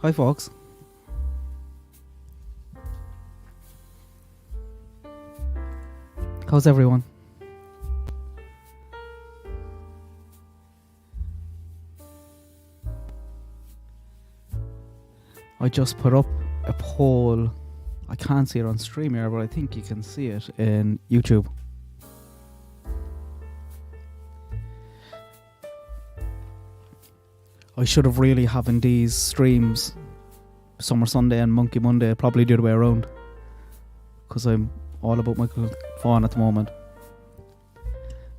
Hi folks. How's everyone? I just put up a poll. I can't see it on stream here, but I think you can see it in YouTube. I should have really having these streams Summer Sunday and Monkey Monday, probably the other way around, because I'm all about Michael Vaughan at the moment.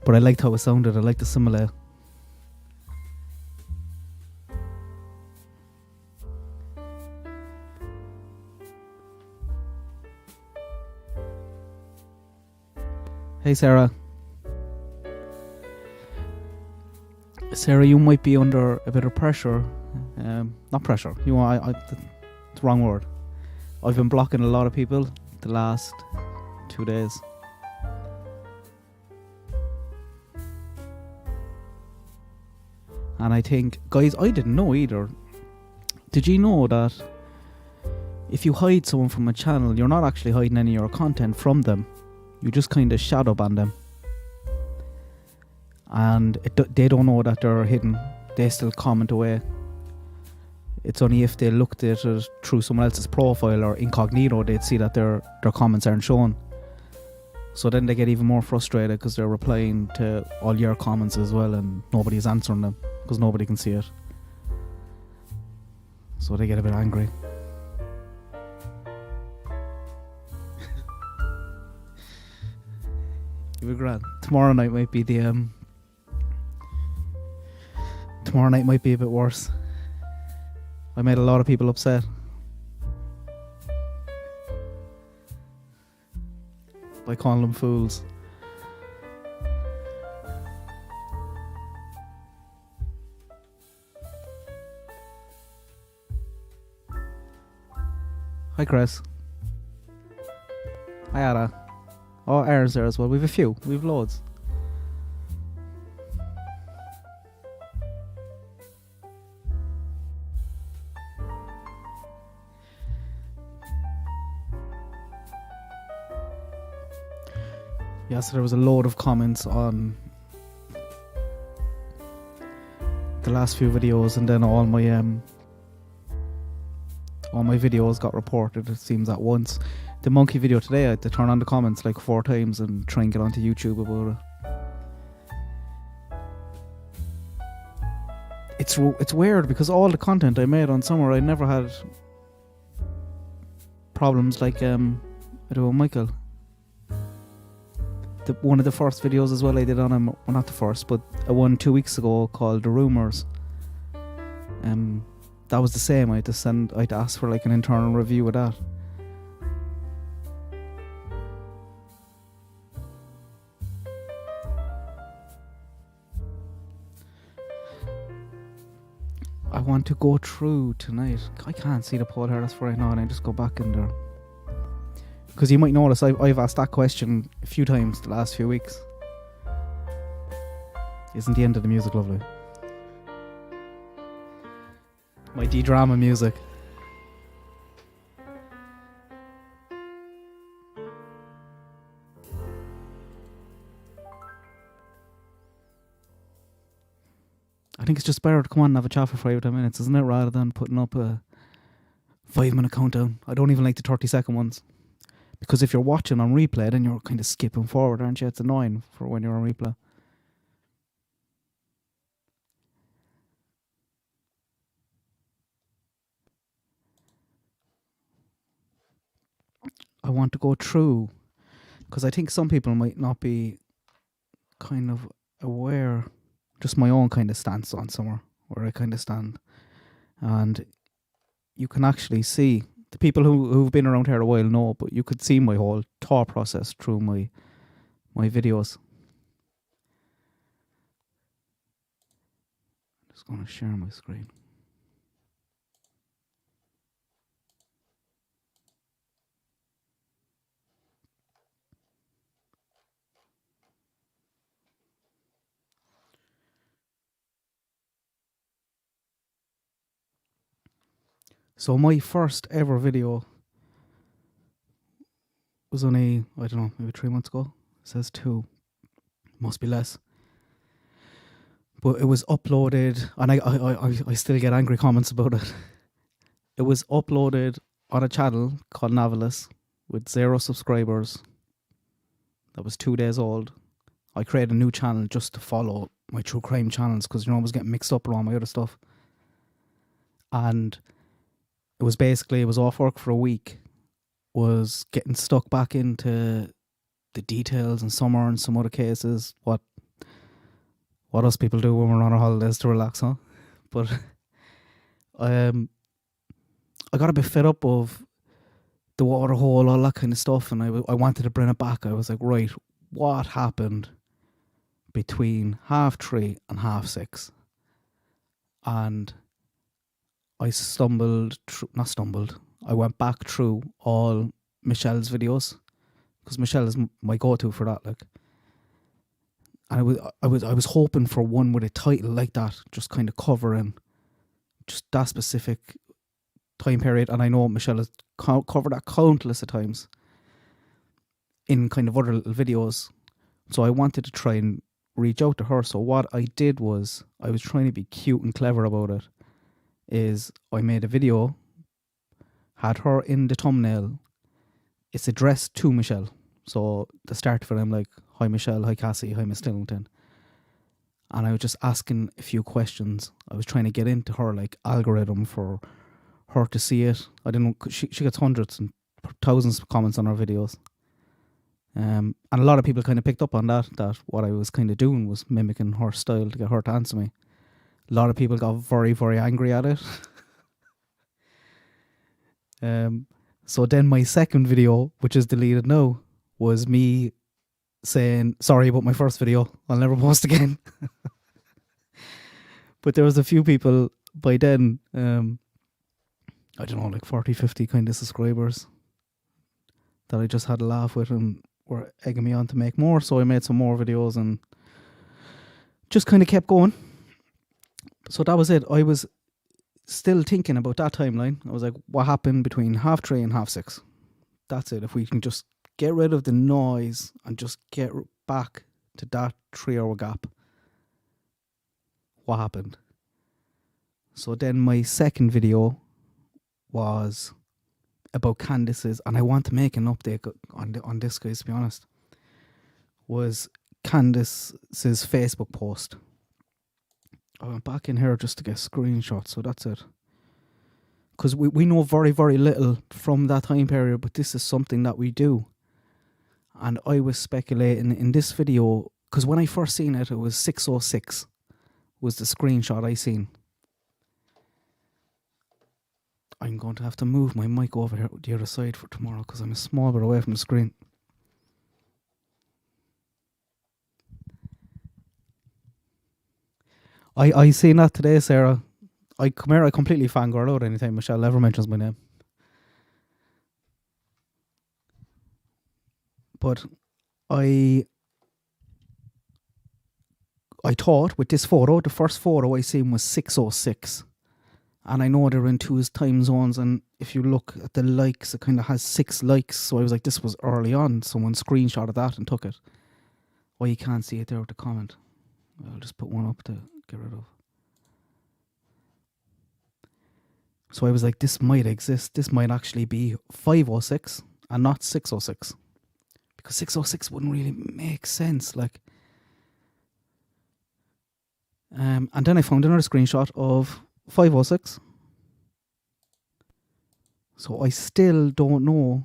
But I liked how it sounded. I liked the simile. Hey Sarah. Sarah, you might be under a bit of pressure. Not pressure. It's the wrong word. I've been blocking a lot of people the last 2 days. And I think, guys, I didn't know either. Did you know that if you hide someone from a channel, you're not actually hiding any of your content from them? You just kind of shadow ban them. And they don't know that they're hidden. They still comment away. It's only if they looked at it through someone else's profile or incognito, they'd see that their comments aren't shown. So then they get even more frustrated because they're replying to all your comments as well and nobody's answering them because nobody can see it. So they get a bit angry. You were grand. Tomorrow night might be Tomorrow night might be a bit worse. I made a lot of people upset. By calling them fools. Hi Chris. Hi Ada. Oh, Aaron's there as well. We've a few. We've loads. Yeah, so there was a load of comments on the last few videos, and then all my videos got reported, it seems, at once. The monkey video today, I had to turn on the comments like 4 times and try and get onto YouTube about it. It's weird because all the content I made on Summer, I never had problems like I do with Michael. One of the first videos as well I did on him, well, not the first, but one 2 weeks ago called The Rumours. That was the same. I had to ask for like an internal review of that. I want to go through tonight. I can't see the poll here, that's for right now, and I just go back in there. Because you might notice I've asked that question a few times the last few weeks. Isn't the end of the music lovely? My D-drama music. I think it's just better to come on and have a chat for 5 or 10 minutes, isn't it? Rather than putting up a 5-minute countdown. I don't even like the 30-second ones. Because if you're watching on replay, then you're kind of skipping forward, aren't you? It's annoying for when you're on replay. I want to go through, because I think some people might not be kind of aware, just my own kind of stance on Summer, where I kind of stand. And you can actually see, the people who've been around here a while know, but you could see my whole thought process through my videos. I'm just going to share my screen. So my first ever video was only, I don't know, maybe 3 months ago. It says 2. Must be less. But it was uploaded, and I still get angry comments about it. It was uploaded on a channel called Navillus with 0 subscribers. That was 2 days old. I created a new channel just to follow my true crime channels because, I was getting mixed up around my other stuff. And it was off work for a week. Was getting stuck back into the details in summer and some other cases. What us people do when we're on our holidays to relax, huh? But I got a bit fed up of the water hole, all that kind of stuff, and I wanted to bring it back. I was like, right, what happened between 3:30 and 6:30? And I I went back through all Michelle's videos, because Michelle is my go-to for that, like. And I was hoping for one with a title like that, just kind of covering just that specific time period. And I know Michelle has covered that countless of times in kind of other little videos. So I wanted to try and reach out to her. So what I did was, I was trying to be cute and clever about it, is I made a video, had her in the thumbnail. It's addressed to Michelle. So the start for them, like, hi Michelle, hi Cassie, hi Miss Stillington. And I was just asking a few questions. I was trying to get into her, like, algorithm for her to see it. I didn't know, she gets hundreds and thousands of comments on her videos. And a lot of people kind of picked up on that what I was kind of doing was mimicking her style to get her to answer me. A lot of people got very, very angry at it. So then my second video, which is deleted now, was me saying, sorry about my first video, I'll never post again. But there was a few people by then, I don't know, like 40, 50 kind of subscribers that I just had a laugh with and were egging me on to make more. So I made some more videos and just kind of kept going. So that was it. I was still thinking about that timeline. I was like, what happened between 3:30 and 6:30? That's it. If we can just get rid of the noise and just get back to that 3-hour gap, what happened? So then my second video was about Candice's, and I want to make an update on this, guys, to be honest, was Candice's Facebook post. I went back in here just to get screenshots, so that's it. Because we know very, very little from that time period, but this is something that we do. And I was speculating in this video, because when I first seen it, it was 6:06 was the screenshot I seen. I'm going to have to move my mic over here to the other side for tomorrow because I'm a small bit away from the screen. I seen that today, Sarah. I completely fangirl out anytime Michelle ever mentions my name. But I thought with this photo, the first photo I seen was 6:06. And I know they're in 2 time zones, and if you look at the likes, it kind of has 6 likes. So I was like, this was early on. Someone screenshotted that and took it. Oh, you can't see it there with the comment. I'll just put one up to get rid of. So I was like, this might exist. This might actually be 5:06 and not 6:06. Because 6:06 wouldn't really make sense. Like, and then I found another screenshot of 5:06. So I still don't know.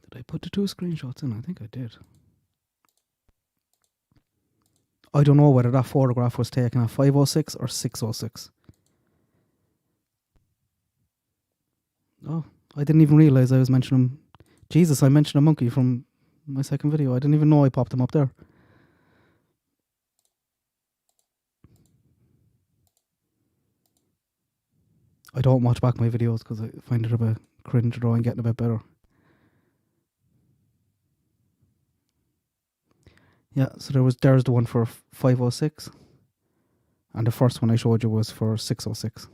Did I put the 2 screenshots in? I think I did. I don't know whether that photograph was taken at 5:06 or 6:06. Oh, I didn't even realise I was mentioning. Jesus, I mentioned a monkey from my second video. I didn't even know I popped him up there. I don't watch back my videos because I find it a bit cringe or I'm getting a bit better. Yeah, so there's the one for 506, and the first one I showed you was for 606.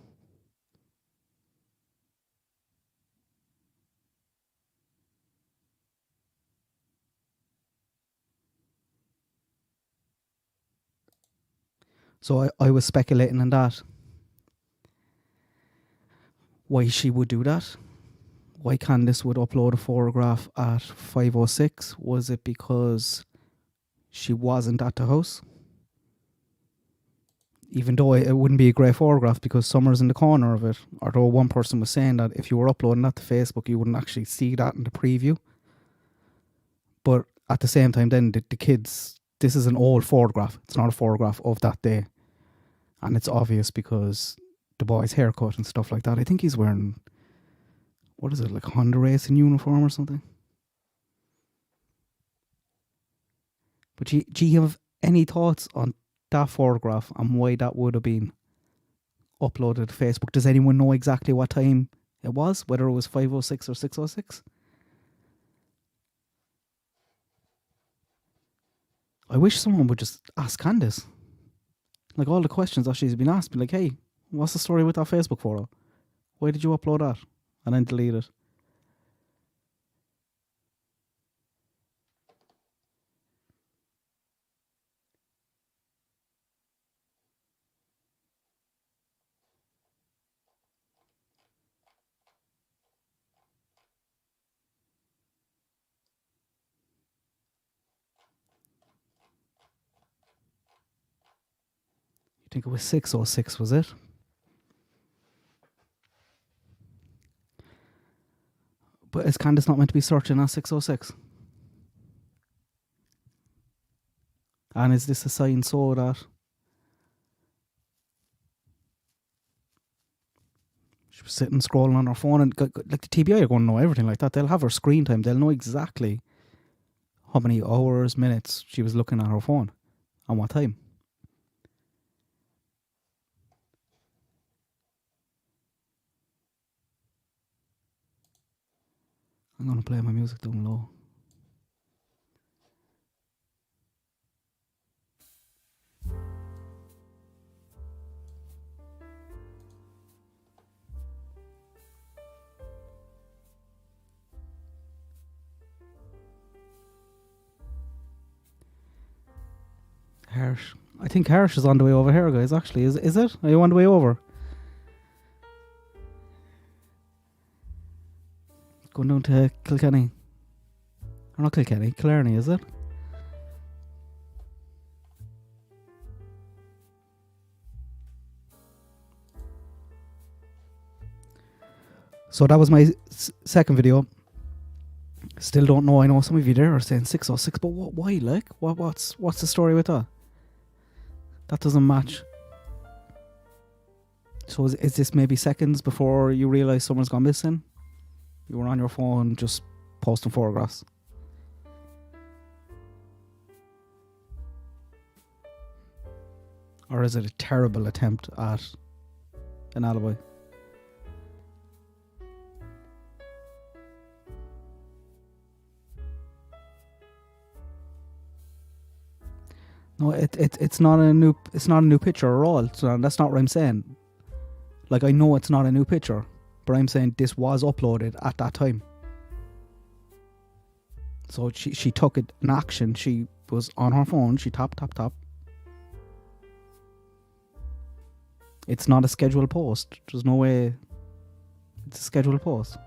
So I was speculating on that. Why she would do that? Why Candice would upload a photograph at 506? Was it because she wasn't at the house? Even though it wouldn't be a great photograph because Summer's in the corner of it. Although one person was saying that if you were uploading that to Facebook, you wouldn't actually see that in the preview. But at the same time, then the kids, this is an old photograph. It's not a photograph of that day. And it's obvious because the boy's haircut and stuff like that. I think he's wearing, what is it, like a Honda racing uniform or something? But do you have any thoughts on that photograph and why that would have been uploaded to Facebook? Does anyone know exactly what time it was? Whether it was 506 or 606? I wish someone would just ask Candice. Like all the questions that she's been asked. Be like, hey, what's the story with that Facebook photo? Why did you upload that? And then delete it. I think it was 606, was it? But is Candice not meant to be searching at 606? And is this a sign so that she was sitting scrolling on her phone and like the TBI are going to know everything like that. They'll have her screen time. They'll know exactly how many hours, minutes she was looking at her phone and what time. I'm going to play my music down low. Harsh. I think Harsh is on the way over here, guys, actually. Is it? Are you on the way over? Going down to Kilkenny. Or not Kilkenny, Killarney, is it? So that was my second video. Still don't know. I know some of you there are saying 606, but why? Like, what's the story with that? That doesn't match. So is this maybe seconds before you realise someone's gone missing? You were on your phone just posting photographs. Or is it a terrible attempt at an alibi? No, it's not a new picture at all. So that's not what I'm saying. Like, I know it's not a new picture, but I'm saying this was uploaded at that time. So she took an action. She was on her phone. She tap. It's not a scheduled post. There's no way it's a scheduled post.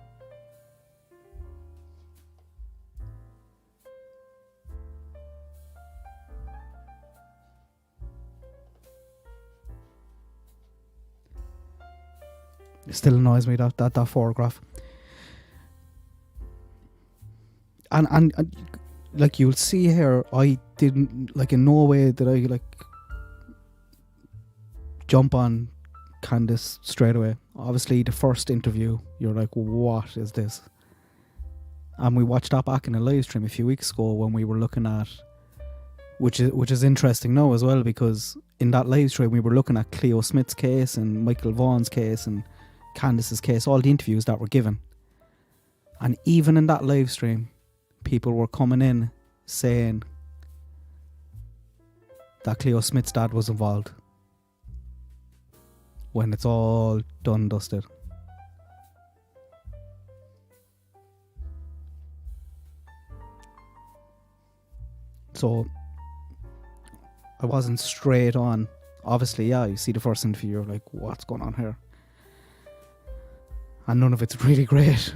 It still annoys me that photograph. And like you'll see here, I didn't, like, in no way did I like jump on Candice straight away. Obviously the first interview, you're like, what is this? And we watched that back in a live stream a few weeks ago when we were looking at, which is interesting now as well, because in that live stream we were looking at Cleo Smith's case and Michael Vaughan's case and Candice's case, all the interviews that were given. And even in that live stream, people were coming in saying that Cleo Smith's dad was involved. When it's all done and dusted. So I wasn't straight on. Obviously, yeah, you see the first interview, you're like, what's going on here? And none of it's really great.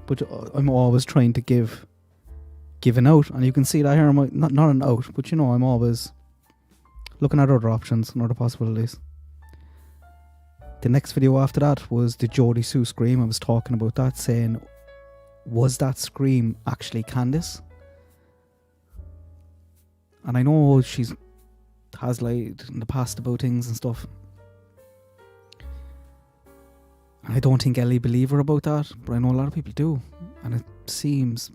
But I'm always trying to give an out. And you can see that here, not an out, but I'm always looking at other options and other possibilities. The next video after that was the Jodie Sue scream. I was talking about that, saying, was that scream actually Candice? And I know she has lied in the past about things and stuff. And I don't think Ellie believe her about that, but I know a lot of people do. And it seems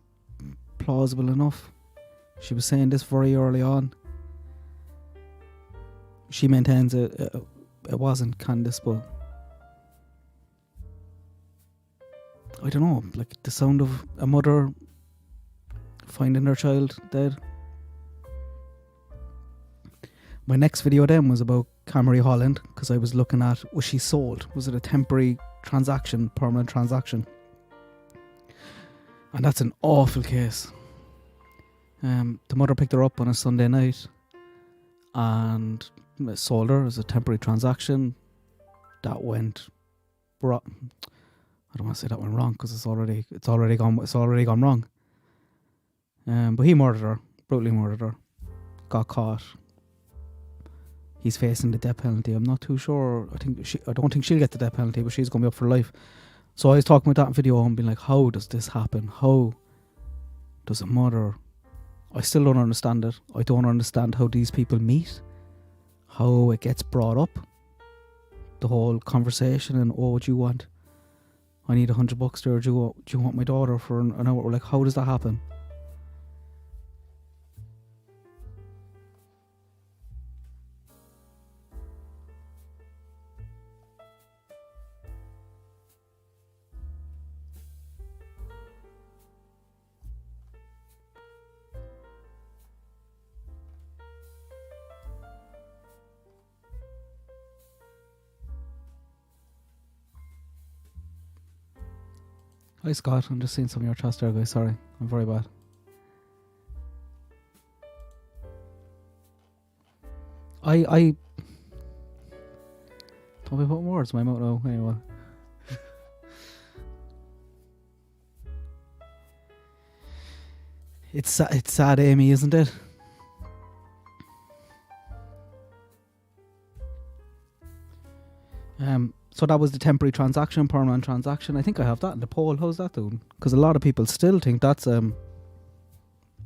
plausible enough. She was saying this very early on. She maintains it wasn't Candice, but I don't know, like the sound of a mother finding their child dead. My next video then was about Camry Holland, because I was looking at, was she sold? Was it a temporary transaction, permanent transaction? And that's an awful case. The mother picked her up on a Sunday night and sold her as a temporary transaction. That went I don't want to say that went wrong, because it's already gone wrong. But he murdered her, brutally murdered her, got caught. He's facing the death penalty. I'm not too sure. I don't think she'll get the death penalty, but she's going to be up for life. So I was talking about that in video and being like, how does this happen? How does a mother? I still don't understand it. I don't understand how these people meet, how it gets brought up, the whole conversation, and what do you want? I need $100 there. Do you want my daughter for an hour? Like, how does that happen? Hi Scott, I'm just seeing some of your chats there, guys. Sorry, I'm very bad. I don't be putting words in my mouth now. Anyway. It's sad, Amy, isn't it? So that was the temporary transaction, permanent transaction. I think I have that in the poll. How's that doing? Because a lot of people still think that's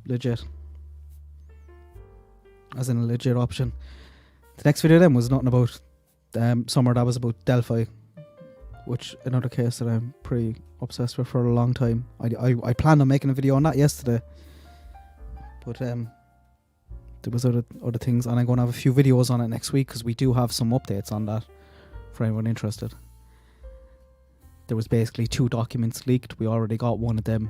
legit. As in a legit option. The next video then was nothing about Summer. That was about Delphi. Which, another case that I'm pretty obsessed with for a long time. I planned on making a video on that yesterday. But there was other things. And I'm going to have a few videos on it next week, because we do have some updates on that. For anyone interested. There was basically 2 documents leaked. We already got one of them.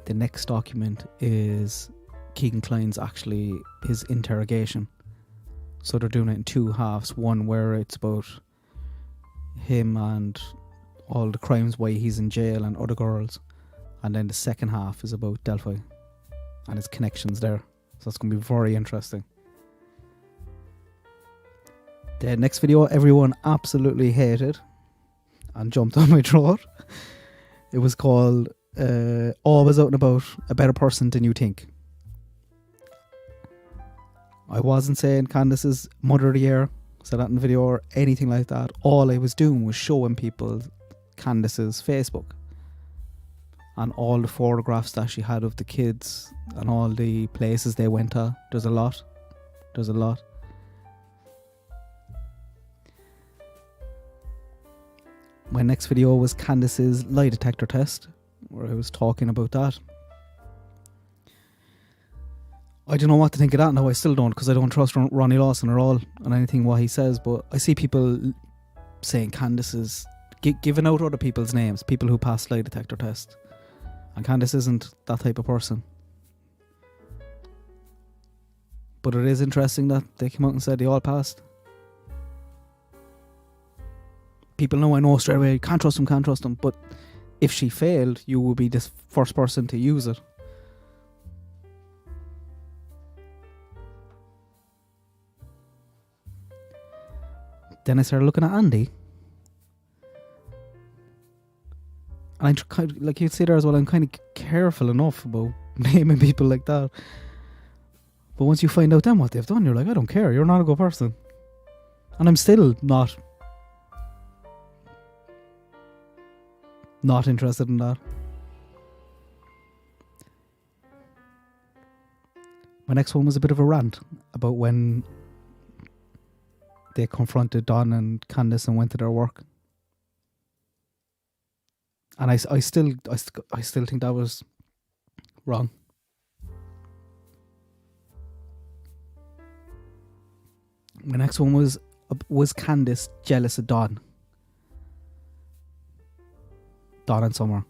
The next document is Keegan Klein's actually his interrogation. So they're doing it in 2 halves. One where it's about him and all the crimes, why he's in jail, and other girls. And then the second half is about Delphi and his connections there. So that's going to be very interesting. The next video everyone absolutely hated and jumped on my throat. It was called Always Out and About, a Better Person Than You Think. I wasn't saying Candice's Mother of the Year, said that in the video, or anything like that. All I was doing was showing people Candice's Facebook and all the photographs that she had of the kids and all the places they went to. There's a lot. My next video was Candice's lie detector test, where I was talking about that. I don't know what to think of that now. I still don't, because I don't trust Ronnie Lawson at all on anything what he says. But I see people saying Candice is giving out other people's names, people who pass lie detector test, and Candice isn't that type of person. But it is interesting that they came out and said they all passed. People know, I know straight away, can't trust them. But if she failed, you would be the first person to use it. Then I started looking at Andy. And I kind of, like you'd say there as well, I'm kind of careful enough about naming people like that. But once you find out then what they've done, you're like, I don't care, you're not a good person. And I'm still not interested in that. My next one was a bit of a rant about when they confronted Don and Candice and went to their work. And I still think that was wrong. The next one was Candice jealous of Don and Summer?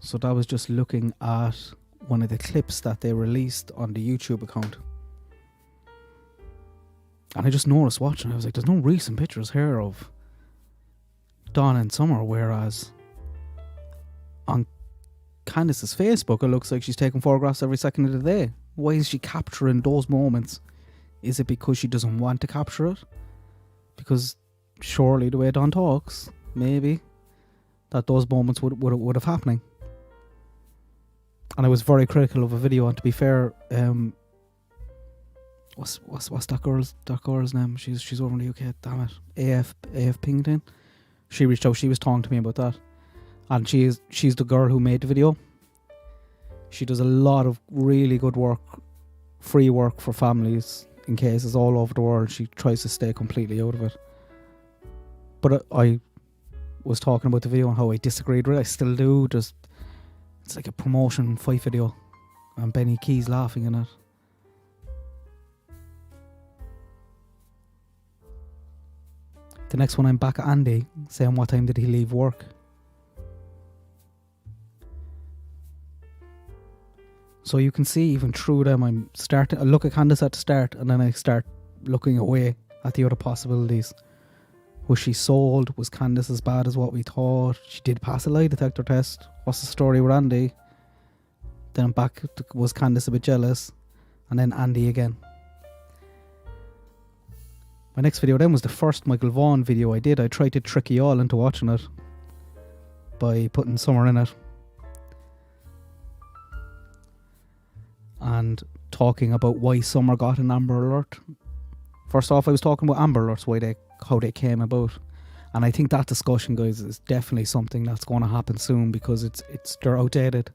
So that was just looking at one of the clips that they released on the YouTube account. And I just noticed watching, I was like, there's no recent pictures here of Don and Summer, whereas on Candice's Facebook it looks like she's taking photographs every second of the day. Why is she capturing those moments? Is it because she doesn't want to capture it? Because surely the way Don talks, maybe that those moments would have happening. And I was very critical of a video, and to be fair, what's that girl's name? She's over in the UK, damn it. AF Pington. She reached out, she was talking to me about that. And she's the girl who made the video. She does a lot of really good work, free work for families in cases all over the world. She tries to stay completely out of it. But I was talking about the video and how I disagreed with it. I still do. It's like a promotion fight video, and Benny Key's laughing in it. The next one, I'm back at Andy saying what time did he leave work. So you can see even through them, I look at Candice at the start, and then I start looking away at the other possibilities. Was she sold? Was Candice as bad as what we thought? She did pass a lie detector test. What's the story with Andy? Then I'm back to, was Candice a bit jealous? And then Andy again. My next video then was the first Michael Vaughan video I did. I tried to trick you all into watching it by putting Summer in it. And talking about why Summer got an Amber Alert. First off, I was talking about Amber Alerts, how they came about. And I think that discussion, guys, is definitely something that's going to happen soon, because they're outdated.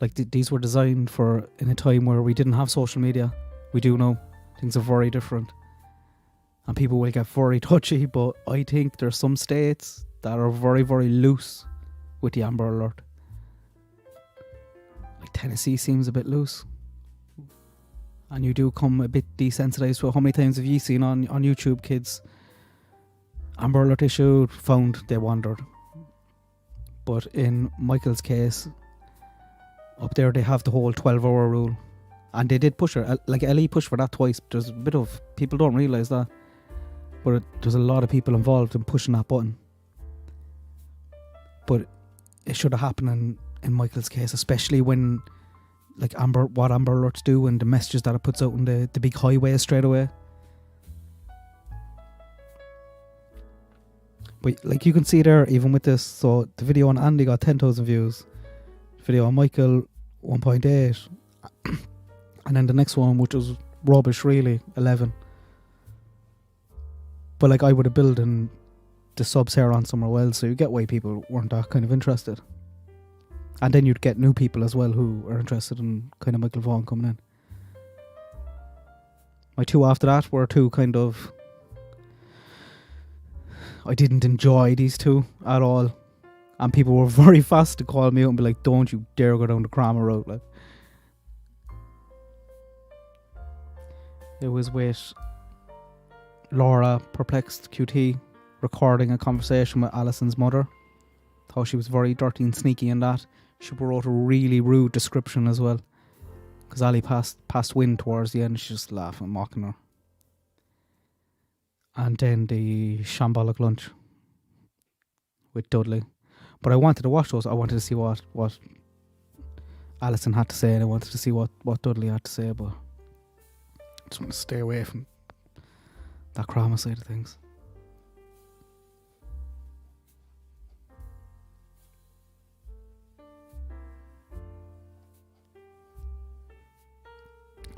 Like these were designed for in a time where we didn't have social media. We do know things are very different. And people will get very touchy, but I think there's some states that are very, very loose with the Amber Alert. Like Tennessee seems a bit loose. And you do come a bit desensitized to it. How many times have you seen on YouTube kids, Amber Alert issued, found, they wandered? But in Michael's case, up there they have the whole 12-hour rule. And they did push it. Like Ellie pushed for that twice. There's a bit of, people don't realise that. But there's a lot of people involved in pushing that button. But it should have happened in Michael's case, especially when, like what Amber Alerts do and the messages that it puts out in the big highways straight away. But like you can see there, even with this, so the video on Andy got 10,000 views. The video on Michael, 1.8. And then the next one, which was rubbish really, 11. But like I would have built in the subs here on somewhere else, so you get why people weren't that kind of interested. And then you'd get new people as well who are interested in kind of Michael Vaughan coming in. My two after that were two kind of, I didn't enjoy these two at all. And people were very fast to call me out and be like, don't you dare go down the Kramer road. Like, it was with Laura, perplexed QT, recording a conversation with Alison's mother. Thought she was very dirty and sneaky in that. She wrote a really rude description as well, Because Ali passed wind towards the end. She's just laughing, mocking her. And then the shambolic lunch with Dudley. But I wanted to watch those. I wanted to see what Alison had to say, and I wanted to see what Dudley had to say, but I just want to stay away from that drama side of things.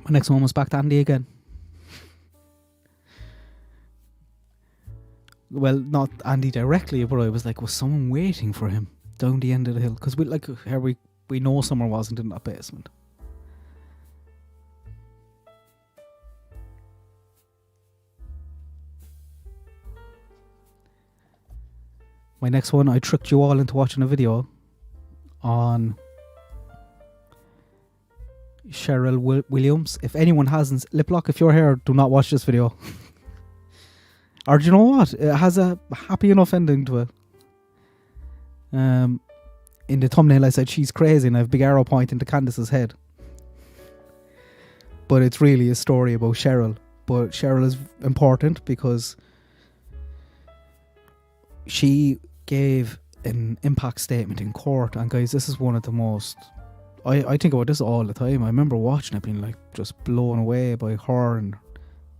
My next one was back to Andy again. Well, not Andy directly, but I was like, was someone waiting for him down the end of the hill? Because we know Summer wasn't in that basement. My next one, I tricked you all into watching a video on Cheryl Williams. If anyone hasn't, Liplock, if you're here, do not watch this video. Or do you know what? It has a happy enough ending to it. In the thumbnail I said she's crazy and I have a big arrow pointing to Candace's head. But it's really a story about Cheryl. But Cheryl is important because she gave an impact statement in court. And guys, this is one of the most... I think about this all the time. I remember watching it being like just blown away by her and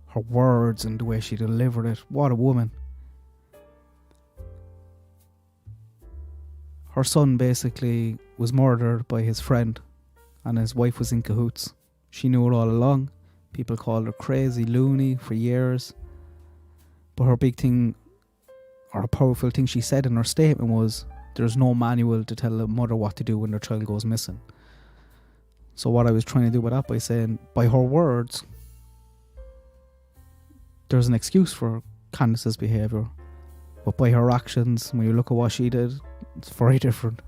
her words and the way she delivered it. What a woman. Her son basically was murdered by his friend and his wife was in cahoots. She knew it all along. People called her crazy, loony for years. But her big thing, or a powerful thing she said in her statement was, there's no manual to tell a mother what to do when their child goes missing. So what I was trying to do with that by saying, by her words, there's an excuse for Candace's behaviour. But by her actions, when you look at what she did, it's very different.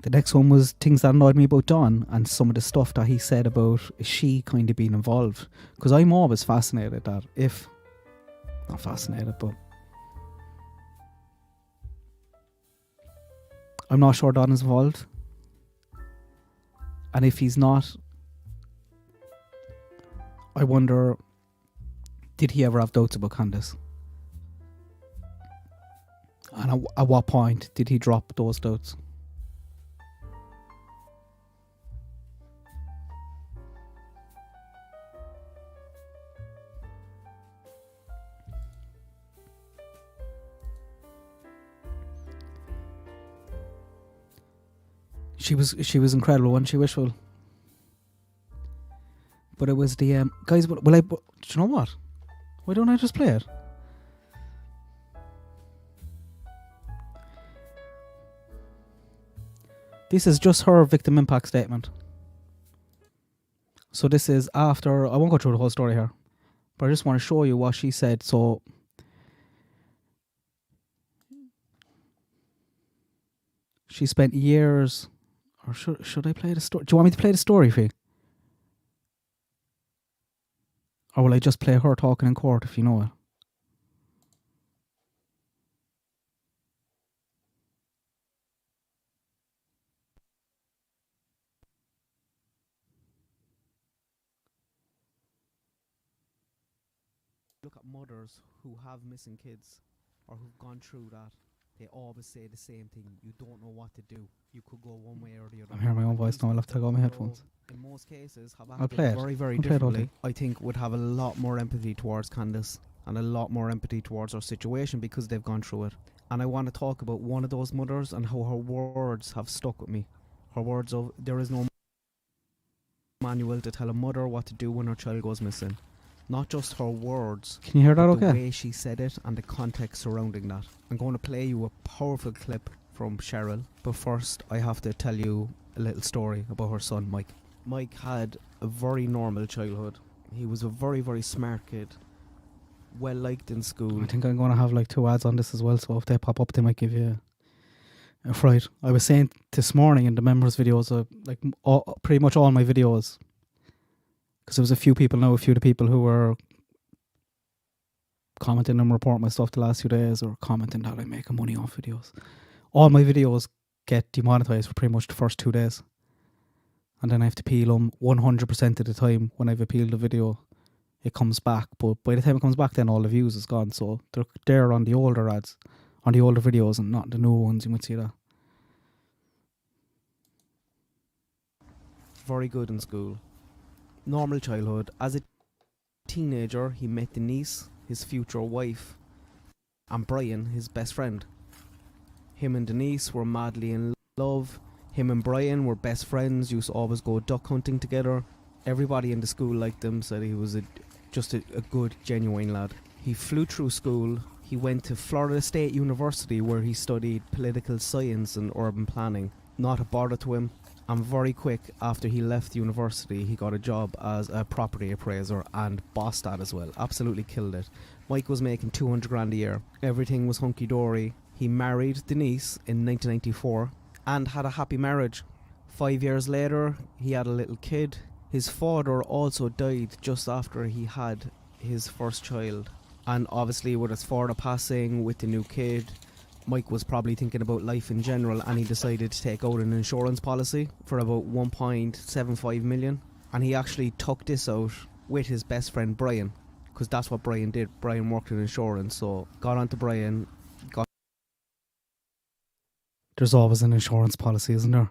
The next one was things that annoyed me about Don and some of the stuff that he said about she kind of being involved. Because I'm always fascinated that if... Not fascinated, but... I'm not sure Don is involved. And if he's not, I wonder, did he ever have doubts about Candace? And at what point did he drop those doubts? She was incredible, wasn't she, Wishful? But it was the guys. Do you know what? Why don't I just play it? This is just her victim impact statement. So this is after. I won't go through the whole story here, but I just want to show you what she said. So. She spent years. Or should I play the story? Do you want me to play the story for you? Or will I just play her talking in court if you know it? Look at mothers who have missing kids or who've gone through that. They always say the same thing. You don't know what to do. You could go one way or the other. I'm hearing my own voice now. I'll have to take out my headphones. In most cases, I'll play it very, very differently. I think would have a lot more empathy towards Candace and a lot more empathy towards her situation because they've gone through it. And I want to talk about one of those mothers and how her words have stuck with me. Her words of, there is no manual to tell a mother what to do when her child goes missing. Not just her words. Can you hear that okay? The way she said it and the context surrounding that. I'm going to play you a powerful clip from Cheryl. But first, I have to tell you a little story about her son, Mike. Mike had a very normal childhood. He was a very, very smart kid. Well liked in school. I think I'm going to have like 2 ads on this as well. So if they pop up, they might give you a fright. I was saying this morning in the members videos, pretty much all my videos, because there was a few of the people who were commenting and report my stuff the last few days, or commenting that I'm making money off videos. All my videos get demonetized for pretty much the first 2 days. And then I have to appeal them 100% of the time. When I've appealed the video, it comes back. But by the time it comes back, then all the views is gone. So they're there on the older ads, on the older videos, and not the new ones. You might see that. Very good in school. Normal childhood. As a teenager, he met Denise, his future wife, and Brian, his best friend. Him and Denise were madly in love. Him and Brian were best friends, used to always go duck hunting together. Everybody in the school liked him, said he was just a good, genuine lad. He flew through school. He went to Florida State University, where he studied political science and urban planning. Not a bother to him. And very quick after he left university, he got a job as a property appraiser and bossed that as well. Absolutely killed it. Mike was making 200 grand a year. Everything was hunky-dory. He married Denise in 1994 and had a happy marriage. 5 years later, he had a little kid. His father also died just after he had his first child. And obviously with his father passing, with the new kid, Mike was probably thinking about life in general, and he decided to take out an insurance policy for about 1.75 million. And he actually took this out with his best friend Brian, because that's what Brian did. Brian worked in insurance, so got onto Brian. There's always an insurance policy, isn't there?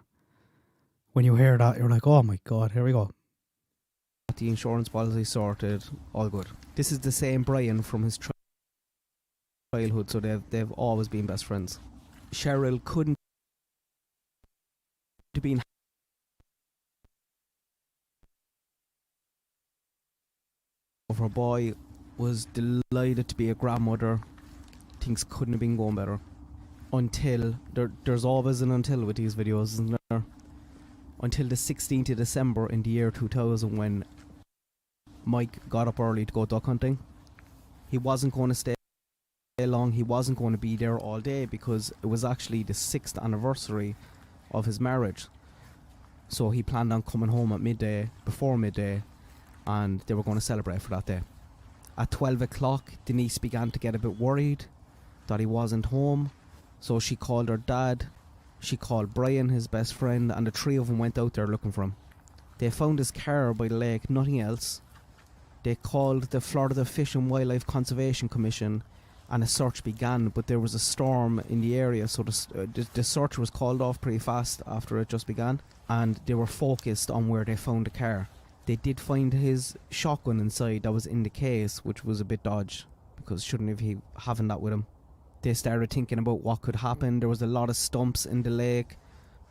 When you hear that, you're like, oh my god, here we go. The insurance policy sorted, all good. This is the same Brian from his childhood, so they've always been best friends. Cheryl couldn't have been her boy, was delighted to be a grandmother. Things couldn't have been going better. Until there's always an until with these videos, isn't there? Until the 16th of December in the year 2000, when Mike got up early to go duck hunting. He wasn't going to stay long. He wasn't going to be there all day, because it was actually the 6th anniversary of his marriage. So he planned on coming home at midday, before midday, and they were going to celebrate for that day. At 12 o'clock, Denise began to get a bit worried that he wasn't home. So she called her dad, she called Brian, his best friend, and the three of them went out there looking for him. They found his car by the lake, nothing else. They called the Florida Fish and Wildlife Conservation Commission, and a search began, but there was a storm in the area, so the search was called off pretty fast after it just began, and they were focused on where they found the car. They did find his shotgun inside that was in the case, which was a bit dodge, because shouldn't have he having that with him. They started thinking about what could happen. There was a lot of stumps in the lake,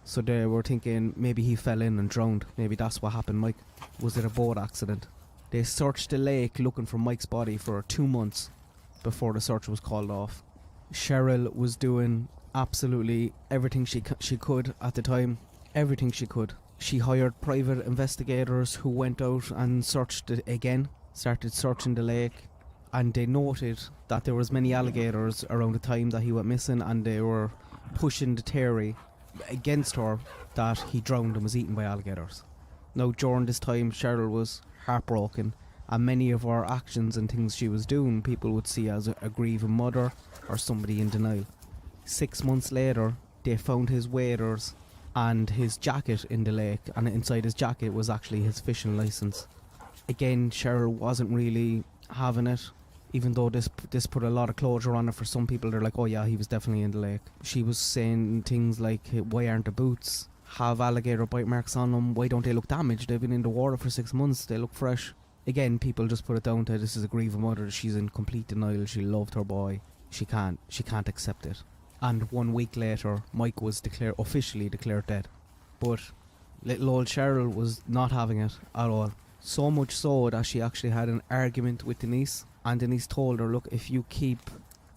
so they were thinking maybe he fell in and drowned. Maybe that's what happened, Mike. Was it a boat accident? They searched the lake looking for Mike's body for 2 months before the search was called off. Cheryl was doing absolutely everything she could at the time. Everything she could. She hired private investigators who went out and searched it again, started searching the lake, and they noted that there was many alligators around the time that he went missing, and they were pushing the theory against her that he drowned and was eaten by alligators. Now, during this time, Cheryl was heartbroken, and many of her actions and things she was doing, people would see as a grieving mother or somebody in denial. 6 months later, they found his waders and his jacket in the lake, and inside his jacket was actually his fishing license. Again, Cheryl wasn't really having it, even though this put a lot of closure on it. For some people, they're like, oh yeah, he was definitely in the lake. She was saying things like, why aren't the boots have alligator bite marks on them? Why don't they look damaged? They've been in the water for 6 months, they look fresh. Again, people just put it down to, this is a grieving mother, she's in complete denial, she loved her boy, she can't accept it. And 1 week later, Mike was officially declared dead. But little old Cheryl was not having it at all. So much so that she actually had an argument with Denise, and Denise told her, look, if you keep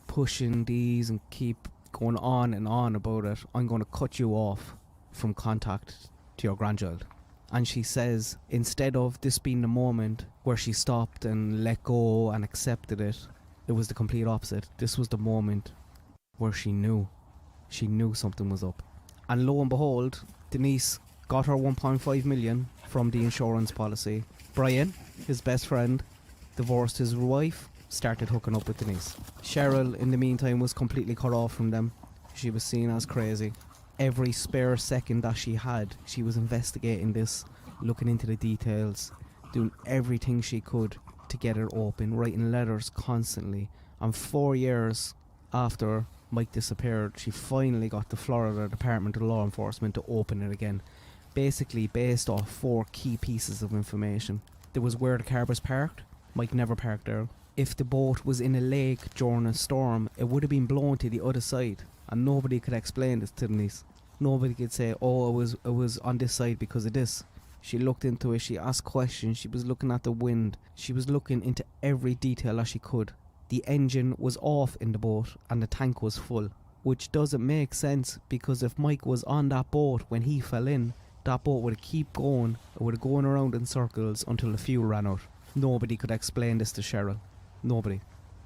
pushing these and keep going on and on about it, I'm going to cut you off from contact to your grandchild. And she says, instead of this being the moment where she stopped and let go and accepted it, it was the complete opposite. This was the moment where she knew something was up. And lo and behold, Denise got her 1.5 million from the insurance policy. Brian, his best friend, divorced his wife, started hooking up with Denise. Cheryl, in the meantime, was completely cut off from them. She was seen as crazy. Every spare second that she had, she was investigating this, looking into the details, doing everything she could to get it open, writing letters constantly. And 4 years after Mike disappeared, she finally got the Florida Department of Law Enforcement to open it again, basically based off 4 key pieces of information. There was where the car was parked. Mike never parked there. If the boat was in a lake during a storm, it would have been blown to the other side, and nobody could explain this to Denise. Nobody could say, oh, it was on this side because of this. She looked into it, she asked questions, she was looking at the wind, she was looking into every detail that she could. The engine was off in the boat and the tank was full, which doesn't make sense, because if Mike was on that boat when he fell in, that boat would have keep going, it would have gone around in circles until the fuel ran out. Nobody could explain this to Cheryl. Nobody.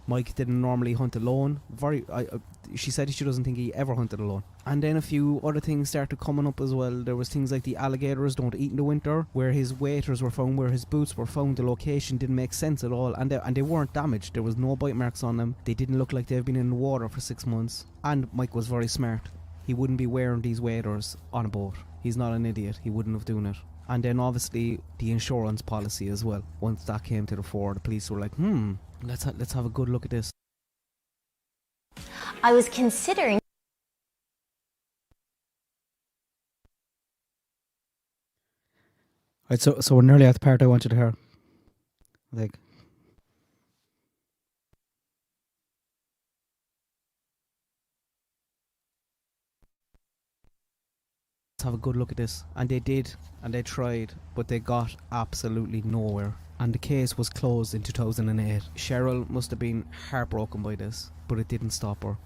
Mike didn't normally hunt alone. She said she doesn't think he ever hunted alone. And then a few other things started coming up as well. There was things like the alligators don't eat in the winter, where his waders were found, where his boots were found. The location didn't make sense at all, and they weren't damaged. There was no bite marks on them. They didn't look like they've been in the water for 6 months. And Mike was very smart. He wouldn't be wearing these waders on a boat. He's not an idiot. He wouldn't have done it. And then obviously the insurance policy as well. Once that came to the fore, the police were like, let's have a good look at this. I was considering. Right, so we're nearly at the part I want you to hear. Like, let's have a good look at this. And they did, and they tried, but they got absolutely nowhere. And the case was closed in 2008. Cheryl must have been heartbroken by this, but it didn't stop her.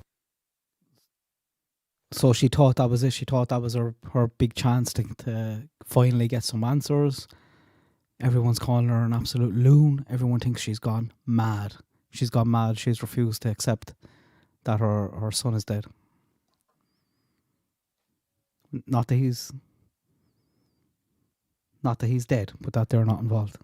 So she thought that was it. She thought that was her big chance to finally get some answers. Everyone's calling her an absolute loon. Everyone thinks she's gone mad. She's gone mad. She's refused to accept that her son is dead. Not that he's dead, but that they're not involved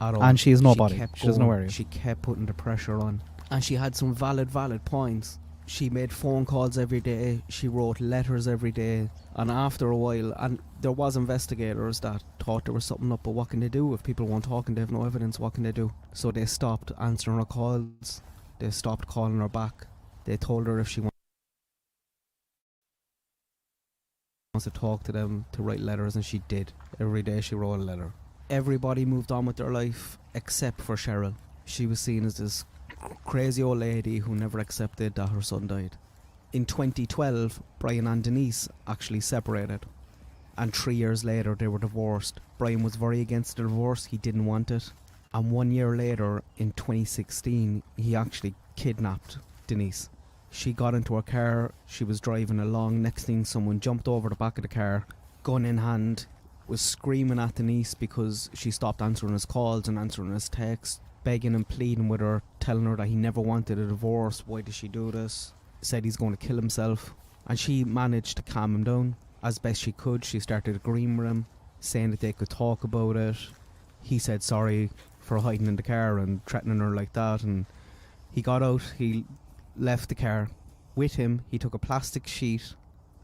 at all. And she is nobody. She doesn't know where he is. She kept putting the pressure on, and she had some valid points. She made phone calls every day. She wrote letters every day. And after a while, and there was investigators that thought there was something up, but what can they do if people weren't talking? They have no evidence. What can they do? So they stopped answering her calls. They stopped calling her back. They told her if she wants to talk to them, to write letters, and she did. Every day she wrote a letter. Everybody moved on with their life except for Cheryl. She was seen as this crazy old lady who never accepted that her son died. In 2012, Brian and Denise actually separated, and 3 years later they were divorced. Brian was very against the divorce. He didn't want it. And 1 year later, in 2016, he actually kidnapped Denise. She got into her car, she was driving along, next thing someone jumped over the back of the car, gun in hand, was screaming at Denise because she stopped answering his calls and answering his texts, begging and pleading with her, telling her that he never wanted a divorce. Why did she do this? Said he's going to kill himself. And she managed to calm him down as best she could. She started agreeing with him, saying that they could talk about it. He said sorry for hiding in the car and threatening her like that, and he got out. He left the car. With him, he took a plastic sheet,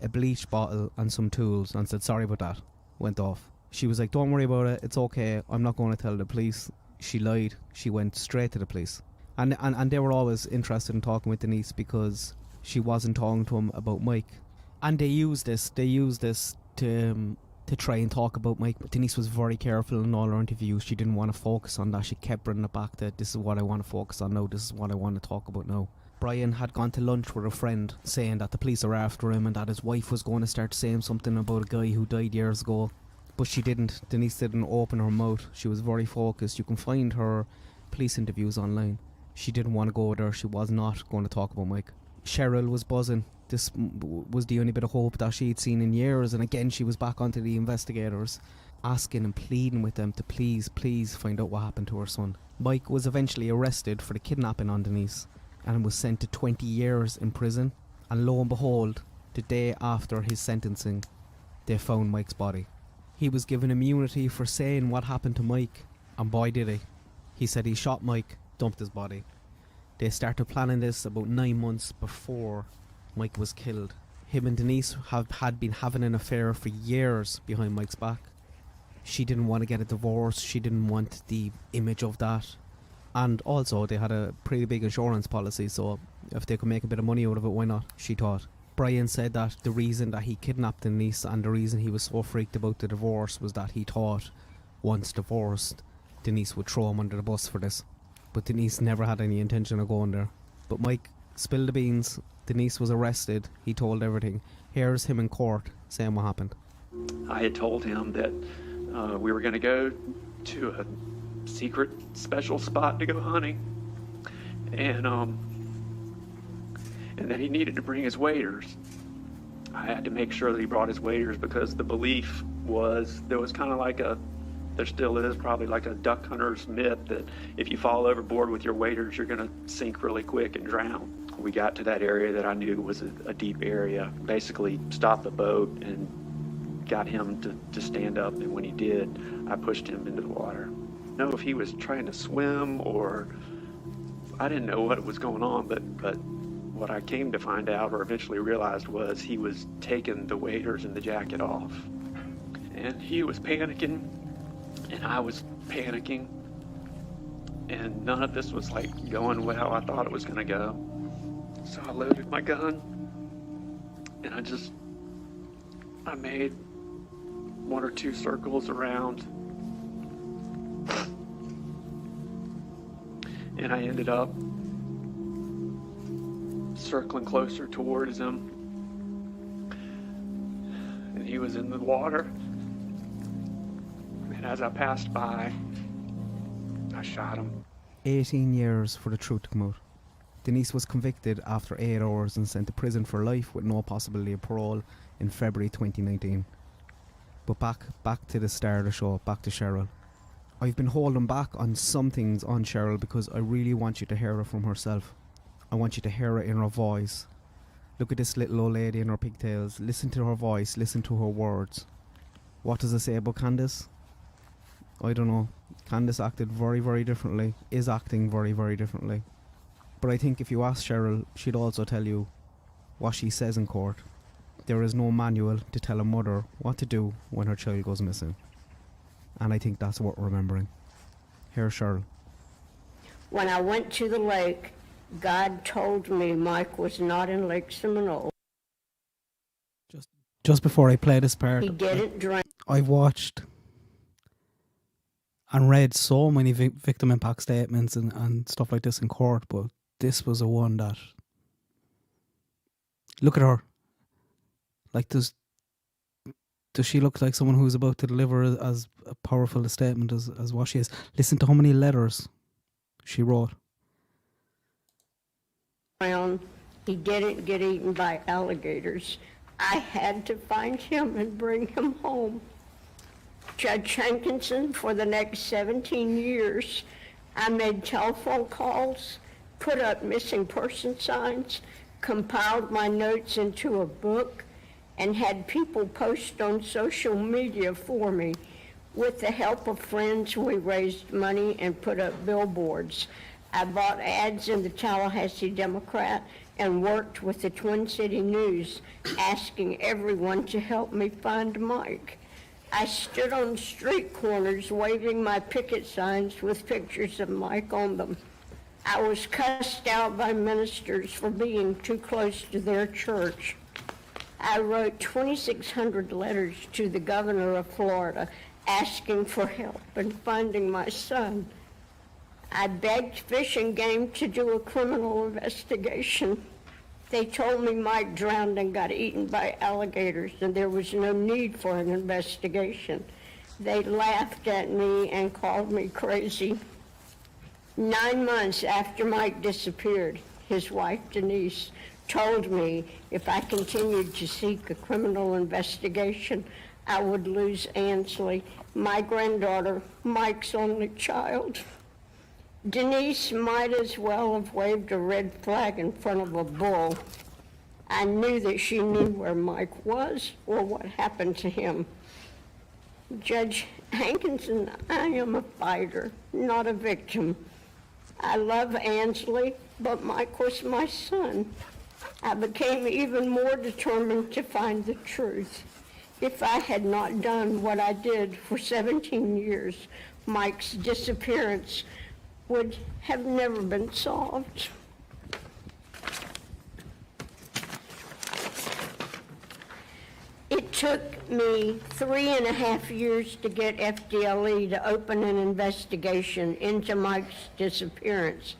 a bleach bottle and some tools, and said sorry about that. Went off. She was like, don't worry about it, it's okay, I'm not going to tell the police. She lied. She went straight to the police. And they were always interested in talking with Denise because she wasn't talking to him about Mike. And they used this to try and talk about Mike. But Denise was very careful in all her interviews. She didn't want to focus on that. She kept bringing it back to, this is what I want to focus on now. This is what I want to talk about now. Brian had gone to lunch with a friend saying that the police are after him and that his wife was going to start saying something about a guy who died years ago. But she didn't. Denise didn't open her mouth. She was very focused. You can find her police interviews online. She didn't want to go there. She was not going to talk about Mike. Cheryl was buzzing. This was the only bit of hope that she'd seen in years. And again, she was back onto the investigators, asking and pleading with them to please find out what happened to her son. Mike was eventually arrested for the kidnapping on Denise and was sent to 20 years in prison. And lo and behold, the day after his sentencing, they found Mike's body. He was given immunity for saying what happened to Mike, and boy did he. He said he shot Mike dumped his body. They started planning this about 9 months before Mike was killed. Him and Denise had been having an affair for years behind Mike's back. She didn't want to get a divorce. She didn't want the image of that. And also, they had a pretty big insurance policy, so if they could make a bit of money out of it, why not, she thought. Brian said that the reason that he kidnapped Denise and the reason he was so freaked about the divorce was that he thought, once divorced, Denise would throw him under the bus for this. But Denise never had any intention of going there. But Mike spilled the beans. Denise was arrested. He told everything. Here's him in court saying what happened. I had told him that we were going to go to a secret special spot to go hunting, and that he needed to bring his waders. I had to make sure that he brought his waders because the belief was there was kind of like there still is probably like a duck hunter's myth that if you fall overboard with your waders, you're going to sink really quick and drown. We got to that area that I knew was a deep area, basically stopped the boat and got him to stand up, and when he did, I pushed him into the water. I don't know if he was trying to swim or I didn't know what was going on, but what I came to find out or eventually realized was he was taking the waders and the jacket off. And he was panicking, and I was panicking, and none of this was like going how I thought it was going to go. So I loaded my gun, and I made 1 or 2 circles around, and I ended up circling closer towards him, and he was in the water, and as I passed by, I shot him. 18 years for the truth to come out. Denise was convicted after 8 hours and sent to prison for life with no possibility of parole in February 2019. But back to the start of the show, back to Cheryl. I've been holding back on some things on Cheryl because I really want you to hear it from herself. I want you to hear it in her voice. Look at this little old lady in her pigtails. Listen to her voice, listen to her words. What does it say about Candace? I don't know. Candace acted very, very differently, is acting very, very differently. But I think if you ask Cheryl, she'd also tell you what she says in court. There is no manual to tell a mother what to do when her child goes missing. And I think that's worth remembering. Here's Cheryl. When I went to the lake, God told me Mike was not in Lake Seminole. Just before I play this part, He didn't drink. I've watched and read so many victim impact statements and stuff like this in court, but this was a one that, look at her. Like, does she look like someone who's about to deliver as a powerful a statement as what she is? Listen to how many letters she wrote. He didn't get eaten by alligators. I had to find him and bring him home. Judge Hankinson, for the next 17 years, I made telephone calls, put up missing person signs, compiled my notes into a book, and had people post on social media for me. With the help of friends, we raised money and put up billboards. I bought ads in the Tallahassee Democrat and worked with the Twin City News, asking everyone to help me find Mike. I stood on street corners waving my picket signs with pictures of Mike on them. I was cussed out by ministers for being too close to their church. I wrote 2,600 letters to the governor of Florida asking for help in finding my son. I begged Fish and Game to do a criminal investigation. They told me Mike drowned and got eaten by alligators and there was no need for an investigation. They laughed at me and called me crazy. 9 months after Mike disappeared, his wife Denise told me if I continued to seek a criminal investigation, I would lose Ansley, my granddaughter, Mike's only child. Denise might as well have waved a red flag in front of a bull. I knew that she knew where Mike was or what happened to him. Judge Hankinson, I am a fighter, not a victim. I love Ansley, but Mike was my son. I became even more determined to find the truth. If I had not done what I did for 17 years, Mike's disappearance would have never been solved. It took me 3.5 years to get FDLE to open an investigation into Mike's disappearance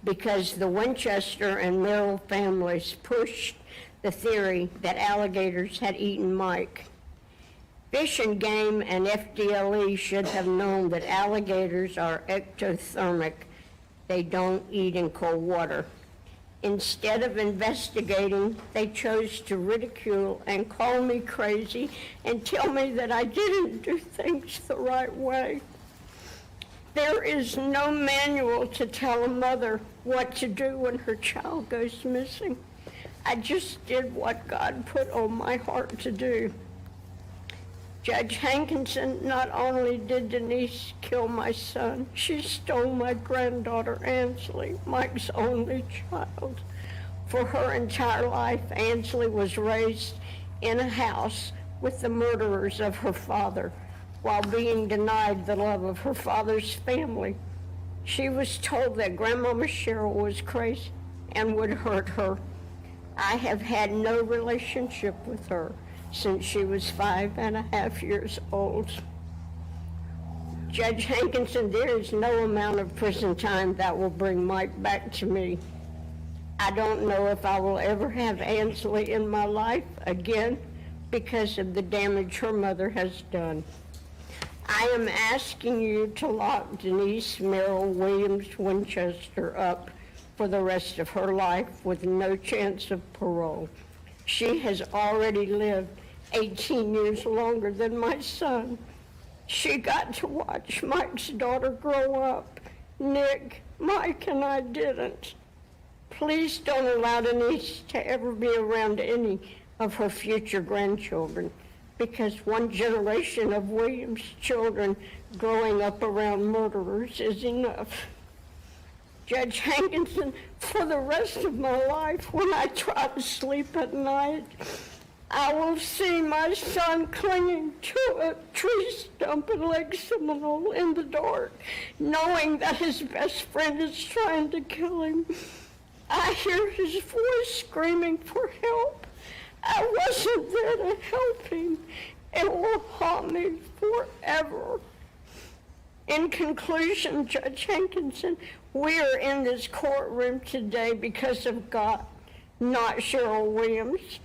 because the Winchester and Merrill families pushed the theory that alligators had eaten Mike. Fish and Game and FDLE should have known that alligators are ectothermic. They don't eat in cold water. Instead of investigating, they chose to ridicule and call me crazy and tell me that I didn't do things the right way. There is no manual to tell a mother what to do when her child goes missing. I just did what God put on my heart to do. Judge Hankinson, not only did Denise kill my son, she stole my granddaughter, Ansley, Mike's only child. For her entire life, Ansley was raised in a house with the murderers of her father while being denied the love of her father's family. She was told that Grandmama Cheryl was crazy and would hurt her. I have had no relationship with her since she was 5.5 years old. Judge Hankinson, there is no amount of prison time that will bring Mike back to me. I don't know if I will ever have Ansley in my life again because of the damage her mother has done. I am asking you to lock Denise Merrill Williams Winchester up for the rest of her life with no chance of parole. She has already lived 18 years longer than my son. She got to watch Mike's daughter grow up. Nick, Mike, and I didn't. Please don't allow Denise to ever be around any of her future grandchildren, because one generation of Williams children growing up around murderers is enough. Judge Hankinson, for the rest of my life, when I try to sleep at night, I will see my son clinging to a tree stump in Lake Seminole in the dark, knowing that his best friend is trying to kill him. I hear his voice screaming for help. I wasn't there to help him. It will haunt me forever. In conclusion, Judge Hankinson, we are in this courtroom today because of God, not Cheryl Williams.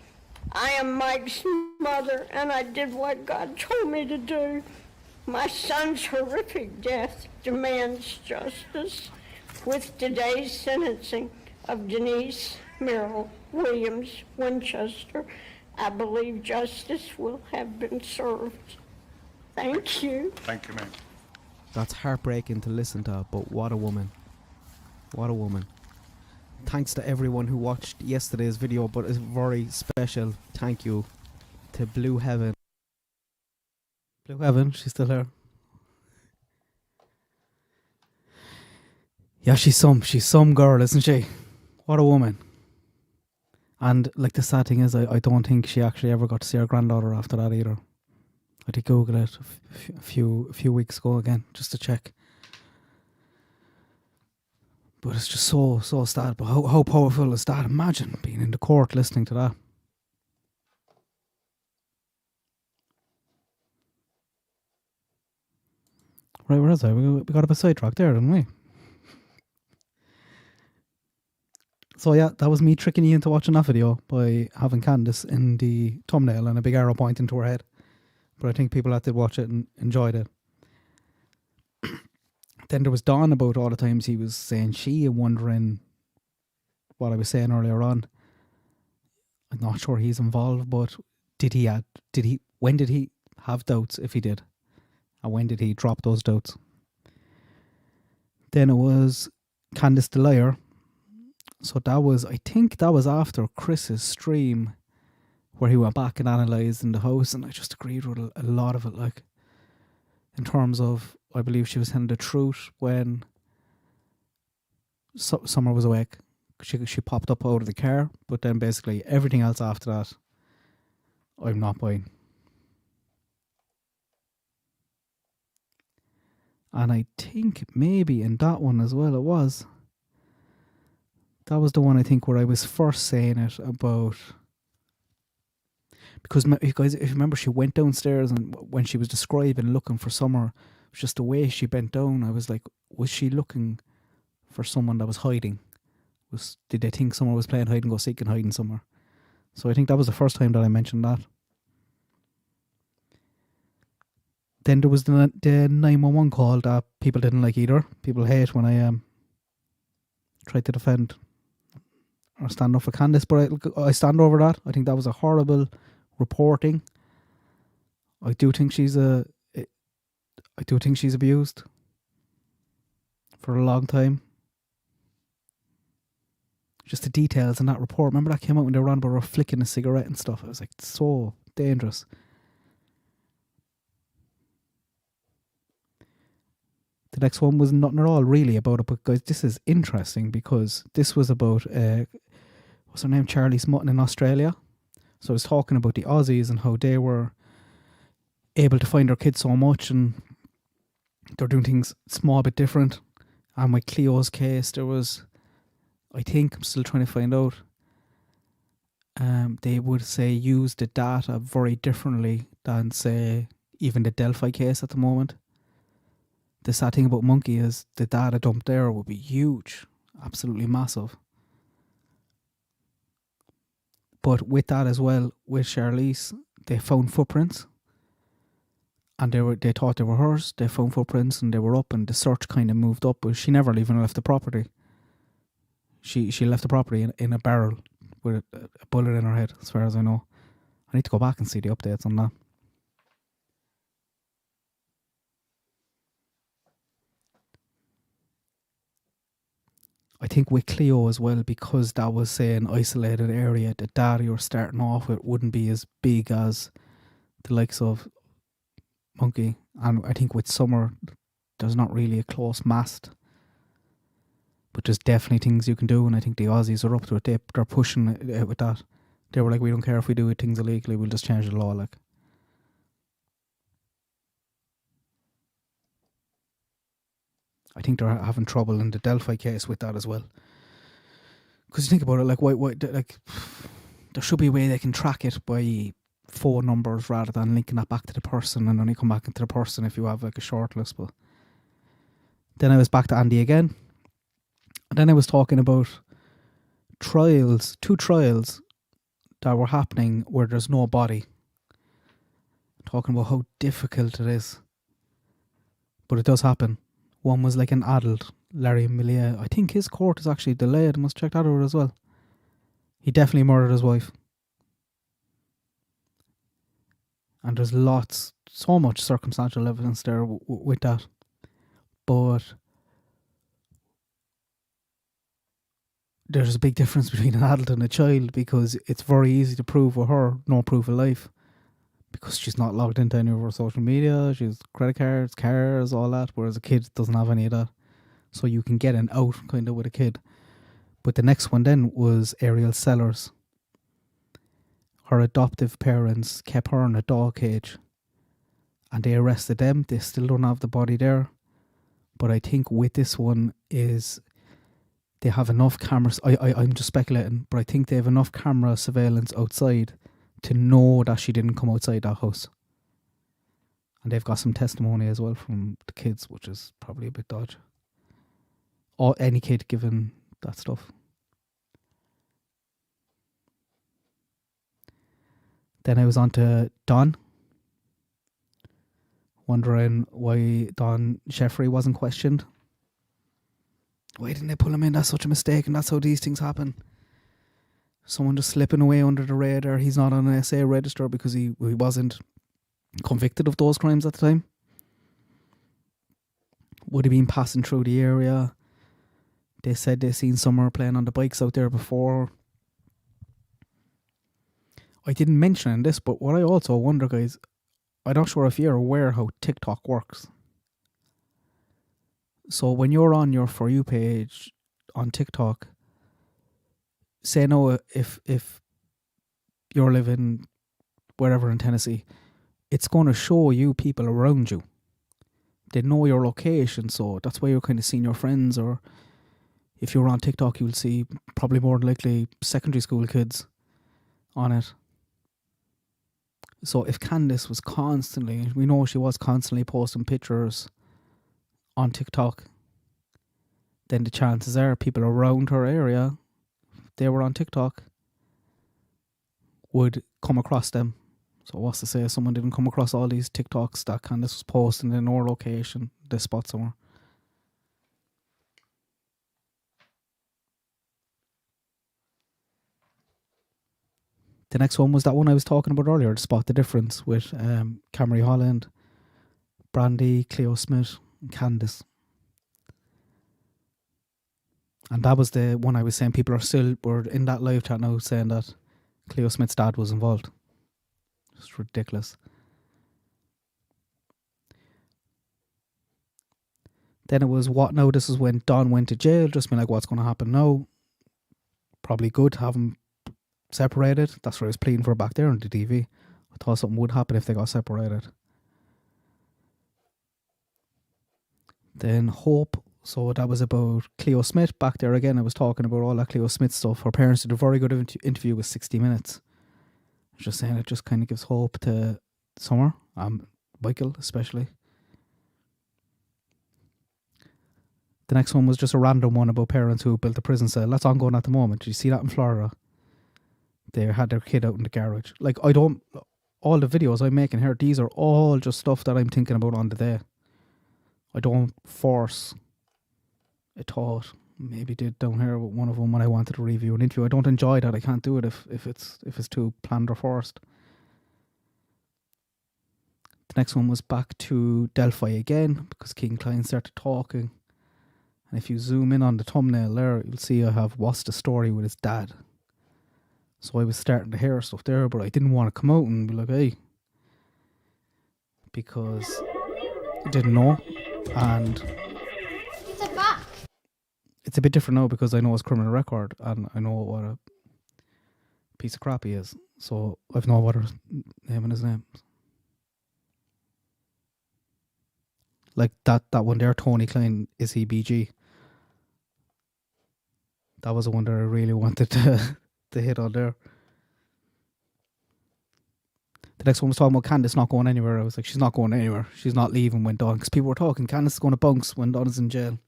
I am Mike's mother, and I did what God told me to do. My son's horrific death demands justice. With today's sentencing of Denise Merrill Williams Winchester, I believe justice will have been served. Thank you. Thank you, ma'am. That's heartbreaking to listen to, but what a woman. What a woman. Thanks to everyone who watched yesterday's video, but a very special thank you to Blue Heaven. Blue Heaven, she's still here. Yeah, she's some girl, isn't she? What a woman. And like the sad thing is, I don't think she actually ever got to see her granddaughter after that either. I did Google it a few weeks ago again, just to check. But it's just so sad. But how powerful is that? Imagine being in the court listening to that. Right, where is I? We got a bit sidetracked there, didn't we? So yeah, that was me tricking you into watching that video by having Candace in the thumbnail and a big arrow pointing to her head. But I think people that did watch it and enjoyed it. Then there was Don about all the times he was saying she and wondering what I was saying earlier on. I'm not sure he's involved, but when did he have doubts, if he did? And when did he drop those doubts? Then it was Candace the Liar. So I think that was after Chris's stream where he went back and analysed in the house, and I just agreed with a lot of it, like, in terms of, I believe she was telling the truth when Summer was awake. She popped up out of the car, but then basically everything else after that, I'm not buying. And I think maybe in that one as well, that was the one I think where I was first saying it about, because you guys, if you remember, she went downstairs and when she was describing looking for Summer, it was just the way she bent down. I was like, was she looking for someone that was hiding? Did they think someone was playing hide and go seek and hiding somewhere? So I think that was the first time that I mentioned that. Then there was the 911 call that people didn't like either. People hate when I tried to defend or stand up for Candice, but I stand over that. I think that was a horrible reporting. I do think she's abused for a long time. Just the details in that report. Remember that came out when they were on about her flicking a cigarette and stuff. It was like so dangerous. The next one was nothing at all really about it, but guys, this is interesting because this was about what's her name, Charlie Smutton in Australia. So I was talking about the Aussies and how they were able to find their kids so much, and they're doing things small bit different. And with Cleo's case, there was, I think, I'm still trying to find out, they would say use the data very differently than say even the Delphi case at the moment. The sad thing about Monkey is the data dump there would be huge, absolutely massive. But with that as well, with Charlize, they found footprints, and they thought they were hers. They found footprints and they were up, and the search kind of moved up, but she never even left the property. She left the property in a barrel with a bullet in her head, as far as I know. I need to go back and see the updates on that. I think with Cleo as well, because that was, say, an isolated area, the data you're starting off with wouldn't be as big as the likes of Monkey. And I think with Summer, there's not really a close mast. But there's definitely things you can do, and I think the Aussies are up to it. They're pushing it with that. They were like, we don't care if we do things illegally, we'll just change the law. Like, I think they're having trouble in the Delphi case with that as well. Because you think about it, like, why, like, there should be a way they can track it by phone numbers rather than linking that back to the person and only come back into the person if you have like a shortlist. But then I was back to Andy again. And then I was talking about two trials that were happening where there's no body. Talking about how difficult it is. But it does happen. One was like an adult, Larry Millier. I think his court is actually delayed. I must check that out as well. He definitely murdered his wife. And there's so much circumstantial evidence there with that. But there's a big difference between an adult and a child, because it's very easy to prove with her no proof of life. Because she's not logged into any of her social media, she's credit cards, cars, all that, whereas a kid doesn't have any of that. So you can get an out kind of with a kid. But the next one then was Ariel Sellers. Her adoptive parents kept her in a dog cage and they arrested them. They still don't have the body there. But I think with this one is they have enough cameras. I'm just speculating, but I think they have enough camera surveillance outside to know that she didn't come outside that house. And they've got some testimony as well from the kids, which is probably a bit dodgy. Or any kid given that stuff. Then I was on to Don. Wondering why Don Sheffrey wasn't questioned. Why didn't they pull him in? That's such a mistake, and that's how these things happen. Someone just slipping away under the radar. He's not on an SA register because he wasn't convicted of those crimes at the time. Would have been passing through the area. They said they seen Summer playing on the bikes out there before. I didn't mention this, but what I also wonder, guys, I'm not sure if you're aware how TikTok works. So when you're on your For You page on TikTok, say no, if you're living wherever in Tennessee, it's going to show you people around you. They know your location, so that's why you're kind of seeing your friends. Or if you're on TikTok, you'll see probably more than likely secondary school kids on it. So if Candice was constantly, we know she was constantly posting pictures on TikTok, then the chances are people around her area, if they were on TikTok, would come across them. So what's to say someone didn't come across all these TikToks that Candice was posting in her location, this spot somewhere. The next one was that one I was talking about earlier, to spot the difference with Camry Holland, Brandy, Cleo Smith, and Candice. And that was the one I was saying people were in that live chat now saying that Cleo Smith's dad was involved. Just ridiculous. Then it was what now? This is when Don went to jail. Just been like, what's going to happen now? Probably good to have them separated. That's what I was pleading for back there on the DV. I thought something would happen if they got separated. Then Hope. So that was about Cleo Smith. Back there again, I was talking about all that Cleo Smith stuff. Her parents did a very good interview with 60 Minutes. I was just saying it just kind of gives hope to Summer, Michael especially. The next one was just a random one about parents who built a prison cell. That's ongoing at the moment. Did you see that in Florida? They had their kid out in the garage. Like, all the videos I'm making here, these are all just stuff that I'm thinking about on the day. I don't force a thought. Maybe did down here with one of them when I wanted to review an interview. I don't enjoy that. I can't do it if it's too planned or forced. The next one was back to Delphi again, because King Klein started talking. And if you zoom in on the thumbnail there, you'll see I have what's the story with his dad. So I was starting to hear stuff there, but I didn't want to come out and be like, hey, because I didn't know. And it's a bit different now because I know his criminal record and I know what a piece of crap he is. So I've no other name in his name. Like that one there, Tony Klein, is he BG? That was the one that I really wanted to hit on there. The next one was talking about Candice not going anywhere. I was like, she's not going anywhere. She's not leaving when Dawn, because people were talking, Candice is going to bounce when Dawn is in jail.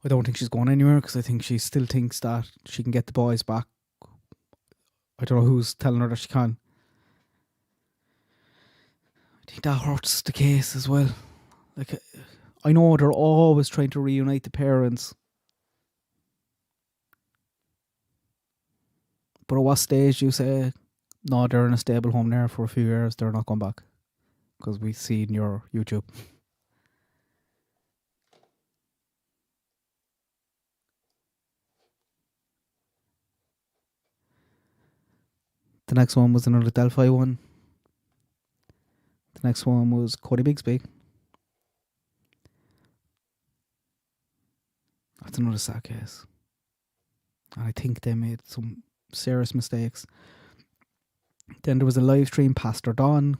I don't think she's going anywhere because I think she still thinks that she can get the boys back. I don't know who's telling her that she can. I think that hurts the case as well. Like, I know they're always trying to reunite the parents. But at what stage do you say, no, they're in a stable home there for a few years, they're not going back? Because we see in your YouTube. The next one was another Delphi one. The next one was Cody Bigsby. That's another sad case. And I think they made some serious mistakes. Then there was a live stream, Pastor Don,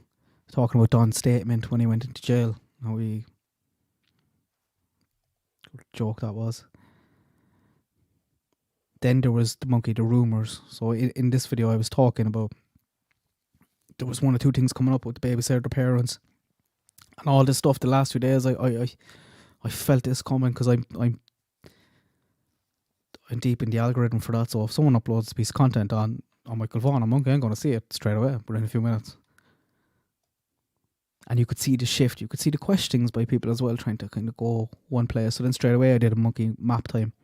talking about Don's statement when he went into jail. How he... what a joke that was. Then there was the rumours. So in this video I was talking about, there was one or two things coming up with the babysitter, the parents, and all this stuff. The last 2 days I felt this coming because I'm deep in the algorithm for that. So if someone uploads a piece of content on Michael Vaughan, I'm going to see it straight away within a few minutes. And you could see the shift. You could see the questions by people as well, trying to kind of go one place. So then straight away I did a monkey map time,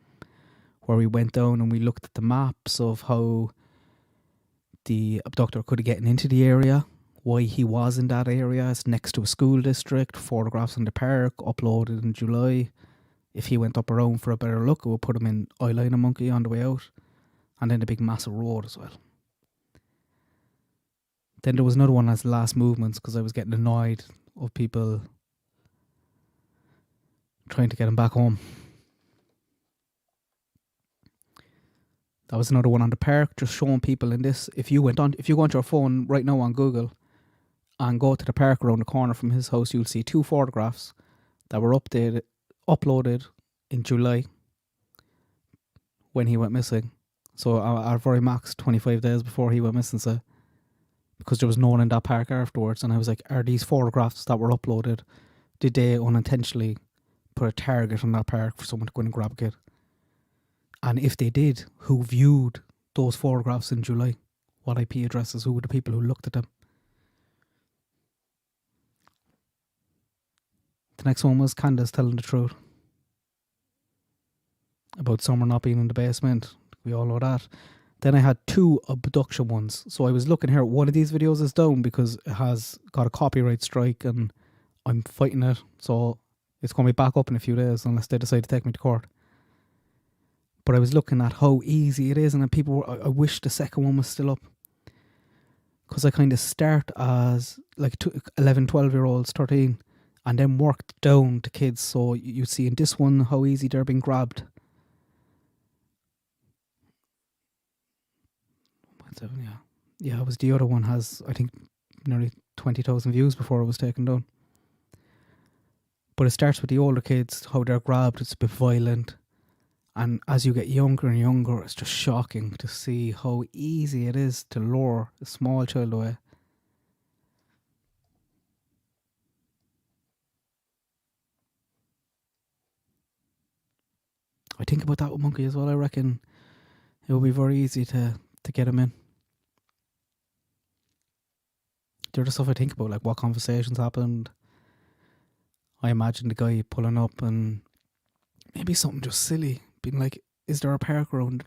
where we went down and we looked at the maps of how the abductor could have gotten into the area, why he was in that area. It's next to a school district, photographs in the park, uploaded in July. If he went up around for a better look, it would put him in Eyeliner Monkey on the way out. And then the big massive road as well. Then there was another one as last movements, because I was getting annoyed of people trying to get him back home. That was another one on the park, just showing people in this. If you go onto your phone right now on Google and go to the park around the corner from his house, you'll see 2 photographs that were uploaded in July when he went missing. So our very max 25 days before he went missing, so because there was no one in that park afterwards. And I was like, are these photographs that were uploaded, did they unintentionally put a target on that park for someone to go in and grab a kid? And if they did, who viewed those photographs in July? What IP addresses? Who were the people who looked at them? The next one was Candace telling the truth about Summer not being in the basement. We all know that. Then I had 2 abduction ones. So I was looking here. One of these videos is down because it has got a copyright strike and I'm fighting it. So it's going to be back up in a few days unless they decide to take me to court. But I was looking at how easy it is, and then I wish the second one was still up. Because I kind of start as like 11, 12-year-olds, 13, and then worked down to kids. So you see in this one how easy they're being grabbed. Yeah, it was the other one has, I think, nearly 20,000 views before it was taken down. But it starts with the older kids, how they're grabbed, it's a bit violent. And as you get younger and younger, it's just shocking to see how easy it is to lure a small child away. I think about that with Monkey as well. I reckon it would be very easy to get him in. They're the stuff I think about, like what conversations happened. I imagine the guy pulling up and maybe something just silly, being like, is there a park around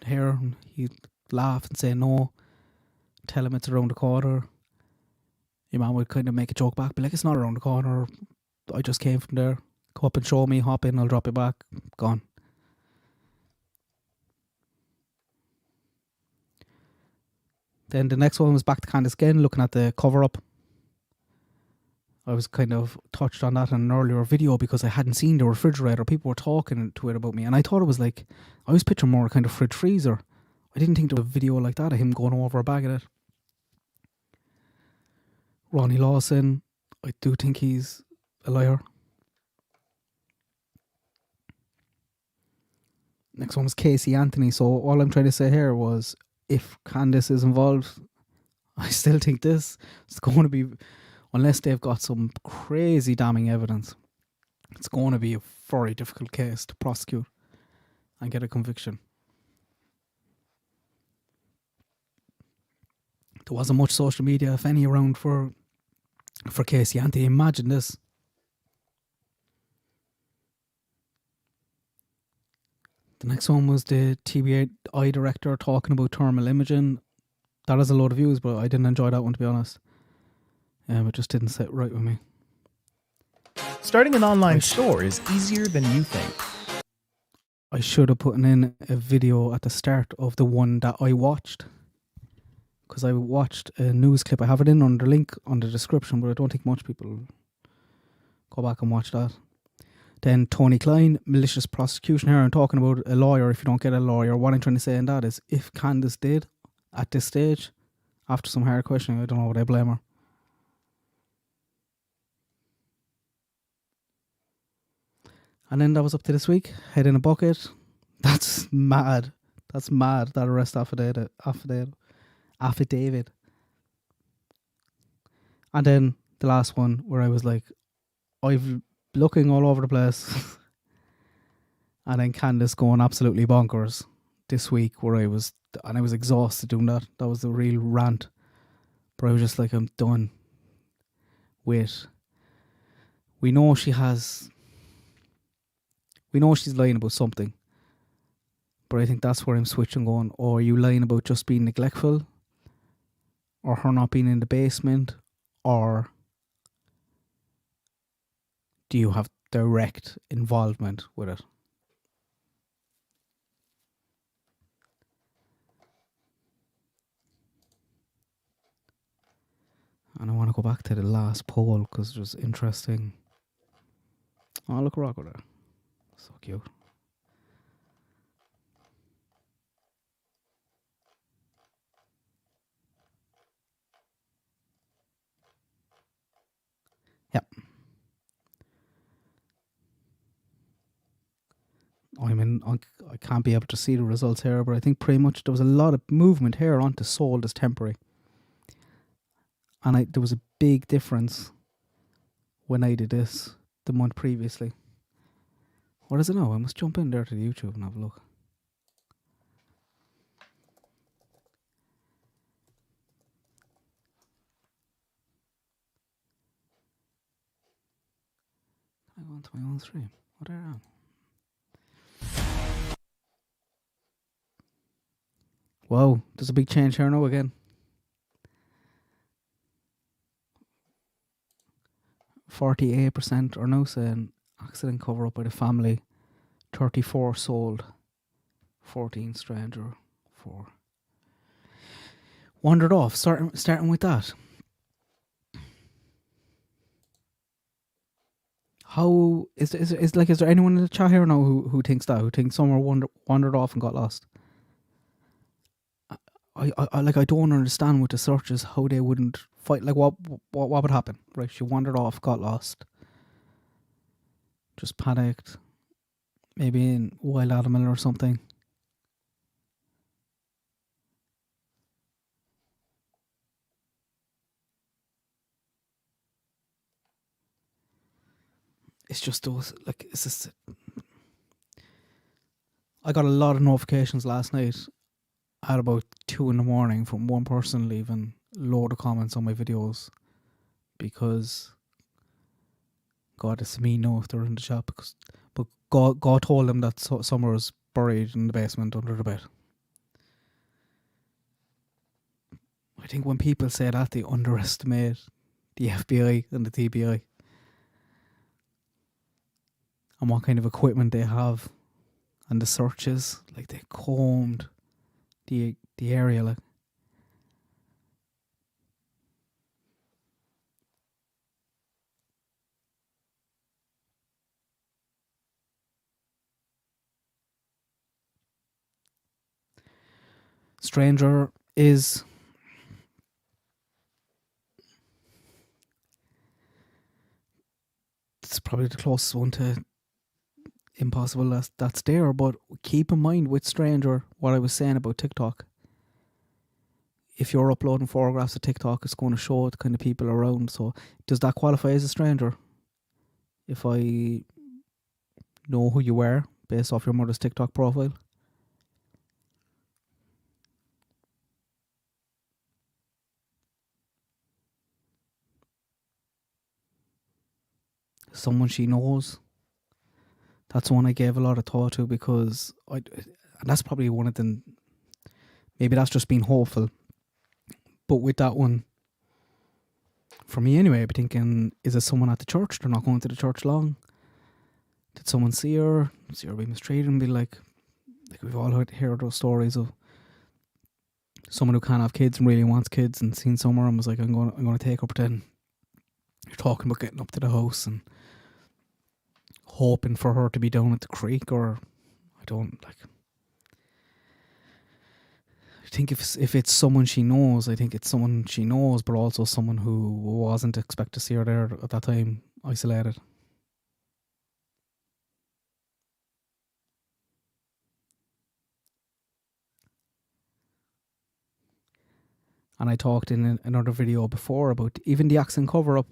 here? And he'd laugh and say no, tell him it's around the corner. Your man would kind of make a joke back, be like, it's not around the corner, I just came from there. Go up and show me, hop in, I'll drop you back. Gone. Then the next one was back to Candace again, looking at the cover up. I was kind of touched on that in an earlier video because I hadn't seen the refrigerator. People were talking to it about me, and I thought it was like, I was picturing more kind of fridge freezer. I didn't think there was a video like that of him going over a bag of it. Ronnie Lawson, I do think he's a liar. Next one was Casey Anthony. So all I'm trying to say here was, if Candace is involved, I still think this is going to be, unless they've got some crazy damning evidence, it's going to be a very difficult case to prosecute and get a conviction. There wasn't much social media, if any, around for Casey Anthony. Imagine this. The next one was the TBI director talking about thermal imaging. That has a lot of views, but I didn't enjoy that one, to be honest. It just didn't sit right with me. Starting an online store is easier than you think. I should have put in a video at the start of the one that I watched. Because I watched a news clip. I have it in under link on the description, but I don't think much people go back and watch that. Then Tony Klein, malicious prosecution here. I'm talking about a lawyer. If you don't get a lawyer, what I'm trying to say in that is, if Candace did at this stage, after some hard questioning, I don't know, would I blame her? And then that was up to this week. Head in a bucket. That's mad. That's mad. That arrest affidavit. And then the last one where I was like, I've looking all over the place. And then Candace going absolutely bonkers this week where I was exhausted doing that. That was a real rant. But I was just like, I'm done. Wait. We know she's lying about something. But I think that's where I'm switching going. Or are you lying about just being neglectful? Or her not being in the basement? Or do you have direct involvement with it? And I want to go back to the last poll because it was interesting. Oh, look, Rocco there. So cute. I can't be able to see the results here, but I think pretty much there was a lot of movement here onto sold as temporary. And there was a big difference when I did this the month previously. What is it now? I must jump in there to the YouTube and have a look. I go onto my own stream. What are they on? Whoa, there's a big change here now again. 48% are now saying accident cover up by the family. 34 sold. 14 stranger. 4. Wandered off. Starting with that. How is there anyone in the chat here now who thinks that? Who thinks someone wandered off and got lost? I don't understand with the searches how they wouldn't fight. Like what would happen? Right, she wandered off, got lost, just panicked, maybe in wild animal or something. It's just those, like, it's just. I got a lot of notifications last night at about 2 a.m. from one person leaving a load of comments on my videos because God, it's me know if they're in the shop, but God told them that Summer was buried in the basement under the bed. I think when people say that, they underestimate the FBI and the TBI and what kind of equipment they have and the searches. Like, they combed the area, like. Stranger is it's probably the closest one to impossible that's there, but keep in mind with Stranger what I was saying about TikTok. If you're uploading photographs to TikTok, it's going to show the kind of people around. So does that qualify as a stranger? If I know who you were based off your mother's TikTok profile? Someone she knows. That's one I gave a lot of thought to because and that's probably one of them. Maybe that's just being hopeful. But with that one, for me anyway, I'd be thinking, is it someone at the church? They're not going to the church long. Did someone see her being mistreated and be like we've all heard those stories of someone who can't have kids and really wants kids and seen somewhere and was like, I'm going to take her, but then you're talking about getting up to the house and hoping for her to be down at the creek, or I don't like. I think if it's someone she knows, I think it's someone she knows, but also someone who wasn't expect to see her there at that time, isolated. And I talked in another video before about even the accident cover-up,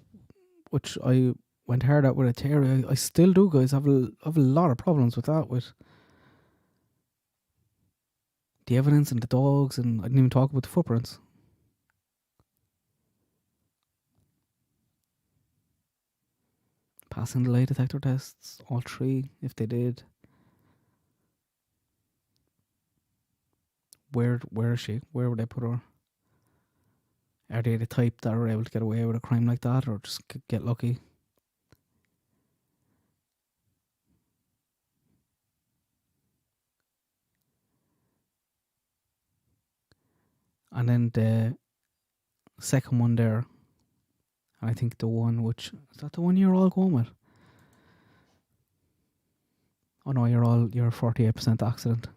which I went hard at with a Terry. I still do, guys. I have a lot of problems with that, with the evidence and the dogs, and I didn't even talk about the footprints. Passing the lie detector tests, all 3, if they did. Where is she? Where would they put her? Are they the type that are able to get away with a crime like that, or just get lucky? And then the second one there, and I think the one which, is that the one you're all going with? Oh no, you're 48% accident.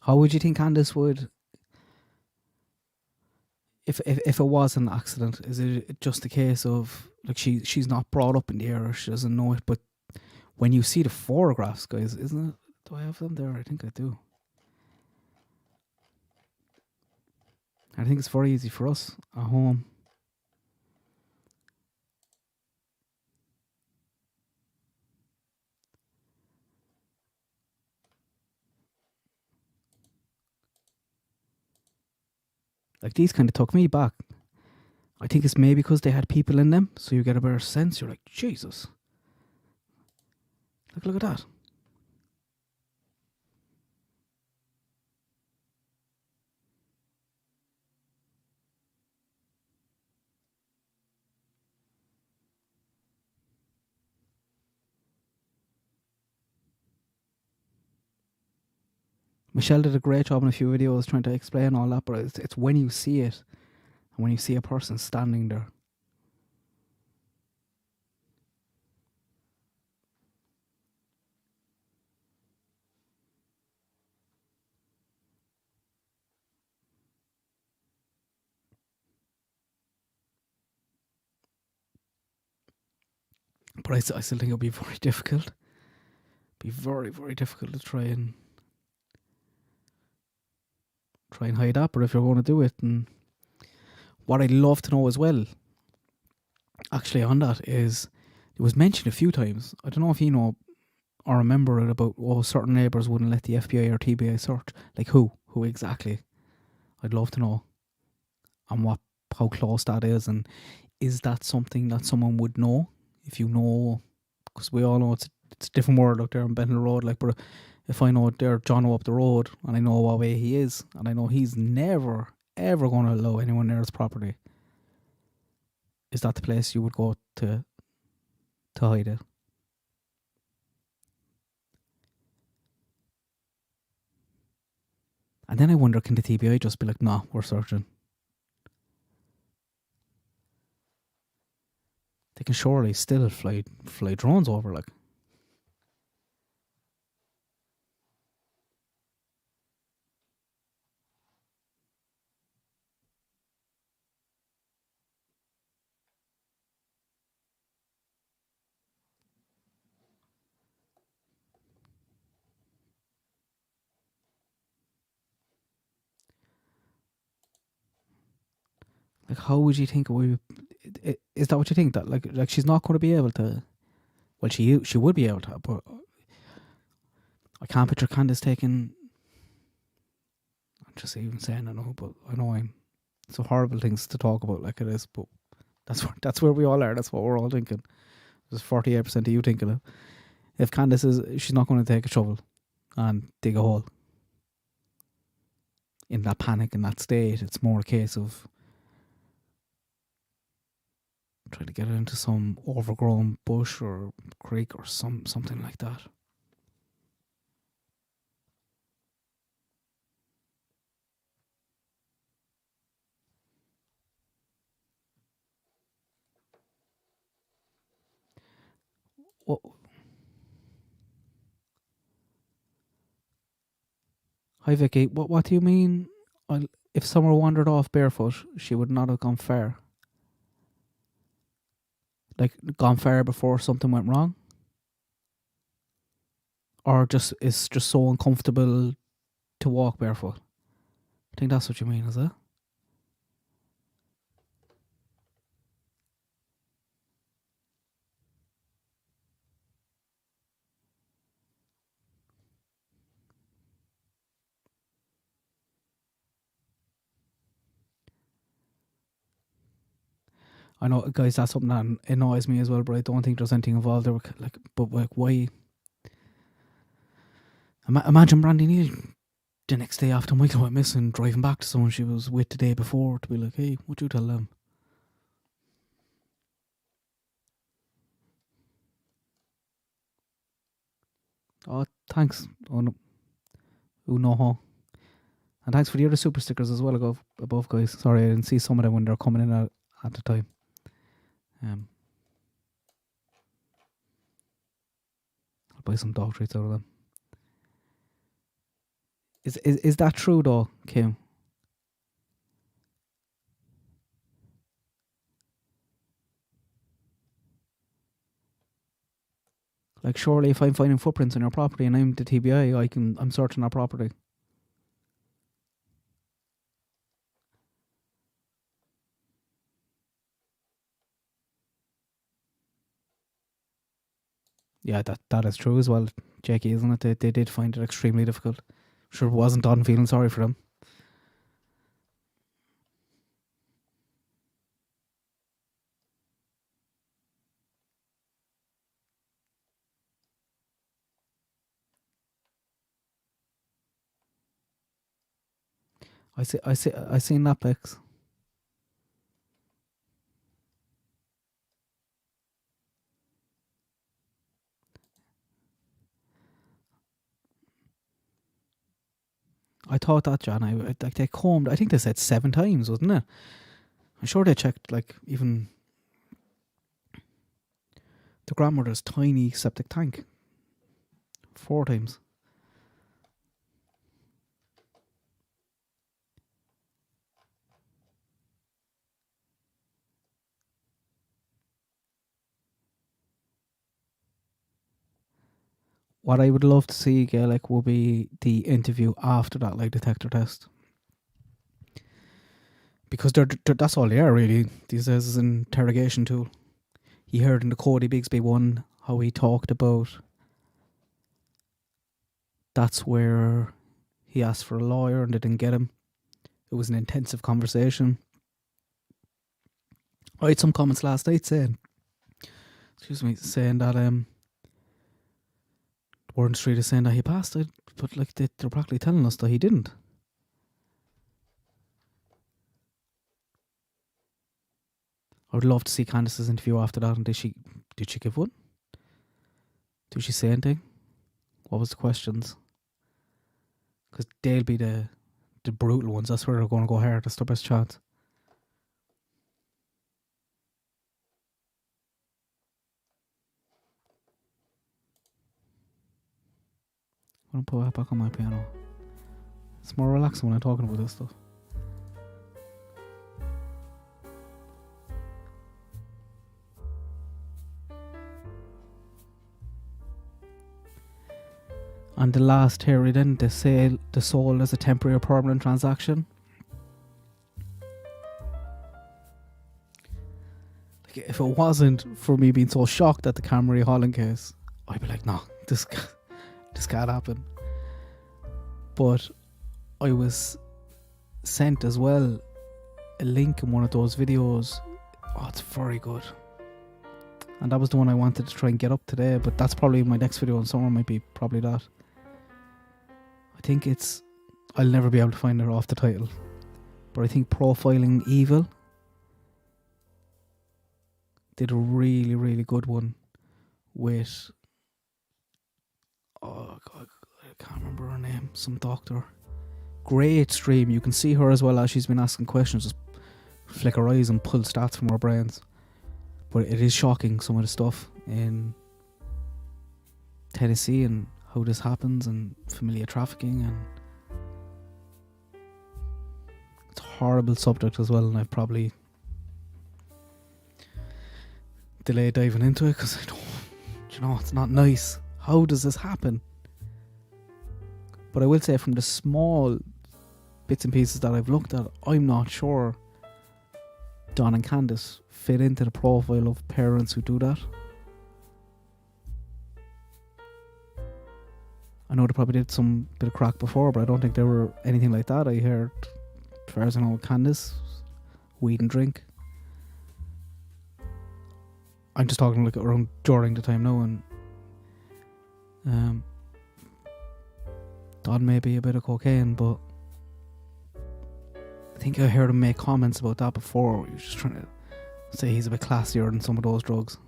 How would you think Candace would, if it was an accident? Is it just a case of like she's not brought up in the area, she doesn't know it? But when you see the photographs, guys, isn't it? Do I have them there? I think I do. I think it's very easy for us at home. Like these kind of took me back. I think it's maybe because they had people in them, so you get a better sense. You're like, Jesus. Look at that. Michelle did a great job in a few videos trying to explain all that, but it's when you see it, and when you see a person standing there. But I still think it'll be very difficult. Be very, very difficult to try and hide that. But if you're going to do it, and what I'd love to know as well, actually on that, is it was mentioned a few times. I don't know if you know or remember it about certain neighbours wouldn't let the FBI or TBI search. Like who exactly? I'd love to know, and how close that is, and is that something that someone would know? If you know, because we all know it's a different world out there on Benton Road. Like, but if I know there John up the road and I know what way he is, and I know he's never ever going to allow anyone near his property, is that the place you would go to hide it? And then I wonder, can the TBI just be like, nah, we're searching? They can surely still fly drones over, like. Like, how would you think is that what you think, that like she's not going to be able to? Well, she would be able to, but I can't picture Candace taking. I'm just even saying, I know, but I know it's horrible things to talk about like it is, but that's where we all are. That's what we're all thinking. There's 48% of you thinking it. If Candace she's not going to take a shovel and dig a hole. In that panic, in that state, it's more a case of trying to get it into some overgrown bush or creek or something like that. What? Hi Vicky, what do you mean? If Summer wandered off barefoot, she would not have gone far. Like gone far before something went wrong? Or is just so uncomfortable to walk barefoot? I think that's what you mean, is it? I know, guys, that's something that annoys me as well, but I don't think there's anything involved there. But why? Imagine Brandy Neal the next day after Michael went missing, driving back to someone she was with the day before to be like, hey, what'd you tell them? Oh, thanks. Oh, no. No. And thanks for the other super stickers as well above, guys. Sorry, I didn't see some of them when they're coming in at the time. I'll buy some dog treats out of them. Is that true though, Kim? Like, surely if I'm finding footprints on your property and I'm the TBI, I'm searching our property. Yeah, that is true as well, Jakey, isn't it? They did find it extremely difficult. Sure, it wasn't Don feeling sorry for them. I seen that, Bex. I thought that, John. Like they combed. I think they said 7 times, wasn't it? I'm sure they checked like even the grandmother's tiny septic tank 4 times. What I would love to see, Gaelic, will be the interview after that lie detector test. Because that's all they are, really. These days is an interrogation tool. You heard in the Cody Bigsby one how he talked about that's where he asked for a lawyer and they didn't get him. It was an intensive conversation. I had some comments last night saying that Warren Street is saying that he passed it, but like they're practically telling us that he didn't. I would love to see Candice's interview after that. And did she give one? Did she say anything? What was the questions? Because they'll be the brutal ones. That's where they're going to go hard. That's their best chance. I'm going to put that back on my piano. It's more relaxing when I'm talking about this stuff. And the last theory then, they say the soul is a temporary or permanent transaction. Like, if it wasn't for me being so shocked at the Camry Holland case, I'd be like, no, this can't happen. But I was sent as well a link in one of those videos. Oh, it's very good. And that was the one I wanted to try and get up today, but that's probably my next video in summer, might be probably that. I think I'll never be able to find it off the title, but I think Profiling Evil did a really, really good one with, oh God, I can't remember her name, some doctor. Great stream. You can see her as well as she's been asking questions, just flick her eyes and pull stats from her brains. But it is shocking, some of the stuff in Tennessee and how this happens, and familial trafficking, and it's a horrible subject as well, and I've probably delayed diving into it because I don't, it's not nice. How does this happen? But I will say, from the small bits and pieces that I've looked at, I'm not sure Don and Candice fit into the profile of parents who do that. I know they probably did some bit of crack before, but I don't think they were anything like that. I heard, as far as I know, Candice, weed and drink. I'm just talking like around during the time now, and Don maybe a bit of cocaine, but I think I heard him make comments about that before. He was just trying to say he's a bit classier than some of those drugs.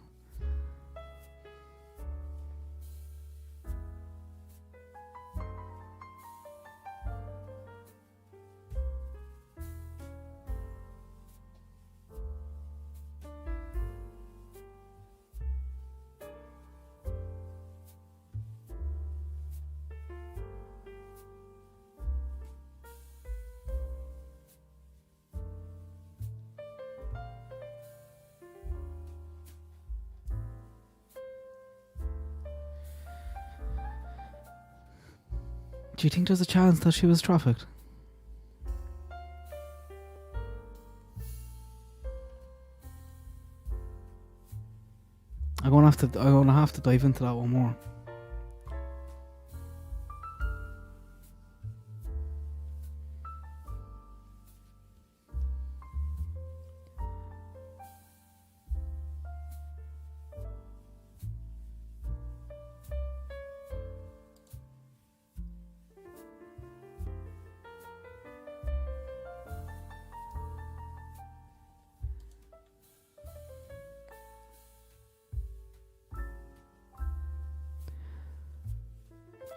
Do you think there's a chance that she was trafficked? I'm gonna have to dive into that one more.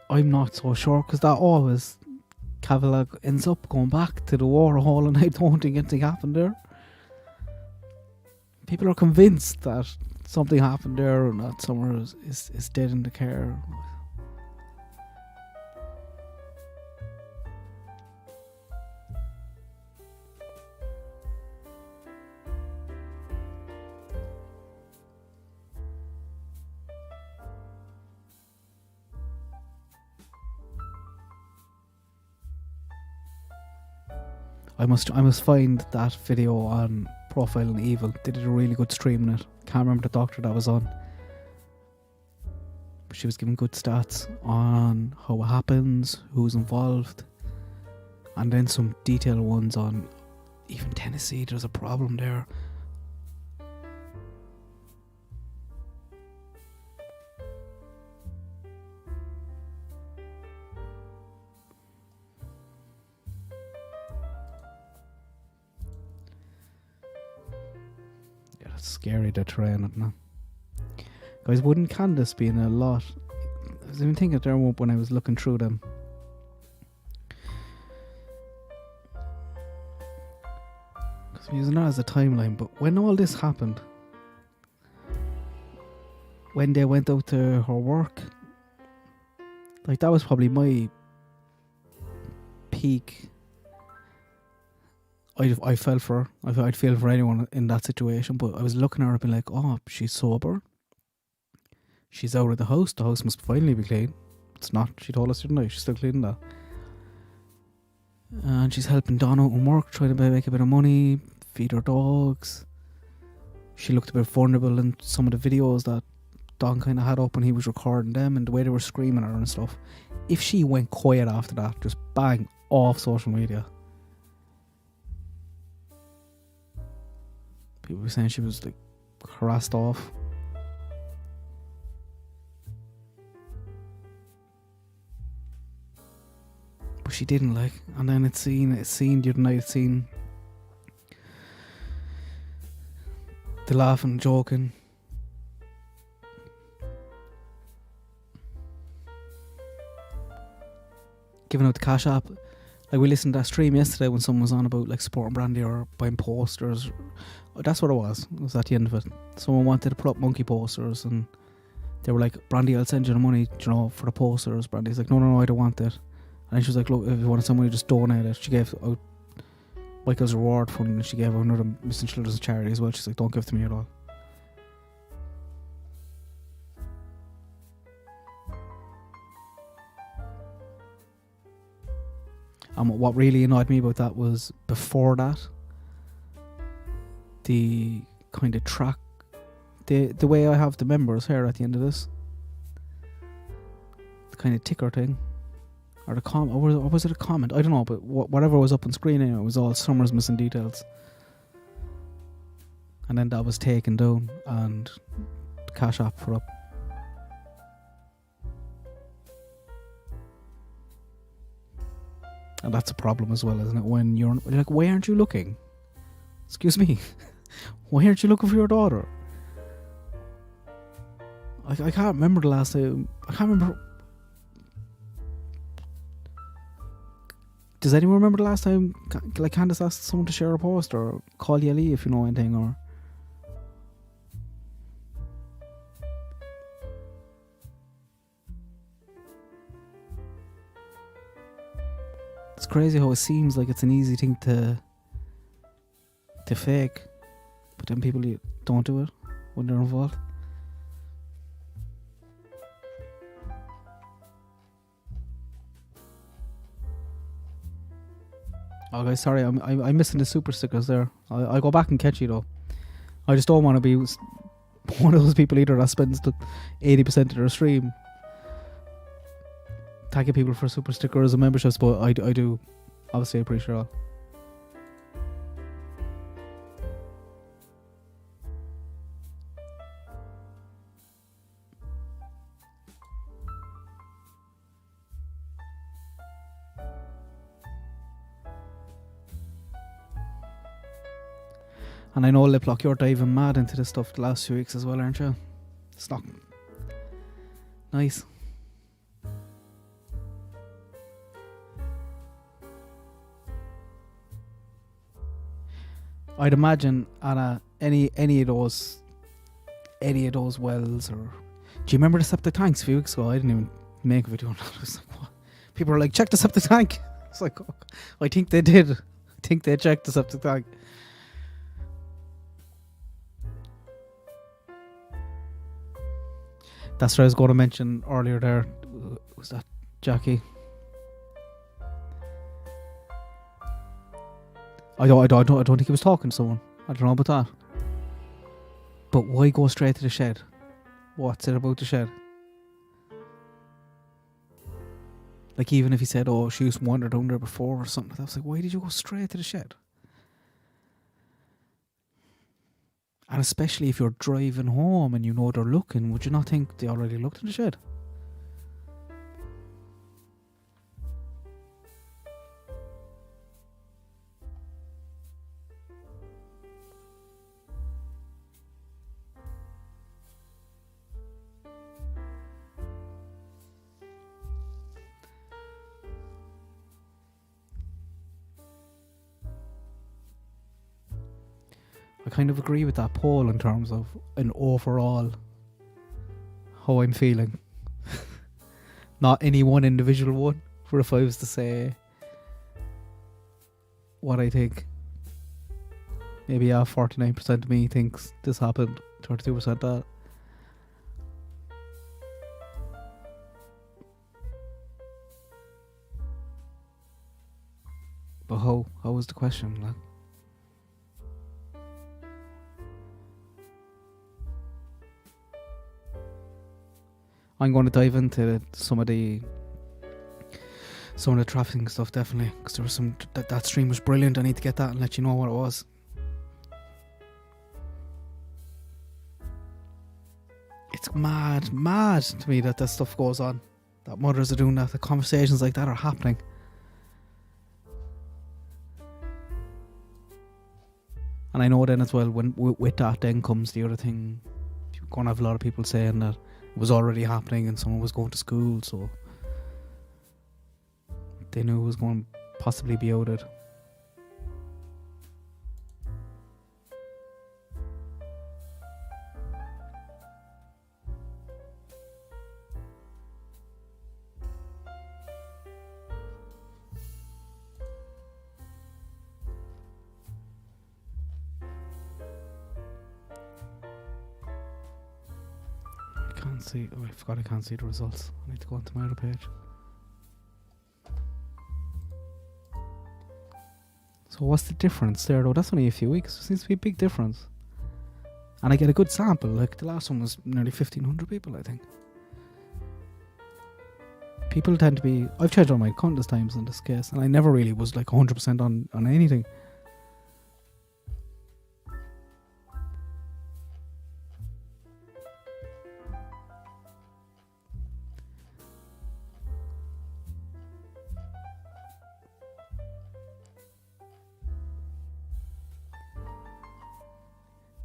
I'm not so sure, because that always Cavilla ends up going back to the water hole, and I don't think anything happened there. People are convinced that something happened there, and that Summer is dead in the car. I must find that video on Profiling Evil. They did a really good stream in it. Can't remember the doctor that was on, but she was giving good stats on how it happens, who's involved, and then some detailed ones on even Tennessee. There's a problem there. Scary, the terrain, isn't it? Guys, wouldn't Candace be in a lot? I was even thinking there when I was looking through them. Because I'm using that as a timeline, but when all this happened, when they went out to her work, like that was probably my peak. I fell for her. I'd feel for anyone in that situation, but I was looking at her and being like, oh, she's sober. She's out of the house. The house must finally be clean. It's not. She told us didn't I? She's still cleaning that. And she's helping Don out in work, trying to make a bit of money, feed her dogs. She looked a bit vulnerable in some of the videos that Don kind of had up when he was recording them, and the way they were screaming at her and stuff. If she went quiet after that, just bang, off social media, people were saying she was like harassed off. But she didn't, like. And then it's seen the other night, it's seen the laughing, joking. Giving out the cash app. Like, we listened to that stream yesterday when someone was on about like supporting Brandy or buying posters. That's what it was. It was at the end of it. Someone wanted to put up monkey posters, and they were like, Brandy, I'll send you the money, for the posters. Brandy's like, no, I don't want it. And she was like, look, if you wanted some money, just donate it. She gave out Michael's reward fund, and she gave out another Missing Children's charity as well. She's like, don't give it to me at all. And what really annoyed me about that was before that, the kind of track, the way I have the members here at the end of this, the kind of ticker thing, or the comment, or was it a comment? I don't know, but whatever was up on screen, anyway, it was all Summer's missing details. And then that was taken down, and the Cash App put up. And that's a problem as well, isn't it? When you're like, why aren't you looking? Excuse me. Why aren't you looking for your daughter? I can't remember the last time. I can't remember. Does anyone remember the last time, like, Candace asked someone to share a post or call Yali if you know anything, or... It's crazy how it seems like it's an easy thing to fake, but then people don't do it when they're involved. Oh, guys, sorry, I'm missing the super stickers there. I'll go back and catch you though. I just don't want to be one of those people either that spends the 80% of their stream tagging people for super stickers and memberships, but I do obviously appreciate all. And I know, Liplock, you're diving mad into this stuff the last few weeks as well, aren't you? It's not nice. I'd imagine at any of those wells, or do you remember the septic tanks a few weeks ago? I didn't even make a video on that. I was like, what? People are like, check the septic tank. It's like, oh, I think they did. I think they checked the septic tank. That's what I was going to mention earlier there. Was that Jackie? I don't think he was talking to someone. I don't know about that. But why go straight to the shed? What's it about the shed? Like, even if he said, oh, she used to wander down there before or something, I was like, why did you go straight to the shed? And especially if you're driving home and you know they're looking, would you not think they already looked in the shed? I kind of agree with that poll in terms of an overall how I'm feeling. Not any one individual one. For if I was to say what I think, maybe 49% of me thinks this happened, 32% that. But how was the question, like? I'm going to dive into some of the trafficking stuff, definitely, because there was some that stream was brilliant. I need to get that and let you know what it was. It's mad to me that stuff goes on, that mothers are doing that, that conversations like that are happening. And I know then as well, when with that then comes the other thing, you're going to have a lot of people saying that it was already happening and someone was going to school, so they knew it was going to possibly be outed. I forgot I can't see the results. I need to go onto my other page. So what's the difference there though? That's only a few weeks. There seems to be a big difference. And I get a good sample. Like the last one was nearly 1,500 people, I think. People tend to be... I've changed all my countless times in this case, and I never really was like 100% on anything.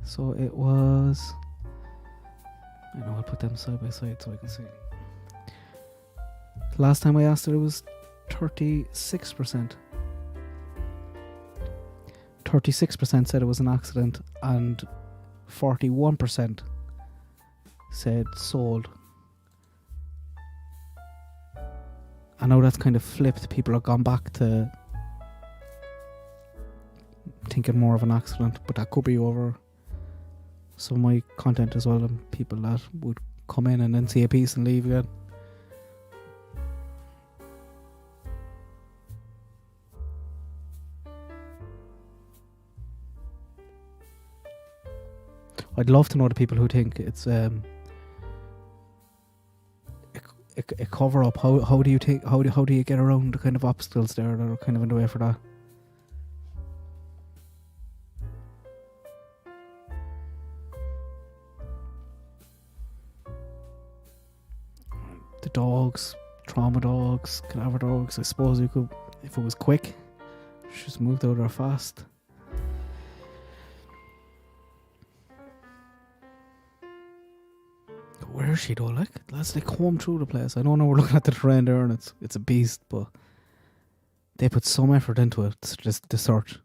So it was... I know, I'll put them side by side so I can see. Last time I asked it was 36%. 36% said it was an accident and 41% said sold. I know that's kind of flipped. People have gone back to thinking more of an accident, but that could be over some of my content as well, and people that would come in and then see a piece and leave again. I'd love to know the people who think it's a cover up. How do you think? How do you get around the kind of obstacles there that are kind of in the way for that? The dogs, trauma dogs, cadaver dogs. I suppose you could, if it was quick, just moved out there fast. Where is she though? Like, let's comb through the place. I don't know, we're looking at the terrain there and it's a beast, but they put some effort into it. It's just the search.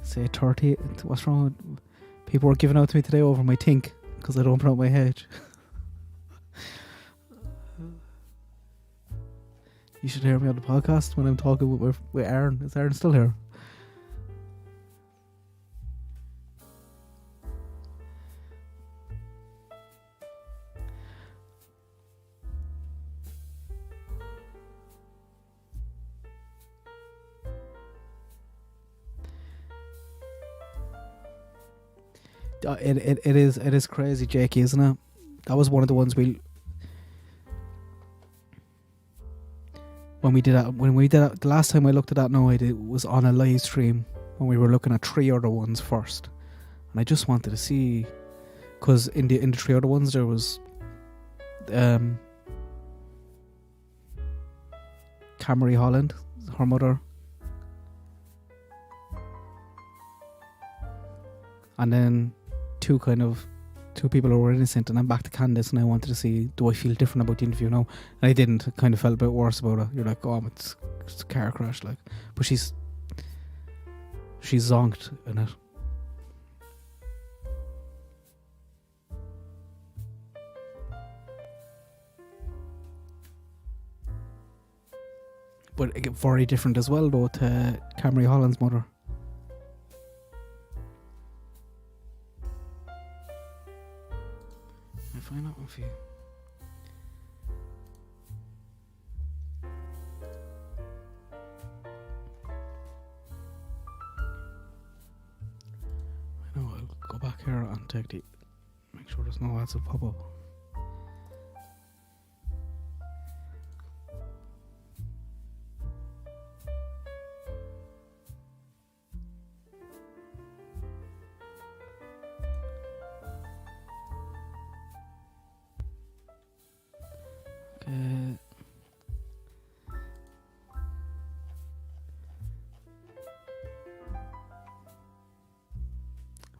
Say 30. What's wrong with people were giving out to me today over my think because I don't pronounce my H. You should hear me on the podcast when I'm talking with Aaron. Is Aaron still here? It is crazy, Jakey, isn't it? That was one of the ones when we did that the last time I looked at that now, it was on a live stream when we were looking at 3 other ones first, and I just wanted to see, because in the 3 other ones there was Camry Holland, her mother, and then two people who were innocent, and I'm back to Candace, and I wanted to see, do I feel different about the interview now? And I didn't. I kind of felt a bit worse about it. You're like, oh, it's a car crash, like, but she's zonked in it. But very different as well though to Camry Holland's mother. Find that one for you. I know, I'll go back here and make sure there's no ads that pop up.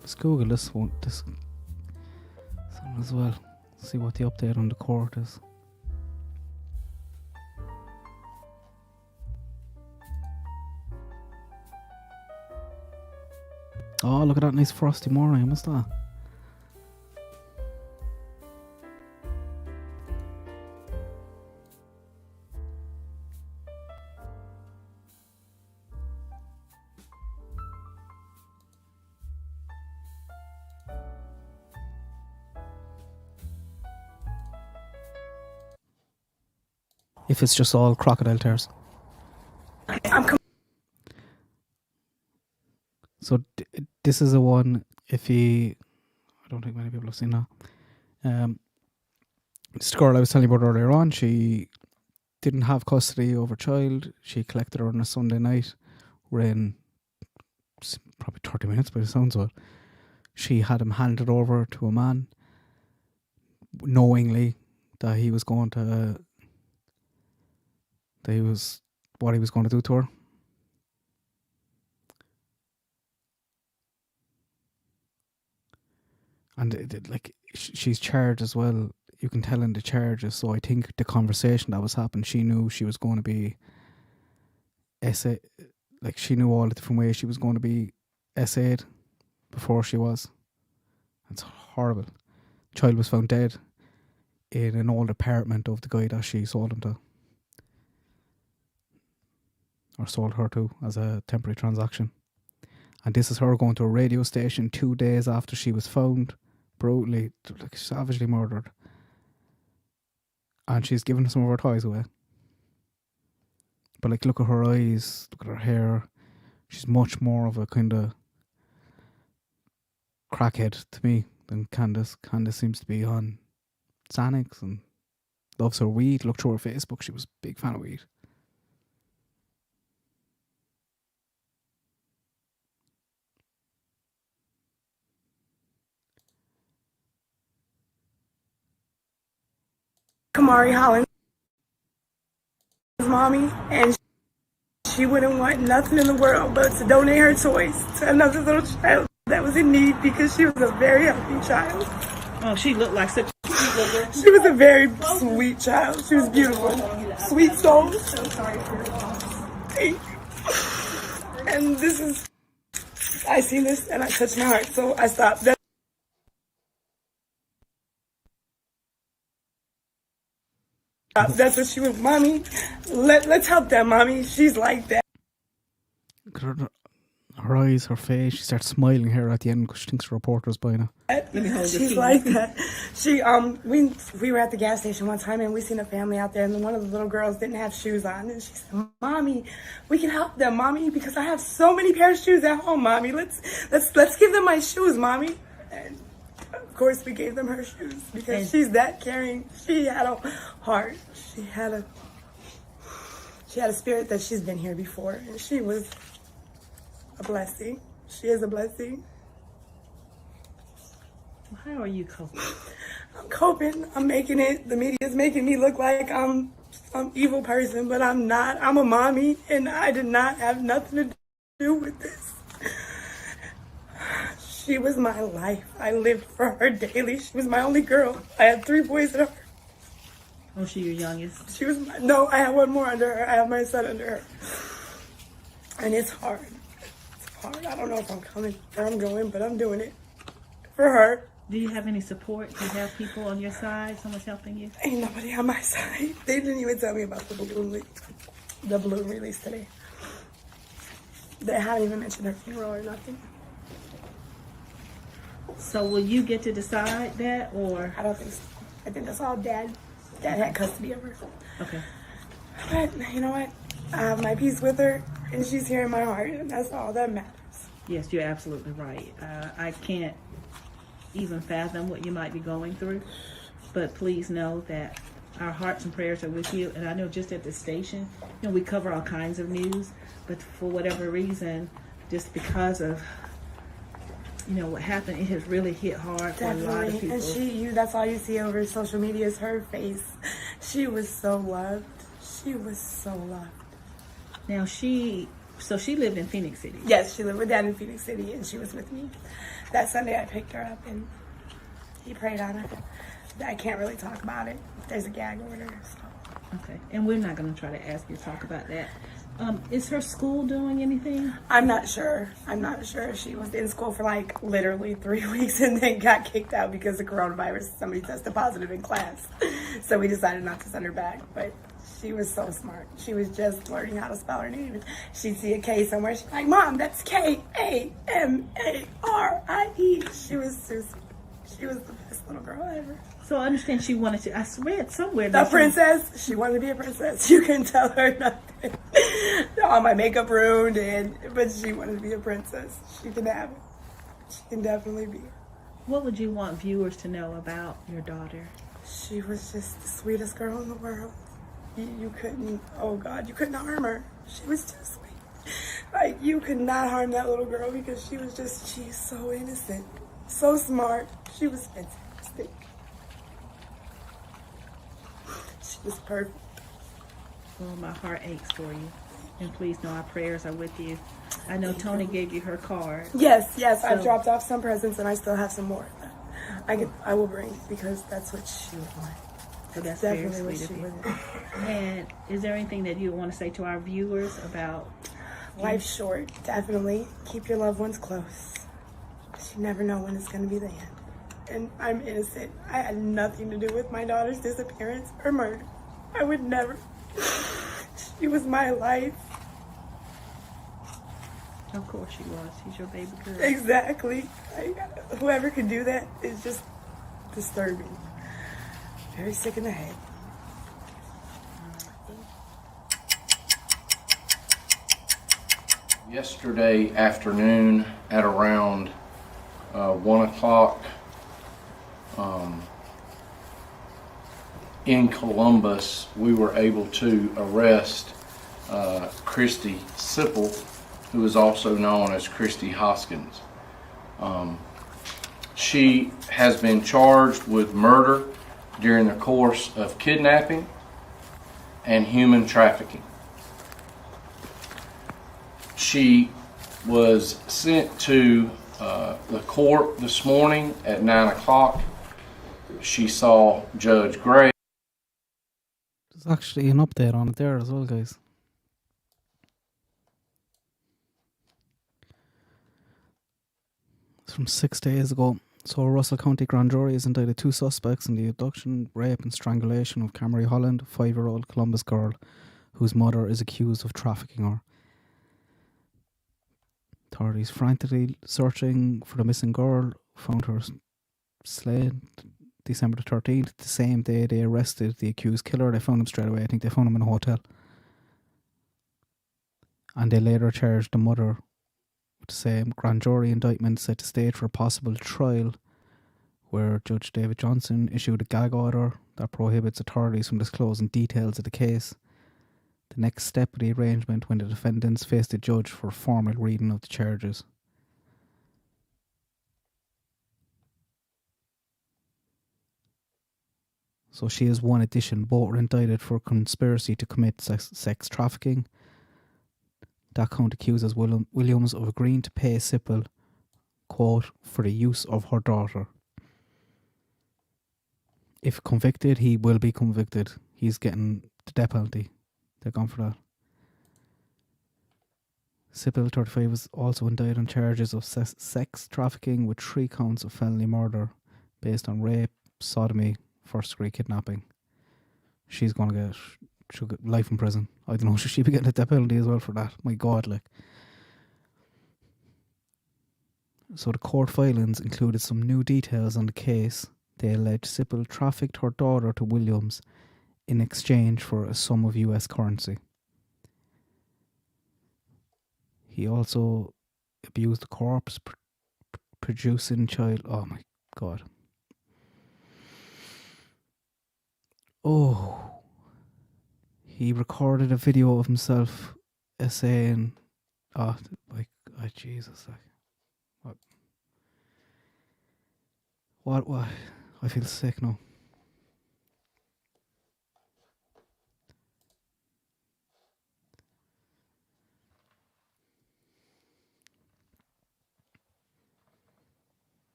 Let's Google this one as well. See what the update on the court is. Oh, look at that nice frosty morning. What's that? If it's just all crocodile tears. So this is a one, I don't think many people have seen that. This girl I was telling you about earlier on, she didn't have custody of her child. She collected her on a Sunday night. Within probably 30 minutes by the sounds of it. She had him handed over to a man, knowingly that he was going to... what he was going to do to her. And she's charged as well. You can tell in the charges. So I think the conversation that was happening, she knew she was going to be essay. Like, she knew all the different ways she was going to be essayed before she was. It's horrible. The child was found dead in an old apartment of the guy that she sold him to. Or sold her to as a temporary transaction. And this is her going to a radio station 2 days after she was found, brutally, like, savagely murdered. And she's given some of her toys away. But like, look at her eyes, look at her hair. She's much more of a kind of crackhead to me than Candace. Candace seems to be on Xanax and loves her weed. Look through her Facebook, she was a big fan of weed. Kamari Holland's mommy, and she wouldn't want nothing in the world but to donate her toys to another little child that was in need because she was a very healthy child. Oh, she looked like such a sweet little girl. She was a very sweet child. She was beautiful. Sweet soul. Thank you. And this is, I seen this and I touched my heart, so I stopped. That's what she was, mommy. Let's help that, mommy. She's like that. Her eyes, her face, she starts smiling here at the end because she thinks the reporter's buying her. She's like that. She we were at the gas station one time and we seen a family out there and one of the little girls didn't have shoes on and she said, "Mommy, we can help them, mommy, because I have so many pairs of shoes at home, mommy. Let's give them my shoes, mommy." And of course we gave them her shoes because she's that caring. She had a heart. She had a spirit that she's been here before, and she was a blessing. She is a blessing. How are you coping? I'm coping. I'm making it. The media is making me look like I'm some evil person, but I'm not. I'm a mommy, and I did not have nothing to do with this. She was my life. I lived for her daily. She was my only girl. I had 3 boys and her. Oh, she your youngest? She was no, I have one more under her. I have my son under her. And it's hard. It's hard. I don't know if I'm coming or I'm going, but I'm doing it for her. Do you have any support? Do you have people on your side? Someone's helping you? Ain't nobody on my side. They didn't even tell me about the balloon release today. They haven't even mentioned her funeral or nothing. So will you get to decide that, or? I don't think so. I think that's all Dad. Dad had custody of her. Okay. But you know what? I have my peace with her, and she's here in my heart, and that's all that matters. Yes, you're absolutely right. I can't even fathom what you might be going through, but please know that our hearts and prayers are with you. And I know just at the station, we cover all kinds of news, but for whatever reason, just because of what happened, it has really hit hard for a lot of people. And that's all you see over social media is her face. She was so loved. She was so loved. Now she lived in Phoenix City. Yes, she lived with Dad in Phoenix City, and she was with me. That Sunday I picked her up, and he prayed on her. I can't really talk about it. There's a gag order, so. Okay, and we're not going to try to ask you to talk about that. Is her school doing anything? I'm not sure. She was in school for literally 3 weeks and then got kicked out because of coronavirus. Somebody tested positive in class. So we decided not to send her back. But she was so smart. She was just learning how to spell her name. She'd see a K somewhere. She'd be like, "Mom, that's Kamari." She was the best little girl ever. So I understand she wanted to. I read somewhere The princess. She wanted to be a princess. You can tell her nothing. All my makeup ruined, but she wanted to be a princess. She can have it. She can definitely be. What would you want viewers to know about your daughter? She was just the sweetest girl in the world. You couldn't. Oh God, you couldn't harm her. She was too sweet. You could not harm that little girl because she's so innocent, so smart. She was fantastic. She was perfect. Well, my heart aches for you. And please know our prayers are with you. I know Tony gave you her card. Yes. I've dropped off some presents and I still have some more. I will bring because that's what she would want. So that's definitely very what sweet she of would you. want. And is there anything that you want to say to our viewers about? Life's short. Definitely keep your loved ones close. You never know when it's going to be the end. And I'm innocent. I had nothing to do with my daughter's disappearance or murder. I would never. She was my life. Of course she was. She's your baby girl. Exactly. Whoever can do that is just disturbing. Very sick in the head. Yesterday afternoon at around 1 o'clock in Columbus, we were able to arrest Christy Sipple, who is also known as Christy Hoskins. She has been charged with murder during the course of kidnapping and human trafficking. She was sent to the court this morning at 9 o'clock. She saw Judge Gray. There's actually an update on it there as well, guys. It's from 6 days ago. So Russell County Grand Jury has indicted 2 suspects in the abduction, rape and strangulation of Camry Holland, a 5-year-old Columbus girl whose mother is accused of trafficking her. Authorities frantically searching for the missing girl found her slain December the 13th, the same day they arrested the accused killer. They found him straight away. I think they found him in a hotel. And they later charged the mother with the same. Grand jury indictment set the stage for a possible trial where Judge David Johnson issued a gag order that prohibits authorities from disclosing details of the case. The next step of the arrangement when the defendants faced the judge for a formal reading of the charges. So she is one addition. Both were indicted for conspiracy to commit sex trafficking. That count accuses Williams of agreeing to pay Sipple, quote, for the use of her daughter. If convicted, he will be convicted. He's getting the death penalty. They're gone for that. Sipple, 35, was also indicted on charges of sex trafficking with 3 counts of felony murder based on rape, sodomy, first-degree kidnapping. She'll get life in prison. I don't know, should she be getting a death penalty as well for that? My God, like. So the court filings included some new details on the case. They allege Sipple trafficked her daughter to Williams in exchange for a sum of US currency. He also abused the corpse, producing child. Oh my God. Oh. He recorded a video of himself saying, Jesus, like, what, I feel sick now.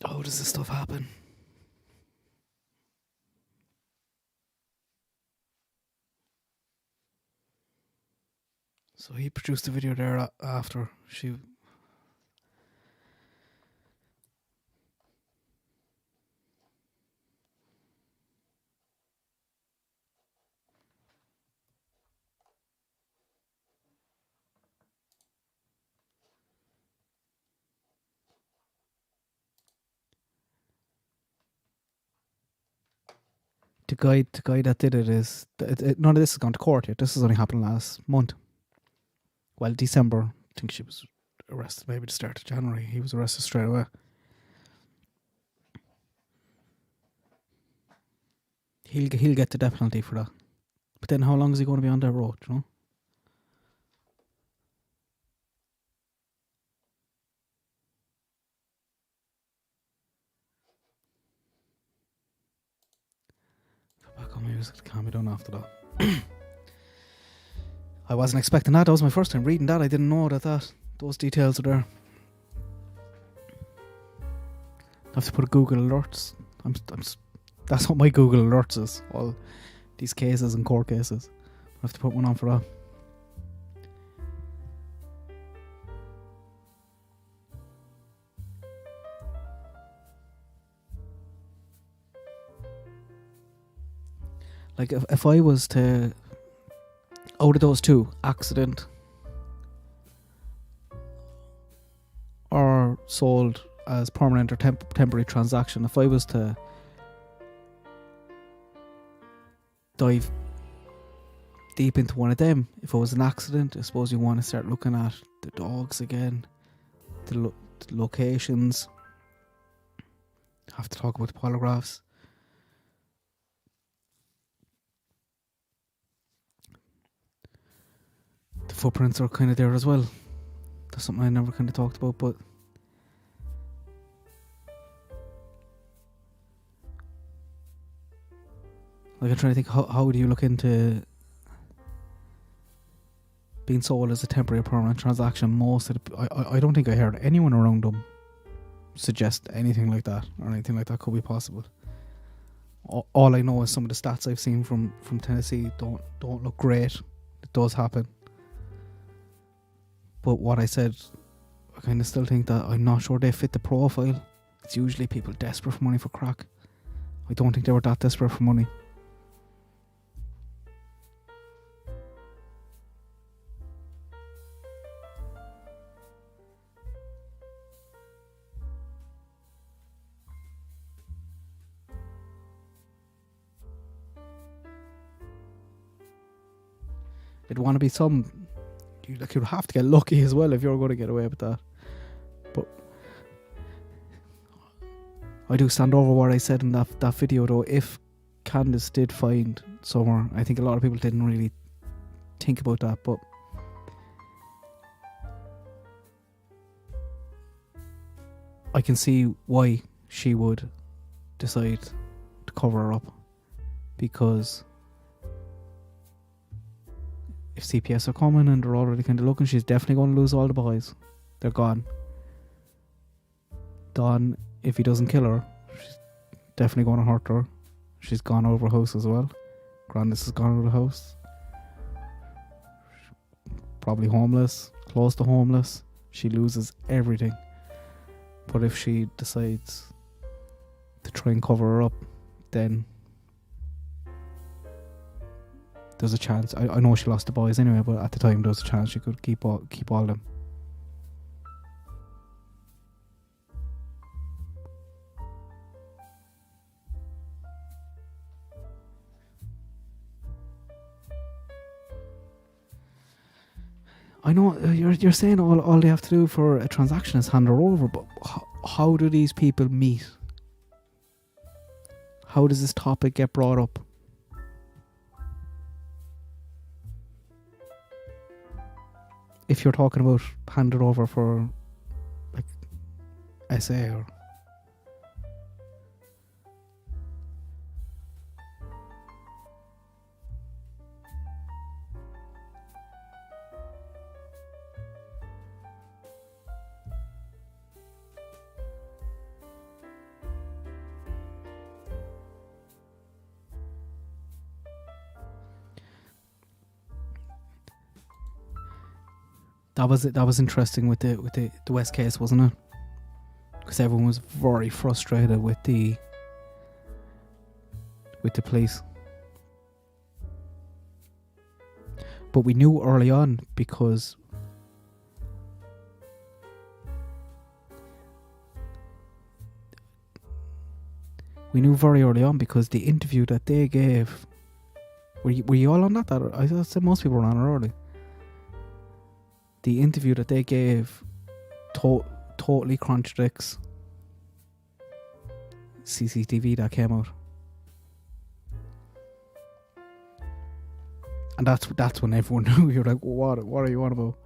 How does this stuff happen? So he produced a video there after she... The guy that did it is... none of this has gone to court yet. This has only happened last month. Well, December. I think she was arrested maybe the start of January. He was arrested straight away. He'll get the death penalty for that. But then how long is he going to be on that road, you know? Back on music, it can't be done after that. I wasn't expecting that. That was my first time reading that. I didn't know that those details are there. I have to put a Google Alerts. That's what my Google Alerts is. All these cases and court cases. I have to put one on for that. Like if I was to out of those two, accident or sold as permanent or temporary transaction, if I was to dive deep into one of them, if it was an accident, I suppose you want to start looking at the dogs again, the locations, have to talk about the polygraphs. The footprints are kind of there as well. That's something I never kind of talked about, but like I'm trying to think, how do you look into being sold as a temporary or permanent transaction? Most of I don't think I heard anyone around them suggest anything like that, or anything like that could be possible. All I know is some of the stats I've seen from Tennessee don't look great. It does happen. But what I said, I kind of still think that I'm not sure they fit the profile. It's usually people desperate for money for crack. I don't think they were that desperate for money. It'd want to be some... You'd have to get lucky as well if you're going to get away with that. But I do stand over what I said in that video though. If Candace did find somewhere, I think a lot of people didn't really think about that, but I can see why she would decide to cover her up, because if CPS are coming and they're already kind of looking, she's definitely going to lose all the boys. They're gone. Don, if he doesn't kill her, she's definitely going to hurt her. She's gone over her house as well. Grandis has gone over the house. Probably homeless, close to homeless. She loses everything. But if she decides to try and cover her up, then there's a chance. I know she lost the boys anyway, but at the time there was a chance she could keep all of them. I know you're saying all they have to do for a transaction is hand her over, but how do these people meet? How does this topic get brought up? If you're talking about hand it over for like SA or That was interesting with the West case, wasn't it? Because everyone was very frustrated with the police. But we knew early on because the interview that they gave. Were you all on that? I said most people were on it early. The interview that they gave totally contradicts CCTV that came out, and that's when everyone knew. You're like, what are you on about?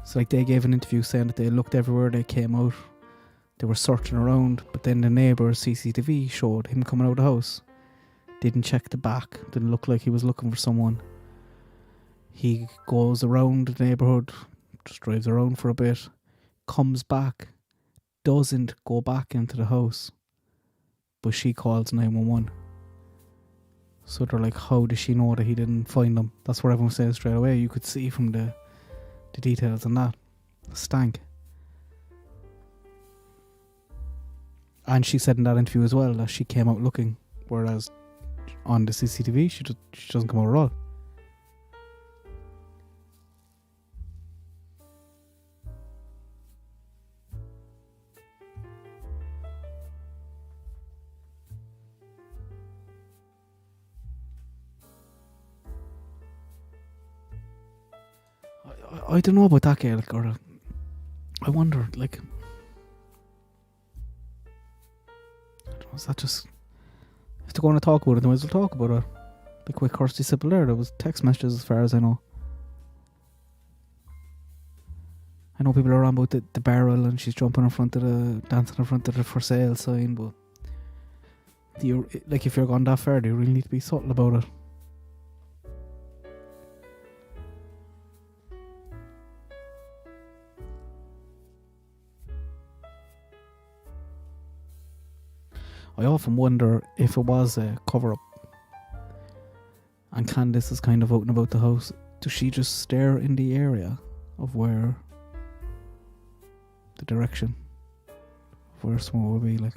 So like they gave an interview saying that they looked everywhere, they came out, they were searching around, but then the neighbour's CCTV showed him coming out of the house. Didn't check the back, didn't look like he was looking for someone. He goes around the neighbourhood, just drives around for a bit, comes back, doesn't go back into the house, but she calls 911. So they're like, how does she know that he didn't find them? That's what everyone says straight away. You could see from the details on that. Stank. And she said in that interview as well that she came out looking, whereas on the CCTV. She doesn't come out at all. I don't know about that girl, like, or I wonder, like, I don't know, is that just, if they're going to talk about it, they might as well talk about it. Like with Kirsty Sippel there was text messages as far as I know. I know people are on about the barrel and she's jumping in front of dancing in front of the for sale sign, but like, if you're gone that far, do you really need to be subtle about it? I often wonder if it was a cover-up and Candice is kind of out and about the house. Does she just stare in the area of where the direction of where someone would be, like?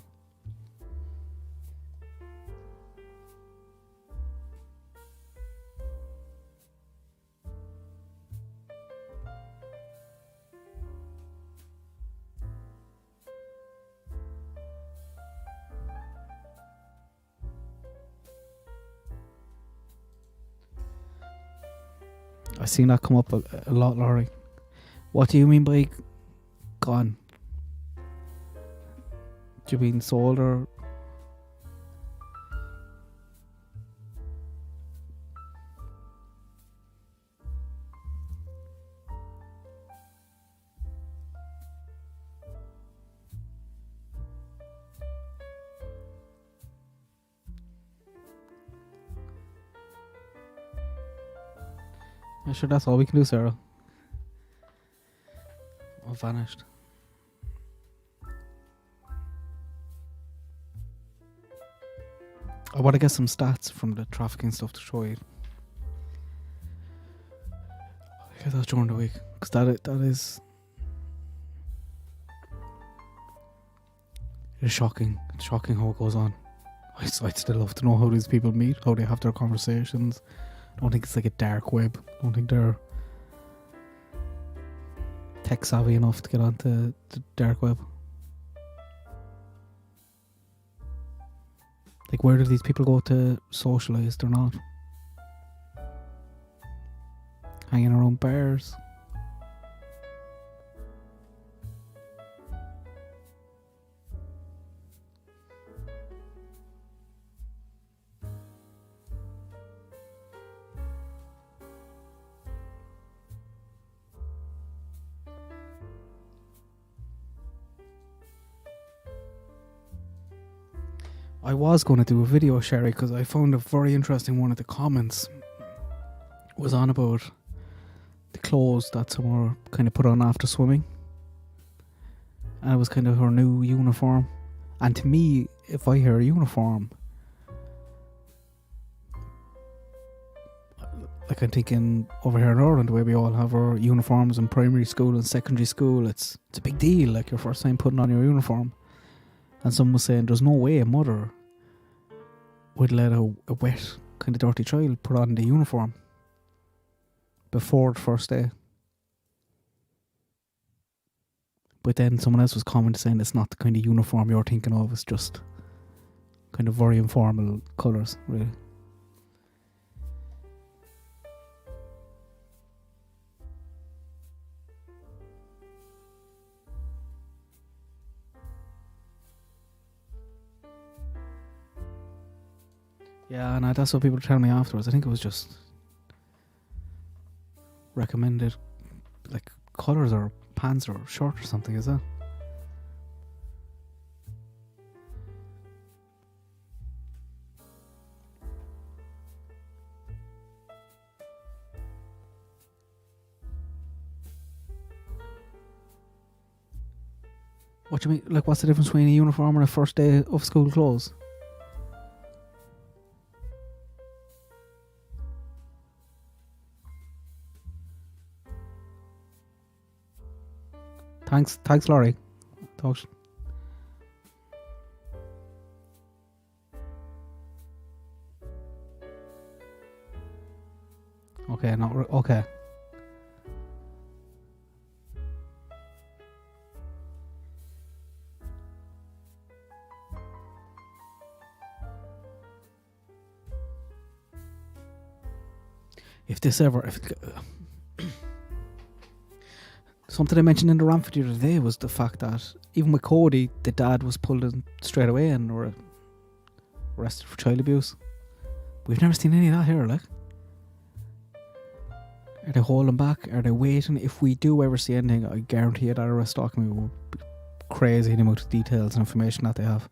I've seen that come up a lot, Laurie. What do you mean by gone? Do you mean sold or? I'm sure that's all we can do, Sarah. All vanished. I want to get some stats from the trafficking stuff to show you. I guess that's during the week, because that is it's shocking. It's shocking how it goes on. I'd still love to know how these people meet, how they have their conversations. I don't think it's like a dark web. I don't think they're tech savvy enough to get onto the dark web. Like, where do these people go to socialise? They're not hanging around bars. I was going to do a video, Sherry, because I found a very interesting one of the comments was on about the clothes that someone kind of put on after swimming. And it was kind of her new uniform. And to me, if I hear a uniform, like, I'm thinking over here in Ireland, the way we all have our uniforms in primary school and secondary school, it's a big deal, like your first time putting on your uniform. And someone was saying there's no way a mother would let a wet, kind of dirty child put on the uniform before the first day. But then someone else was commenting saying it's not the kind of uniform you're thinking of, it's just kind of very informal colours, really. Yeah, and that's what people tell me afterwards. I think it was just recommended, like, colours or pants or shirt or something, is that? What do you mean? Like, what's the difference between a uniform and a first day of school clothes? Thanks, Laurie. Talks. Okay, okay. Something I mentioned in the rant video today was the fact that even with Cody, the dad was pulled in straight away and were arrested for child abuse. We've never seen any of that here, like. Are they holding back? Are they waiting? If we do ever see anything, I guarantee you that arrest document will be crazy the amount of details and information that they have.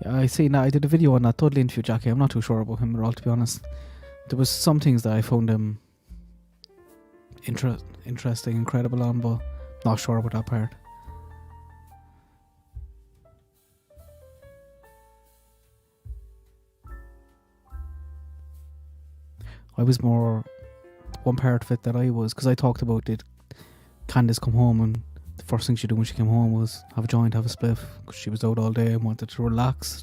Yeah, I see now. I did a video on that Dudley interview, Jackie. I'm not too sure about him at all, to be honest. There was some things that I found him interesting, incredible on, but not sure about that part. I was more one part of it that I was, because I talked about did Candice come home and the first thing she did when she came home was have a joint, have a spliff, because she was out all day and wanted to relax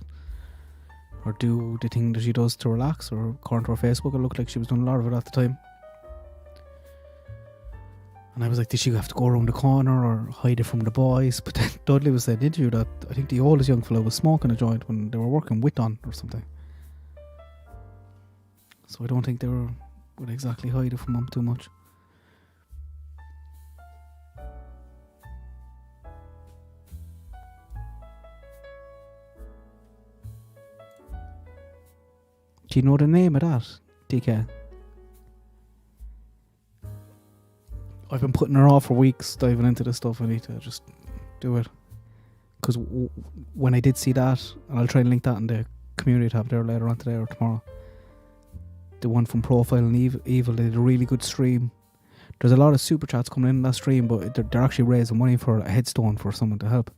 or do the thing that she does to relax, or according to her Facebook it looked like she was doing a lot of it at the time. And I was like, did she have to go around the corner or hide it from the boys? But then Dudley was saying in the interview that I think the oldest young fellow was smoking a joint when they were working with Don or something. So I don't think they would exactly hide it from him too much. Do you know the name of that, DK? I've been putting her off for weeks, diving into this stuff. I need to just do it. Because when I did see that, and I'll try and link that in the community tab there later on today or tomorrow, the one from Profile and Evil, they did a really good stream. There's a lot of super chats coming in that stream, but they're actually raising money for a headstone for someone to help.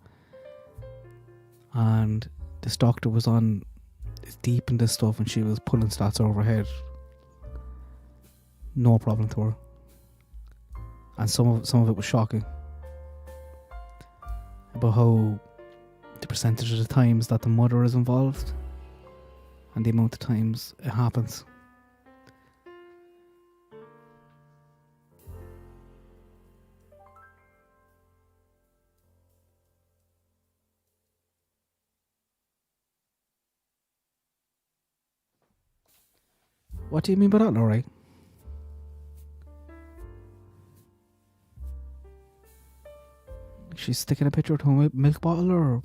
And this doctor was on deep in this stuff, and she was pulling stats over her head. No problem to her. And some of it was shocking. About how the percentage of the times that the mother is involved and the amount of times it happens. What do you mean by that, Laurie? She's sticking a picture to a milk bottle or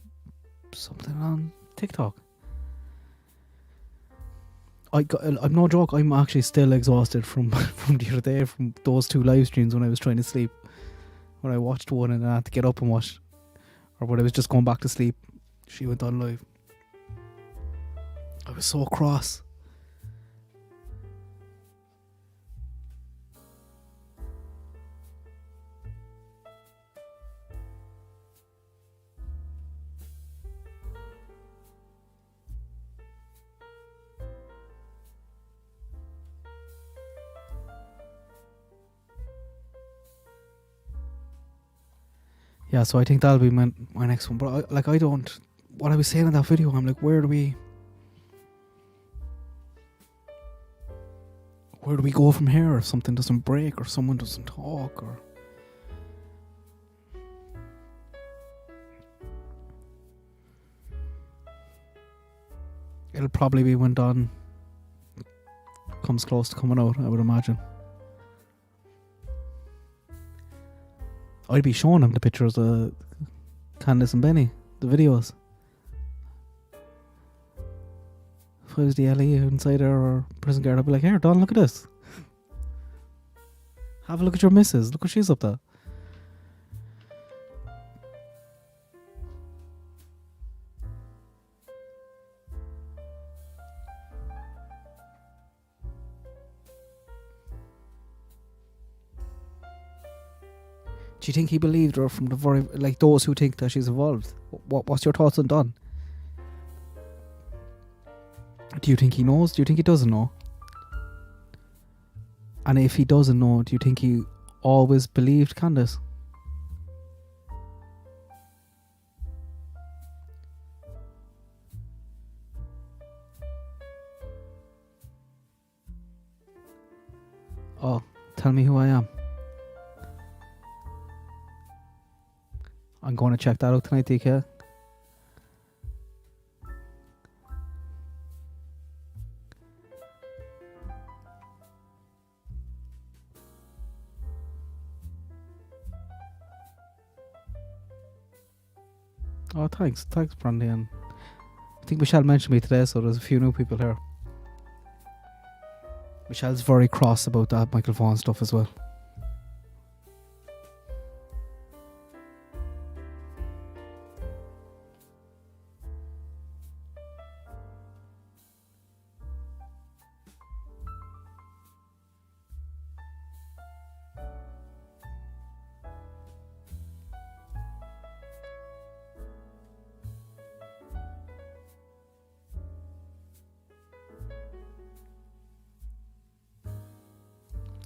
something on TikTok. I'm no joke, I'm actually still exhausted from the other day, from those two live streams when I was trying to sleep. When I watched one and I had to get up and watch, or when I was just going back to sleep, she went on live. I was so cross. Yeah, so I think that'll be my next one. But I don't... What I was saying in that video, I'm like, where do we go from here if something doesn't break or someone doesn't talk or... It'll probably be when Don comes close to coming out, I would imagine. I'd be showing him the pictures of Candice and Benny, the videos. If I was the LE inside there or prison guard, I'd be like, here, Don, look at this. Have a look at your missus. Look what she's up to. Do you think he believed her from the very, like those who think that she's involved? What's your thoughts on Don? Do you think he knows? Do you think he doesn't know? And if he doesn't know, do you think he always believed Candace? Oh, tell me who I am. I'm going to check that out tonight, DK. Oh, thanks, Brandy. And I think Michelle mentioned me today, so there's a few new people here. Michelle's very cross about that Michael Vaughan stuff as well.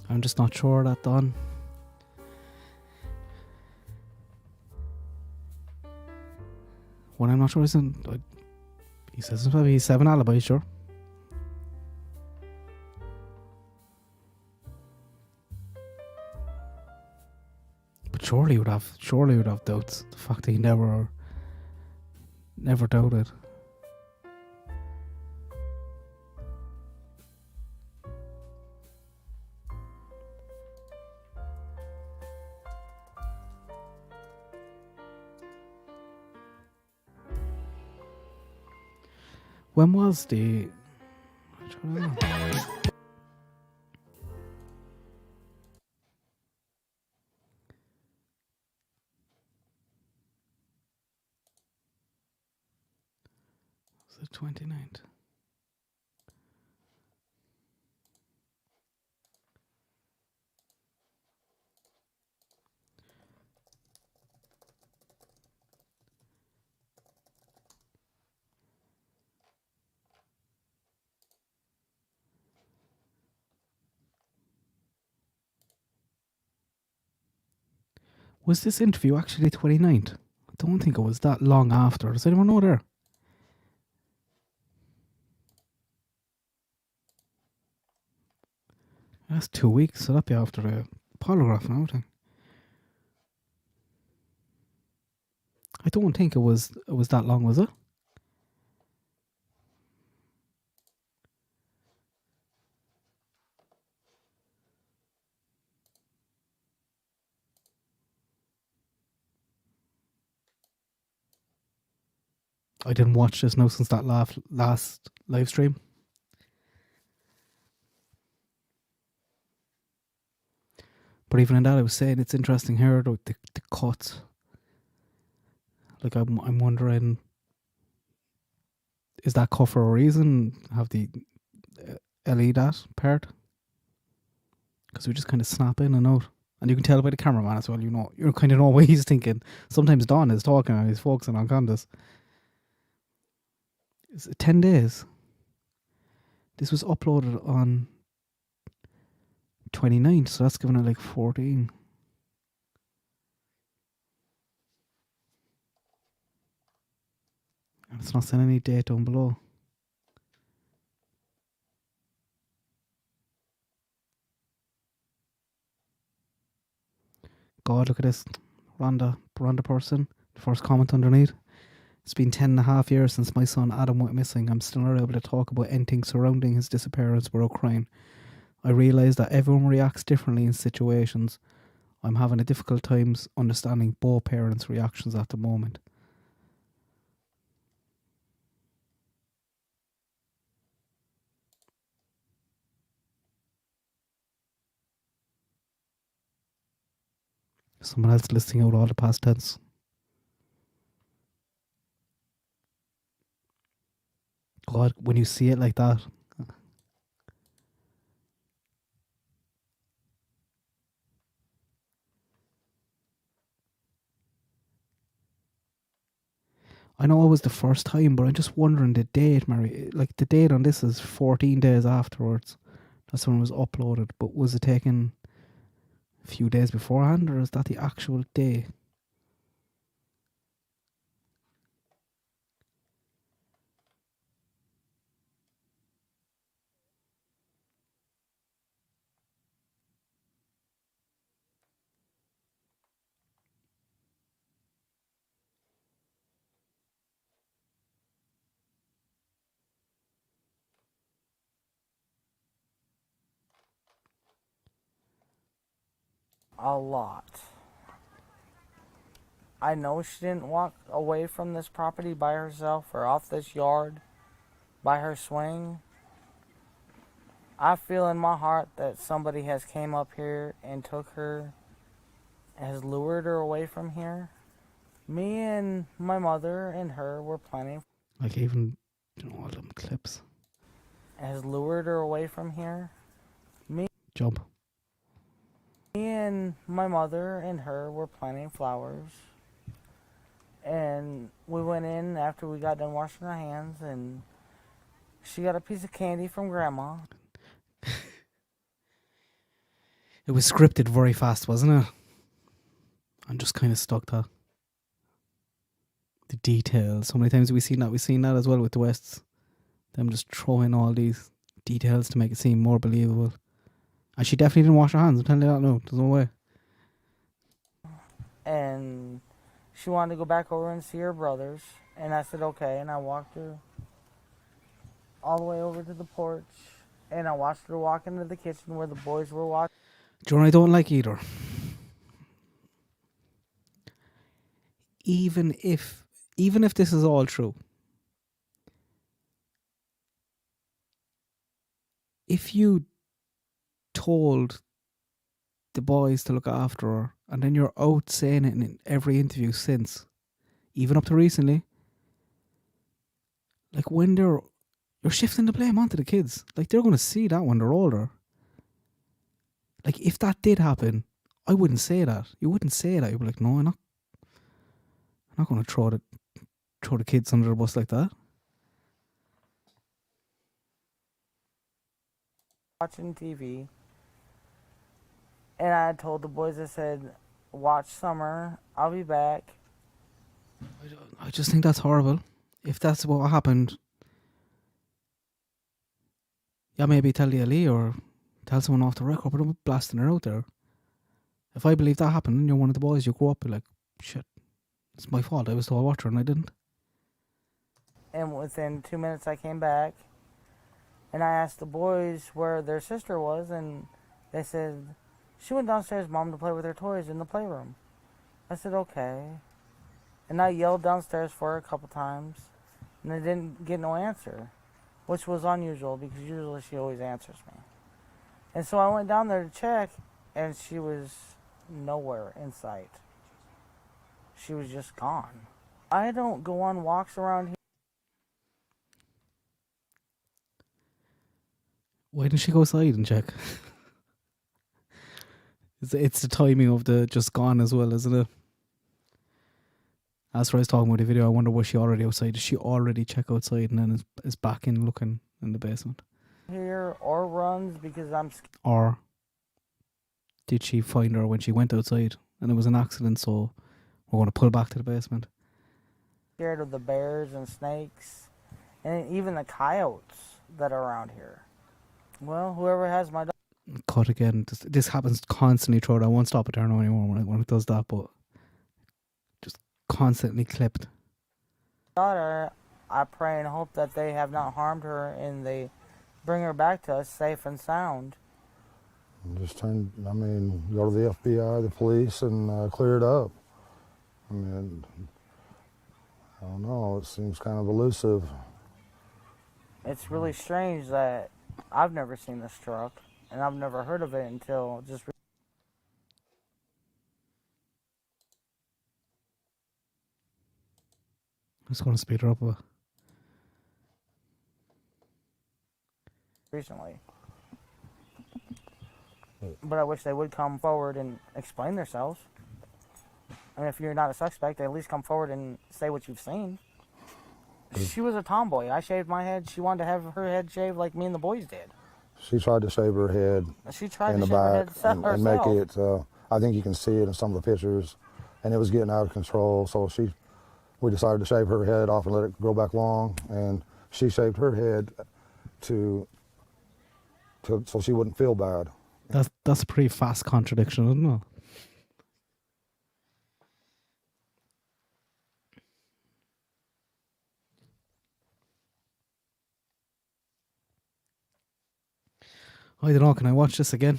I'm just not sure that Don. When I'm not sure isn't. He says he's 7 alibi, sure. But surely he would have doubts. The fact that he never doubted. When was the... I don't know. Was it 29th? Was this interview actually 29th? I don't think it was that long after. Does anyone know there? That's 2 weeks, so that'd be after the polygraph and everything. I don't think it was that long, was it? I didn't watch this now since that last live stream. But even in that, I was saying it's interesting here the cuts. Like I'm wondering, is that cut for a reason? Have the LE that part? Because we just kind of snap in and out, and you can tell by the cameraman as well. You kind of know what he's thinking. Sometimes Don is talking and he's focusing on Candace. Is it 10 days? This was uploaded on 29th, so that's giving it like 14. And it's not saying any date down below. God, look at this. Rhonda person. The first comment underneath. It's been 10.5 years since my son Adam went missing. I'm still not able to talk about anything surrounding his disappearance without crying. I realise that everyone reacts differently in situations. I'm having a difficult time understanding both parents' reactions at the moment. Someone else listing out all the past tense. God, when you see it like that. I know it was the first time, but I'm just wondering the date, Mary. Like, the date on this is 14 days afterwards. That's when it was uploaded. But was it taken a few days beforehand, or is that the actual day? A lot. I know she didn't walk away from this property by herself or off this yard by her swing. I feel in my heart that somebody has came up here and took her, has lured her away from here. Me and my mother and her were planning. Like, even, all them clips. Has lured her away from here. Jump. Me and my mother and her were planting flowers. And we went in after we got done washing our hands, and she got a piece of candy from Grandma. It was scripted very fast, wasn't it? I'm just kind of stuck to the details. So many times we've seen that as well with the Wests. Them just throwing all these details to make it seem more believable. And she definitely didn't wash her hands. I'm telling you that, no. There's no way. And she wanted to go back over and see her brothers. And I said, okay. And I walked her all the way over to the porch. And I watched her walk into the kitchen where the boys were watching. Do you know what I don't like either? Even if this is all true, if you told the boys to look after her and then you're out saying it in every interview since, even up to recently, like, when you're shifting the blame onto the kids. Like, they're going to see that when they're older. Like, if that did happen, I wouldn't say that. You wouldn't say that. You'd be like, no, I'm not going to throw the kids under the bus like that. Watching TV. And I told the boys, I said, watch Summer. I'll be back. I just think that's horrible. If that's what happened, yeah, maybe tell the LE or tell someone off the record, but don't be blasting her out there. If I believe that happened and you're one of the boys, you grow up and be like, shit, it's my fault. I was told to watch her and I didn't. And within 2 minutes I came back. And I asked the boys where their sister was, and they said, she went downstairs, Mom, to play with her toys in the playroom. I said, okay. And I yelled downstairs for her a couple times, and I didn't get no answer, which was unusual because usually she always answers me. And so I went down there to check, and she was nowhere in sight. She was just gone. I don't go on walks around here. Why didn't she go outside and check? It's the timing of the just gone as well, isn't it? That's what I was talking about the video. I wonder, was she already outside? Did she already check outside and then is back in looking in the basement? Here or runs because I'm scared. Or did she find her when she went outside and it was an accident, so we're going to pull back to the basement? Scared of the bears and snakes and even the coyotes that are around here. Well, whoever has my dog. Cut again. This happens constantly throughout. I won't stop it there no anymore when it does that, but just constantly clipped. Daughter, I pray and hope that they have not harmed her and they bring her back to us safe and sound. Go to the FBI, the police, and clear it up. I mean, I don't know, it seems kind of elusive. It's really strange that I've never seen this truck, and I've never heard of it until just I'm just going to speed her up a bit. recently. But I wish they would come forward and explain themselves. I mean, if you're not a suspect, at least come forward and say what you've seen. She was a tomboy. I shaved my head. She wanted to have her head shaved like me and the boys did. She tried to shave her head She tried in to the shave her back head and make herself. it, I think you can see it in some of the pictures, and it was getting out of control. So we decided to shave her head off and let it grow back long, and she shaved her head so she wouldn't feel bad. That's a pretty fast contradiction, isn't it? I don't know. Can I watch this again?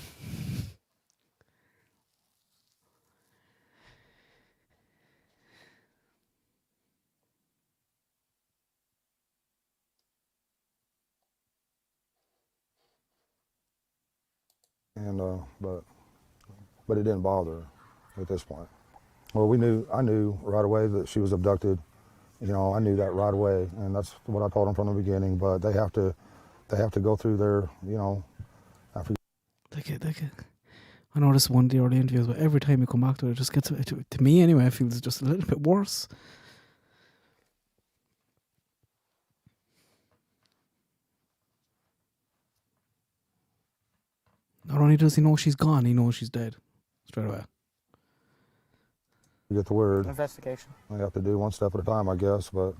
And but it didn't bother her at this point. Well, I knew right away that she was abducted. You know, I knew that right away, and that's what I told them from the beginning. But they have to go through their, you know, after. I know this is one of the early interviews, but every time you come back to it, it just gets, to me anyway, it feels just a little bit worse. Not only does he know she's gone, he knows she's dead straight away. Get the word. Investigation. They have to do one step at a time, I guess. But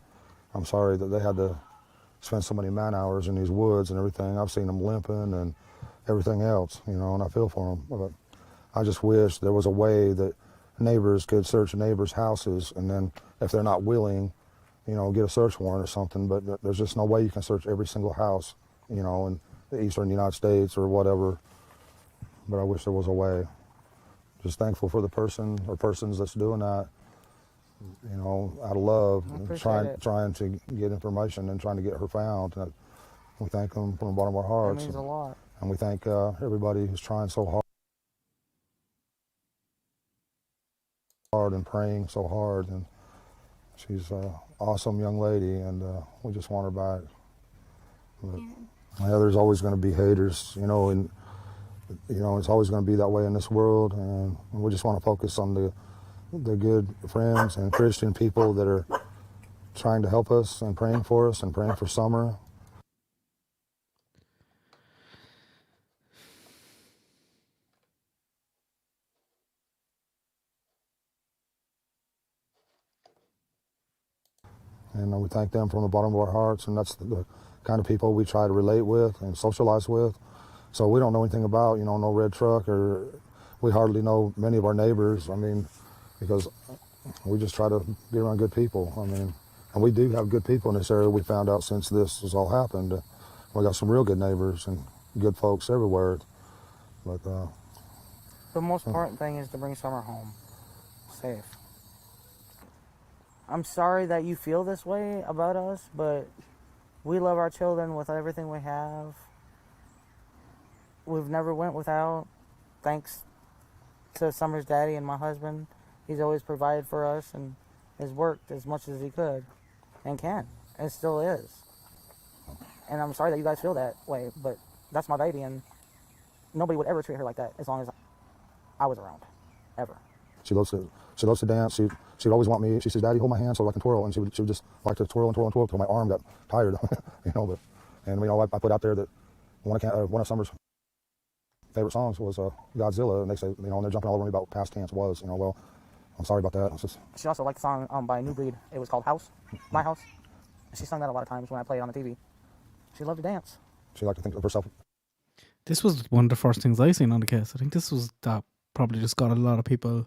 I'm sorry that they had to spend so many man hours in these woods and everything. I've seen them limping and everything else, you know, and I feel for them. But I just wish there was a way that neighbors could search neighbors' houses, and then if they're not willing, you know, get a search warrant or something. But there's just no way you can search every single house, you know, in the eastern United States or whatever. But I wish there was a way. Just thankful for the person or persons that's doing that, you know, out of love, and trying to get information and trying to get her found. And we thank them from the bottom of our hearts. That means a lot. And we thank everybody who's trying so hard and praying so hard. And she's an awesome young lady, and we just want her back. But, yeah, there's always going to be haters, you know, and you know, it's always going to be that way in this world, and we just want to focus on the good friends and Christian people that are trying to help us and praying for us and praying for Summer. And we thank them from the bottom of our hearts, and that's the kind of people we try to relate with and socialize with. So we don't know anything about, you know, no red truck, or we hardly know many of our neighbors. I mean, because we just try to be around good people. I mean, and we do have good people in this area. We found out since this has all happened. We got some real good neighbors and good folks everywhere. But the most important thing is to bring Summer home safe. I'm sorry that you feel this way about us, but we love our children with everything we have. We've never went without, thanks to Summer's daddy and my husband. He's always provided for us and has worked as much as he could and can, and still is. And I'm sorry that you guys feel that way, but that's my baby, and nobody would ever treat her like that as long as I was around, ever. She loves to dance. She'd always want me. She says, "Daddy, hold my hand so I can twirl," and she would just like to twirl and twirl and twirl until my arm got tired, you know. But and you know, I put out there that one of Summer's favorite songs was Godzilla, and they say, you know, and they're jumping all over me about past tense was, you know. Well, I'm sorry about that. It's just... She also liked the song by New Breed. It was called House, My House. She sung that a lot of times when I played it on the TV. She loved to dance. She liked to think of herself. This was one of the first things I seen on the case. I think this was that probably just got a lot of people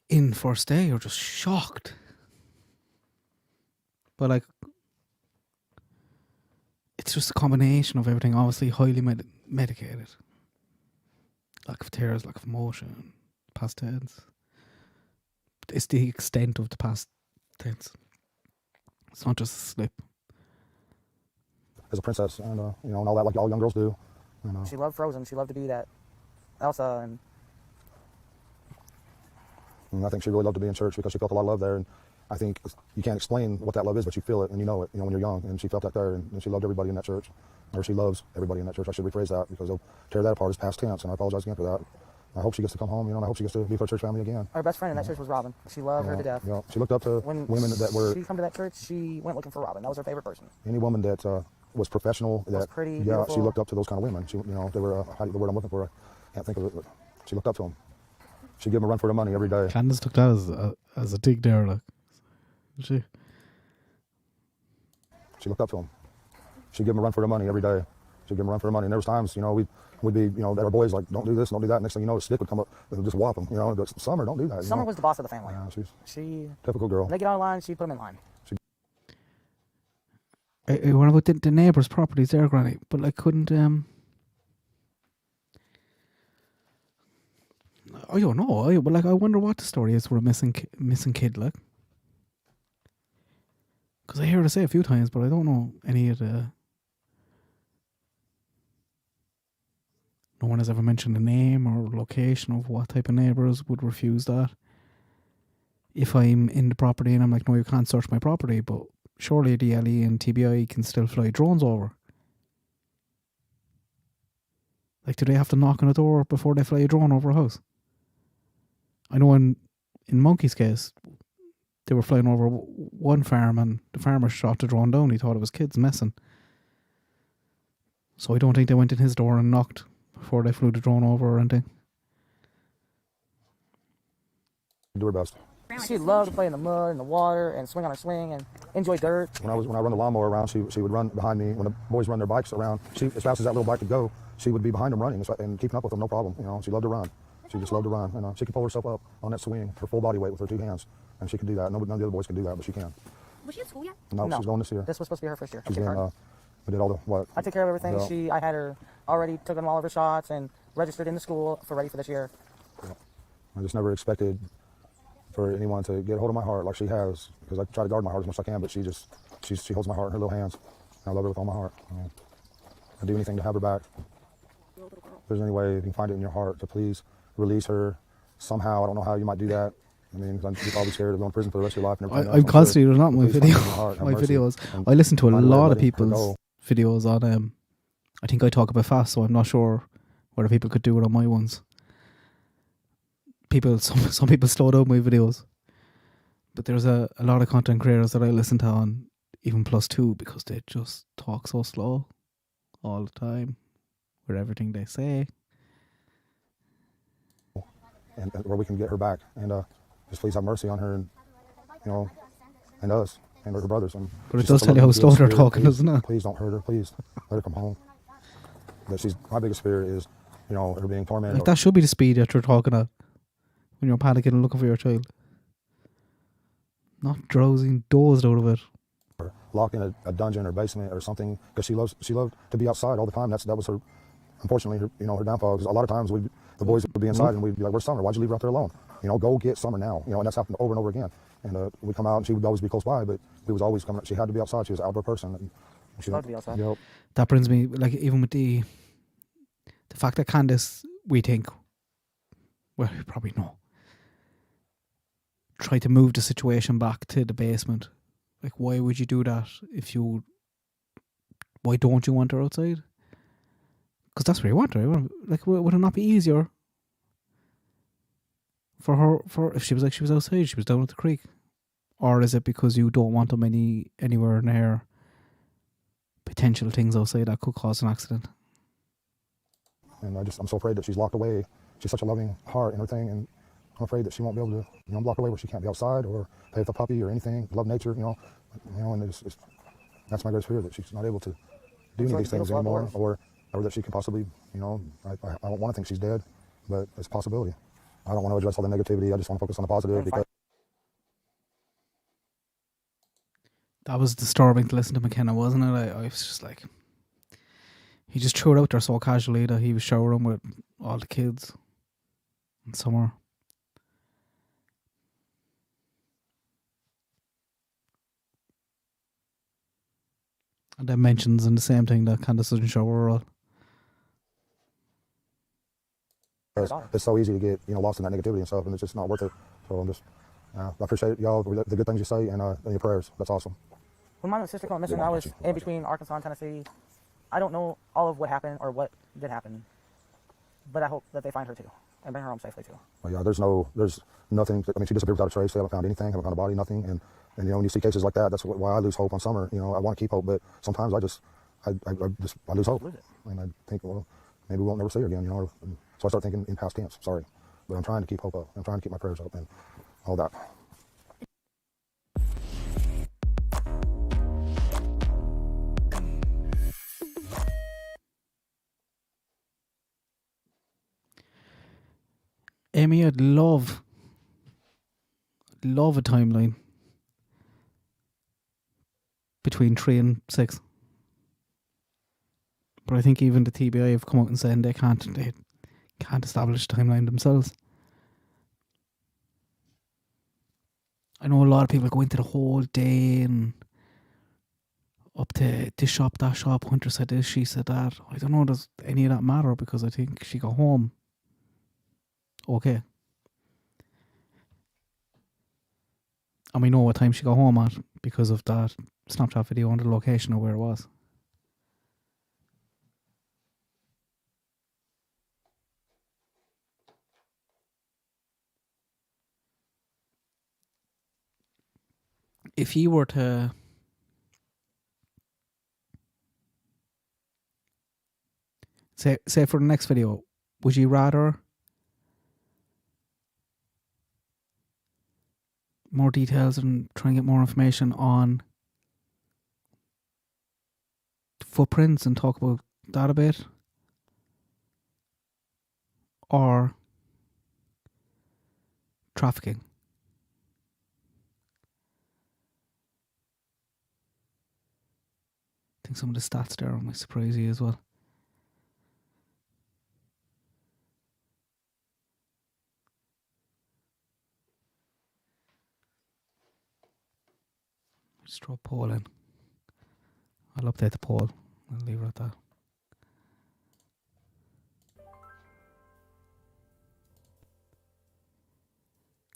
in first day or just shocked. But like, it's just a combination of everything. Obviously highly medicated. Lack of tears, lack of emotion, past tense. It's the extent of the past tense. It's not just a slip. As a princess, and you know, and all that, like all young girls do. You know. She loved Frozen. She loved to be that Elsa, and I think she really loved to be in church because she felt a lot of love there. And I think you can't explain what that love is, but you feel it and you know it, you know, when you're young. And she felt that there, and she loved everybody in that church. Or she loves everybody in that church. I should rephrase that because they'll tear that apart as past tense, and I apologize again for that. I hope she gets to come home, and I hope she gets to be with her church family again. Her best friend in that church was Robin. She loved her to death. She looked up to women that were... She come to that church, she went looking for Robin. That was her favorite person. Any woman that was professional, that was pretty, yeah, beautiful. She looked up to those kind of women. She, they were the word I'm looking for. I can't think of it, but she looked up to them. She'd give them a run for their money every day. Candace took that as a dig there, like. She looked up to them. She'd give them a run for their money every day. She'd give them a run for their money. And there was times, we'd be, that our boys like, don't do this, don't do that. Next thing you know, a stick would come up and just whop them. But Summer, don't do that. Summer was the boss of the family. Yeah, she typical girl. When they get out of line, she put them in line. What about the neighbours' properties there, Granny? But I couldn't. I don't know. But I wonder what the story is for a missing kid, like. Because I hear her say a few times, but I don't know any of the. No one has ever mentioned the name or location of what type of neighbours would refuse that. If I'm in the property and I'm like, no, you can't search my property, but surely DLE and TBI can still fly drones over. Like, do they have to knock on a door before they fly a drone over a house? I know in Monkey's case, they were flying over one farm and the farmer shot the drone down. He thought it was kids messing. So I don't think they went in his door and knocked before they flew the drone over or anything. Do her best. She loved to play in the mud and the water and swing on her swing and enjoy dirt. When I run the lawnmower around, she would run behind me. When the boys run their bikes around, as fast as that little bike could go, she would be behind them running and keeping up with them, no problem. She loved to run. She just loved to run. She could pull herself up on that swing, her full body weight with her two hands, and she could do that. None of the other boys could do that, but she can. Was she at school yet? No, she's going this year. This was supposed to be her first year. We did all the what? I took care of everything. Yeah. I had her already taken all of her shots and registered in the school ready for this year. Yeah. I just never expected for anyone to get a hold of my heart like she has, because I try to guard my heart as much as I can, but she holds my heart in her little hands. And I love her with all my heart. I'd do anything to have her back. If there's any way you can find it in your heart to please release her somehow. I don't know how you might do that. You're probably scared of going to prison for the rest of your life. And everything I'm else. constantly doing that in my My videos. I listen to a lot of people's videos on. I think I talk a bit fast, so I'm not sure whether people could do it on my ones. Some people slow down my videos, but there's a lot of content creators that I listen to on even +2 because they just talk so slow all the time with everything they say. And where we can get her back, and just please have mercy on her, and and us, and her brothers. But it does tell you how slow they're talking, doesn't it? Please don't hurt her. Please let her come home. But my biggest fear is, her being tormented. Like, that should be the speed that you're talking at when you're panicking and looking for your child. Not drowsing, dozed out of it. Or locked in a dungeon or basement or something, because she loved to be outside all the time. That was her, unfortunately, her downfall. Because a lot of times the boys would be inside and we'd be like, "Where's Summer? Why'd you leave her out there alone? Go get Summer now." And that's happened over and over again. And we'd come out and she would always be close by, but we was always coming. She had to be outside. She was an outdoor person. And she loved to be outside. That brings me, like, even with the fact that Candace, we think, well, you probably know, try to move the situation back to the basement. Like, why would you do that why don't you want her outside? Because that's where you want her. Like, would it not be easier for her, if she was outside, she was down at the creek? Or is it because you don't want them anywhere near potential things outside that could cause an accident? And I'm so afraid that she's locked away. She's such a loving heart and everything, and I'm afraid that she won't be able to, block away where she can't be outside or play with a puppy or anything, love nature, and that's my greatest fear, that she's not able to do any of these things anymore, or that she could possibly, I don't want to think she's dead, but it's a possibility. I don't want to address all the negativity. I just want to focus on the positive. Because that was disturbing to listen to McKenna, wasn't it? I was just like, he just threw it out there so casually that he was showering with all the kids in summer. And then mentions in the same thing that Candace doesn't shower her all. It's so easy to get lost in that negativity and stuff, and it's just not worth it. So I appreciate y'all, the good things you say, and your prayers. That's awesome. When my sister came missing, I was in between Arkansas and Tennessee. I don't know all of what happened or what did happen, but I hope that they find her too. And bring her home safely too. Well, yeah, there's nothing. I mean, she disappeared without a trace. They haven't found anything. Haven't found a body. Nothing. And you know, when you see cases like that, that's why I lose hope on Summer. You know, I want to keep hope, but sometimes I lose hope. And I think, well, maybe we won't never see her again. You know. So I start thinking in past tense. Sorry, but I'm trying to keep hope up. I'm trying to keep my prayers up and all that. Amy, I'd love a timeline between 3 and 6. But I think even the TBI have come out and said they can't establish a timeline themselves. I know a lot of people go into the whole day and up to this shop, that shop, Hunter said this, she said that. I don't know does any of that matter because I think she got home okay. And we know what time she got home at because of that Snapchat video and the location of where it was. If you were to say for the next video, would you rather more details and try and get more information on footprints and talk about that a bit, or trafficking? I think some of the stats there might surprise you as well. Just throw a poll in. I'll update the poll. I'll leave it at that.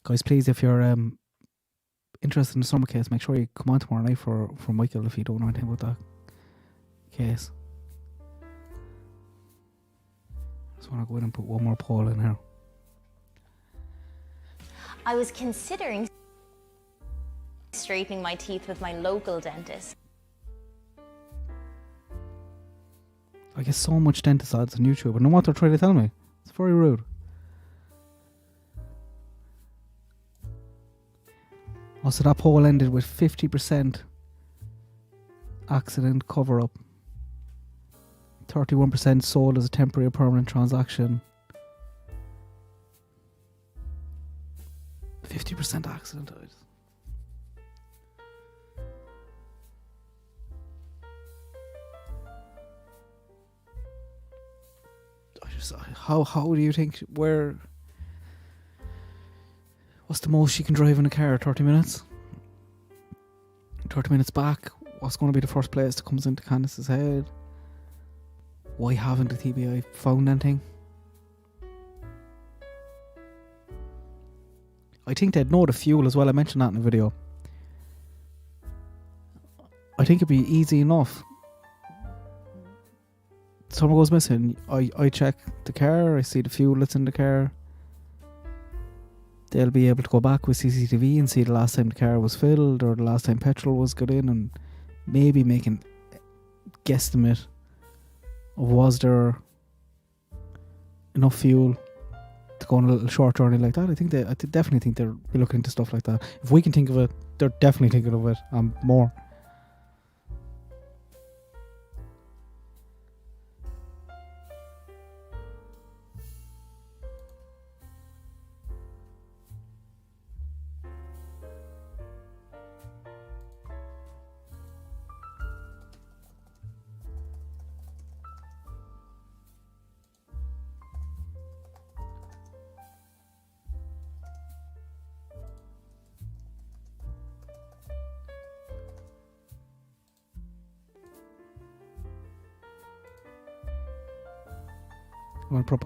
Guys, please, if you're interested in the summer case, make sure you come on tomorrow night for Michael if you don't know anything about that case. Just want to go in and put one more poll in here. I was considering straightening my teeth with my local dentist. I get so much dentist ads on YouTube. I know what they're trying to tell me. It's very rude. Also, that poll ended with 50% accident cover-up. 31% sold as a temporary or permanent transaction. 50% accident. How do you think, what's the most you can drive in a car? 30 minutes? 30 minutes back? What's going to be the first place that comes into Candace's head? Why haven't the TBI found anything? I think they'd know the fuel as well. I mentioned that in the video. I think it'd be easy enough. Someone goes missing, I check the car, I see the fuel that's in the car. They'll be able to go back with CCTV and see the last time the car was filled or the last time petrol was got in, and maybe make a guesstimate of was there enough fuel to go on a little short journey like that. I definitely think they'll be looking into stuff like that. If we can think of it, they're definitely thinking of it and more.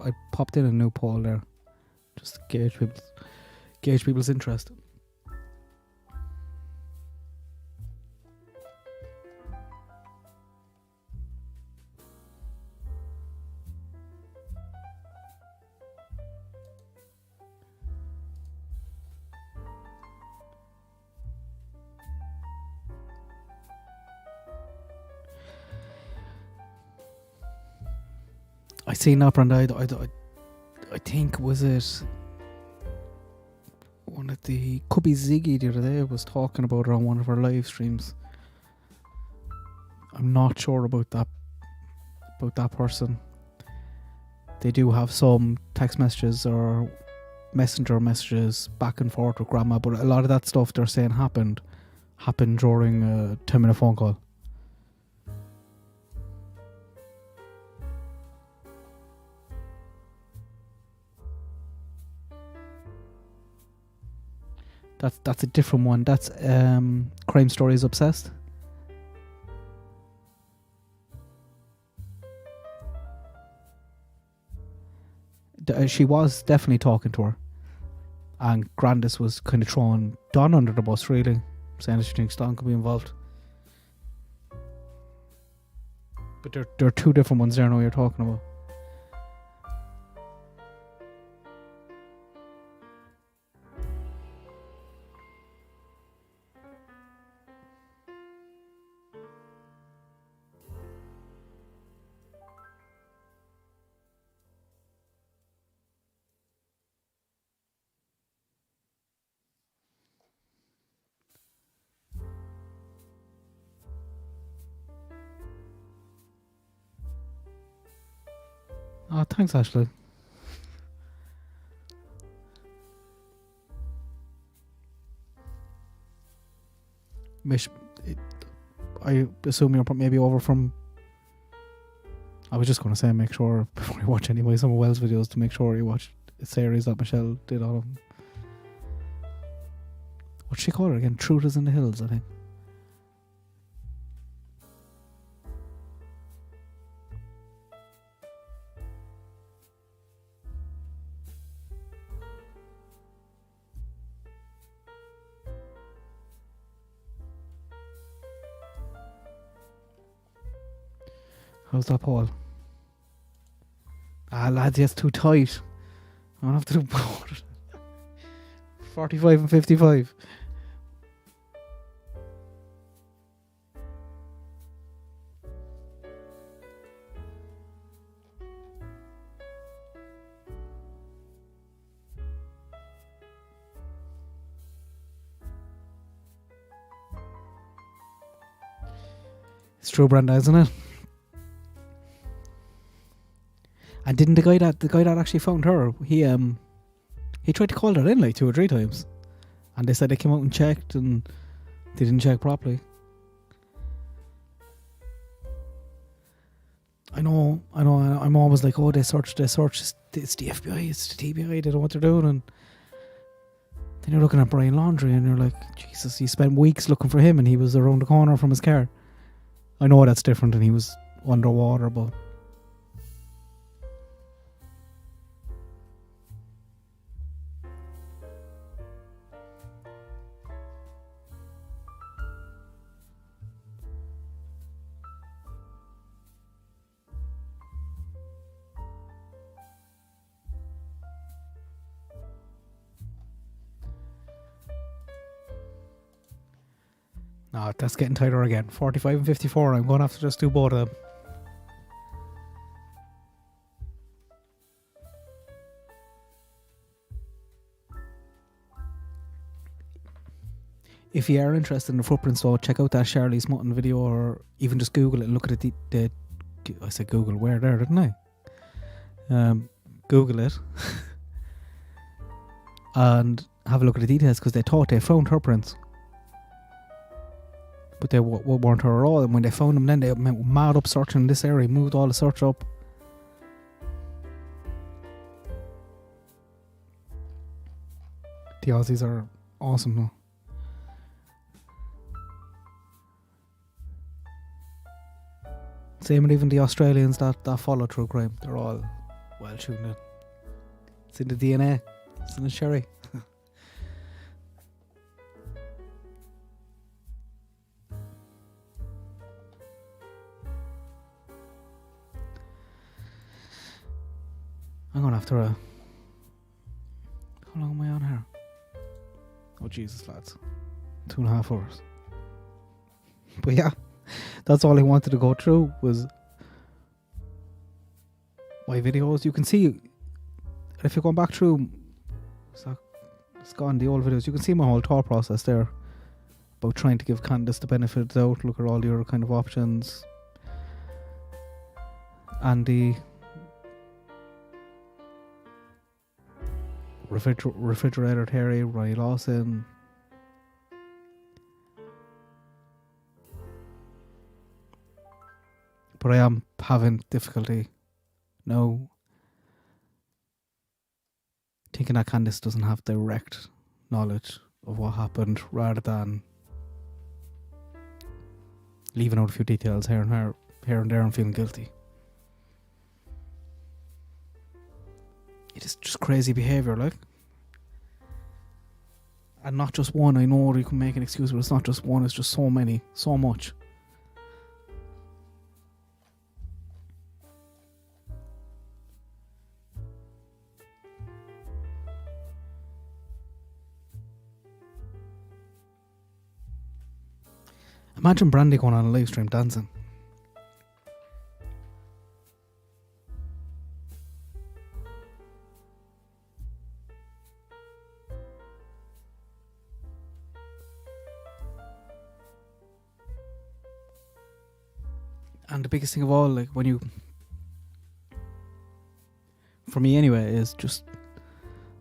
I popped in a new poll there just to gauge people's interest. seen that, Brenda. I think, was it one of the, could be Ziggy the other day was talking about it on one of our live streams. I'm not sure about that person. They do have some text messages or messenger messages back and forth with grandma, but a lot of that stuff they're saying happened during a 10-minute phone call. That's a different one. That's Crime Stories Obsessed. She was definitely talking to her, and Grandis was kind of throwing Don under the bus, really, saying that she thinks Don could be involved. But there are two different ones there. I know what you're talking about. Oh, thanks, Ashley. I assume you're maybe over from... I was just going to say, make sure, before you watch any Summer Wells videos, to make sure you watch a series that Michelle did on them. What'd she call it again? Truth is in the Hills, I think. How's that, Paul? Lads, yes, too tight. I don't have to do both. 45 and 55. It's true, Brenda, isn't it? And didn't the guy that actually found her, he tried to call her in like 2 or 3 times, and they said they came out and checked and they didn't check properly. I know. I'm always like, oh, they searched. It's the FBI, it's the TBI. They know what they're doing. And then you're looking at Brian Laundrie, and you're like, Jesus, he spent weeks looking for him, and he was around the corner from his car. I know that's different, and he was underwater, but. No, that's getting tighter again. 45 and 54. I'm going to have to just do both of them. If you are interested in the footprints, though, check out that Charlie's Mutton video, or even just Google it and look at the I said Google where there, didn't I? Google it and have a look at the details, because they thought they found her prints, but they weren't her at all. And when they found them, then they went mad up searching this area, moved all the search up. The Aussies are awesome though. Same with even the Australians that follow true crime. They're all well tuned in. It's in the DNA. It's in the sherry. I'm gonna have to. How long am I on here? Oh Jesus, lads, 2.5 hours. But yeah, that's all I wanted to go through, was my videos, you can see, if you're going back through, it's gone, the old videos, you can see my whole thought process there about trying to give Candice the benefit of the doubt, look at all your kind of options, and the refrigerator Terry, Ronnie Lawson, but I am having difficulty now thinking that Candice doesn't have direct knowledge of what happened, rather than leaving out a few details here and there and feeling guilty. It is just crazy behaviour, like. And not just one. I know you can make an excuse, but it's not just one, it's just so many, so much. Imagine Brandy going on a live stream dancing. And the biggest thing of all, like, when you, for me anyway, is just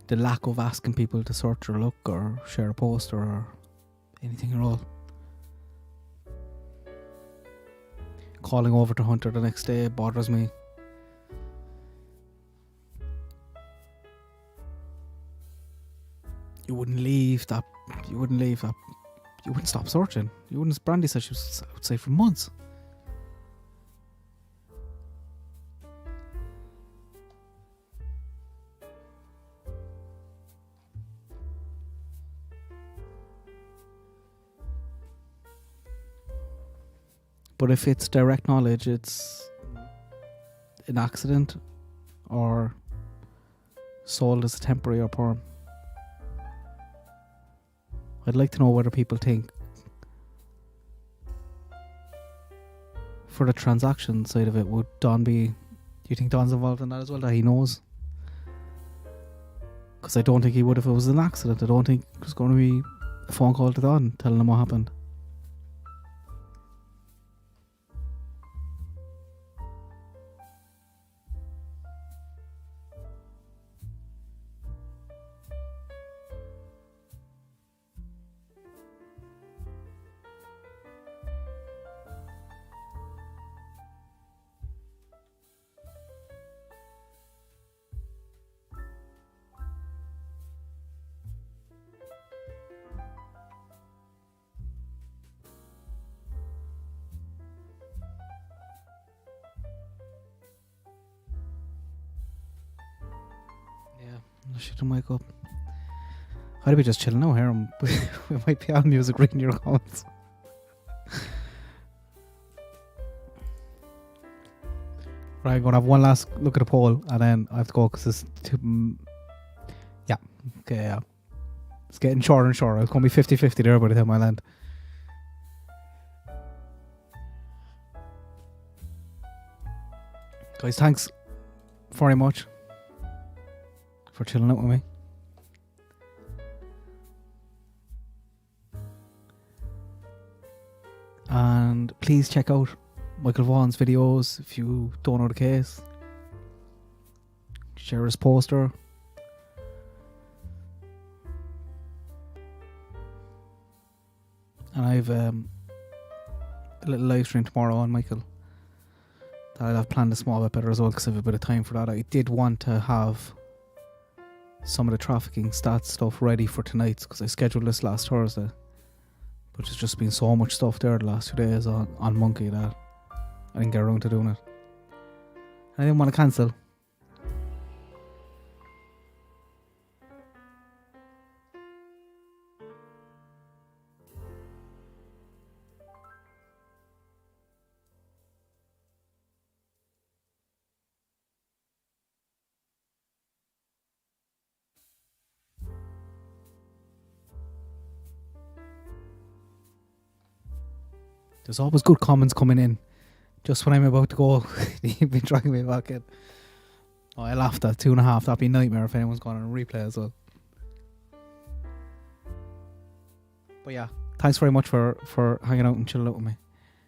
the lack of asking people to search or look or share a post or anything at all. Calling over to Hunter the next day bothers me. You wouldn't stop searching. You wouldn't. Brandy said she was outside for months. But if it's direct knowledge, it's an accident or sold as a temporary or perm. I'd like to know whether people think, for the transaction side of it, would Don be, do you think Don's involved in that as well, that he knows? Because I don't think he would if it was an accident. I don't think there's going to be a phone call to Don telling him what happened. I should mic up. I'd be just chilling out here and we might be on music reading your comments. Right, I'm going to have one last look at the poll and then I have to go because it's too... yeah, okay, yeah. It's getting shorter and shorter. It's going to be 50-50 there by the time I land. Guys, thanks very much for chilling out with me. And please check out Michael Vaughan's videos if you don't know the case. Share his poster. And I have a little live stream tomorrow on Michael that I'll have planned a small bit better as well because I have a bit of time for that. I did want to have some of the trafficking stats stuff ready for tonight because I scheduled this last Thursday, but there's just been so much stuff there the last 2 days on Monkey that I didn't get around to doing it. I didn't want to cancel. There's always good comments coming in just when I'm about to go. You've been dragging me back in. Oh, I laughed at 2.5. That'd be a nightmare if anyone's gone on a replay as well. But yeah, thanks very much for hanging out and chilling out with me.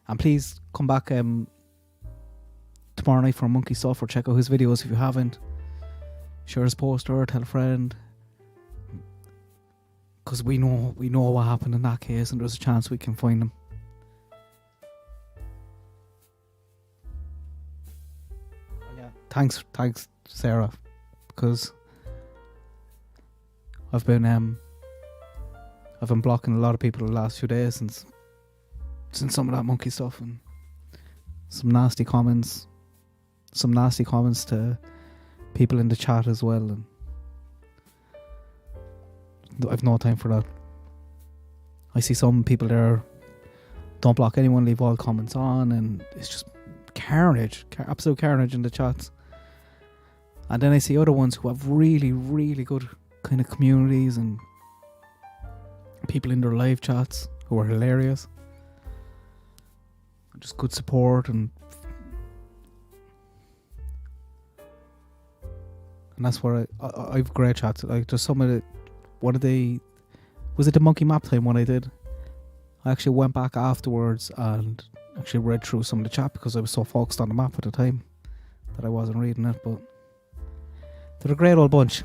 And please come back tomorrow night for Monkey Stuff, or check out his videos if you haven't. Share his post or tell a friend. Because we know what happened in that case, and there's a chance we can find him. Yeah. Thanks Sarah, because I've been blocking a lot of people the last few days since some of that monkey stuff, and some nasty comments to people in the chat as well, and I've no time for that. I see some people there, don't block anyone, leave all comments on, and it's just carnage, absolute carnage in the chats. And then I see other ones who have really, really good kind of communities and people in their live chats who are hilarious. Just good support, and that's where I've great chats. Like just some of the, was it the Monkey Map time when I did? I actually went back afterwards and actually read through some of the chat because I was so focused on the map at the time that I wasn't reading it, but they're a great old bunch.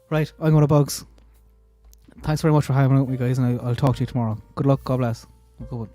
Right, I'm going to Bugs. Thanks very much for hanging out with me, guys, and I'll talk to you tomorrow. Good luck, God bless. Have a good one.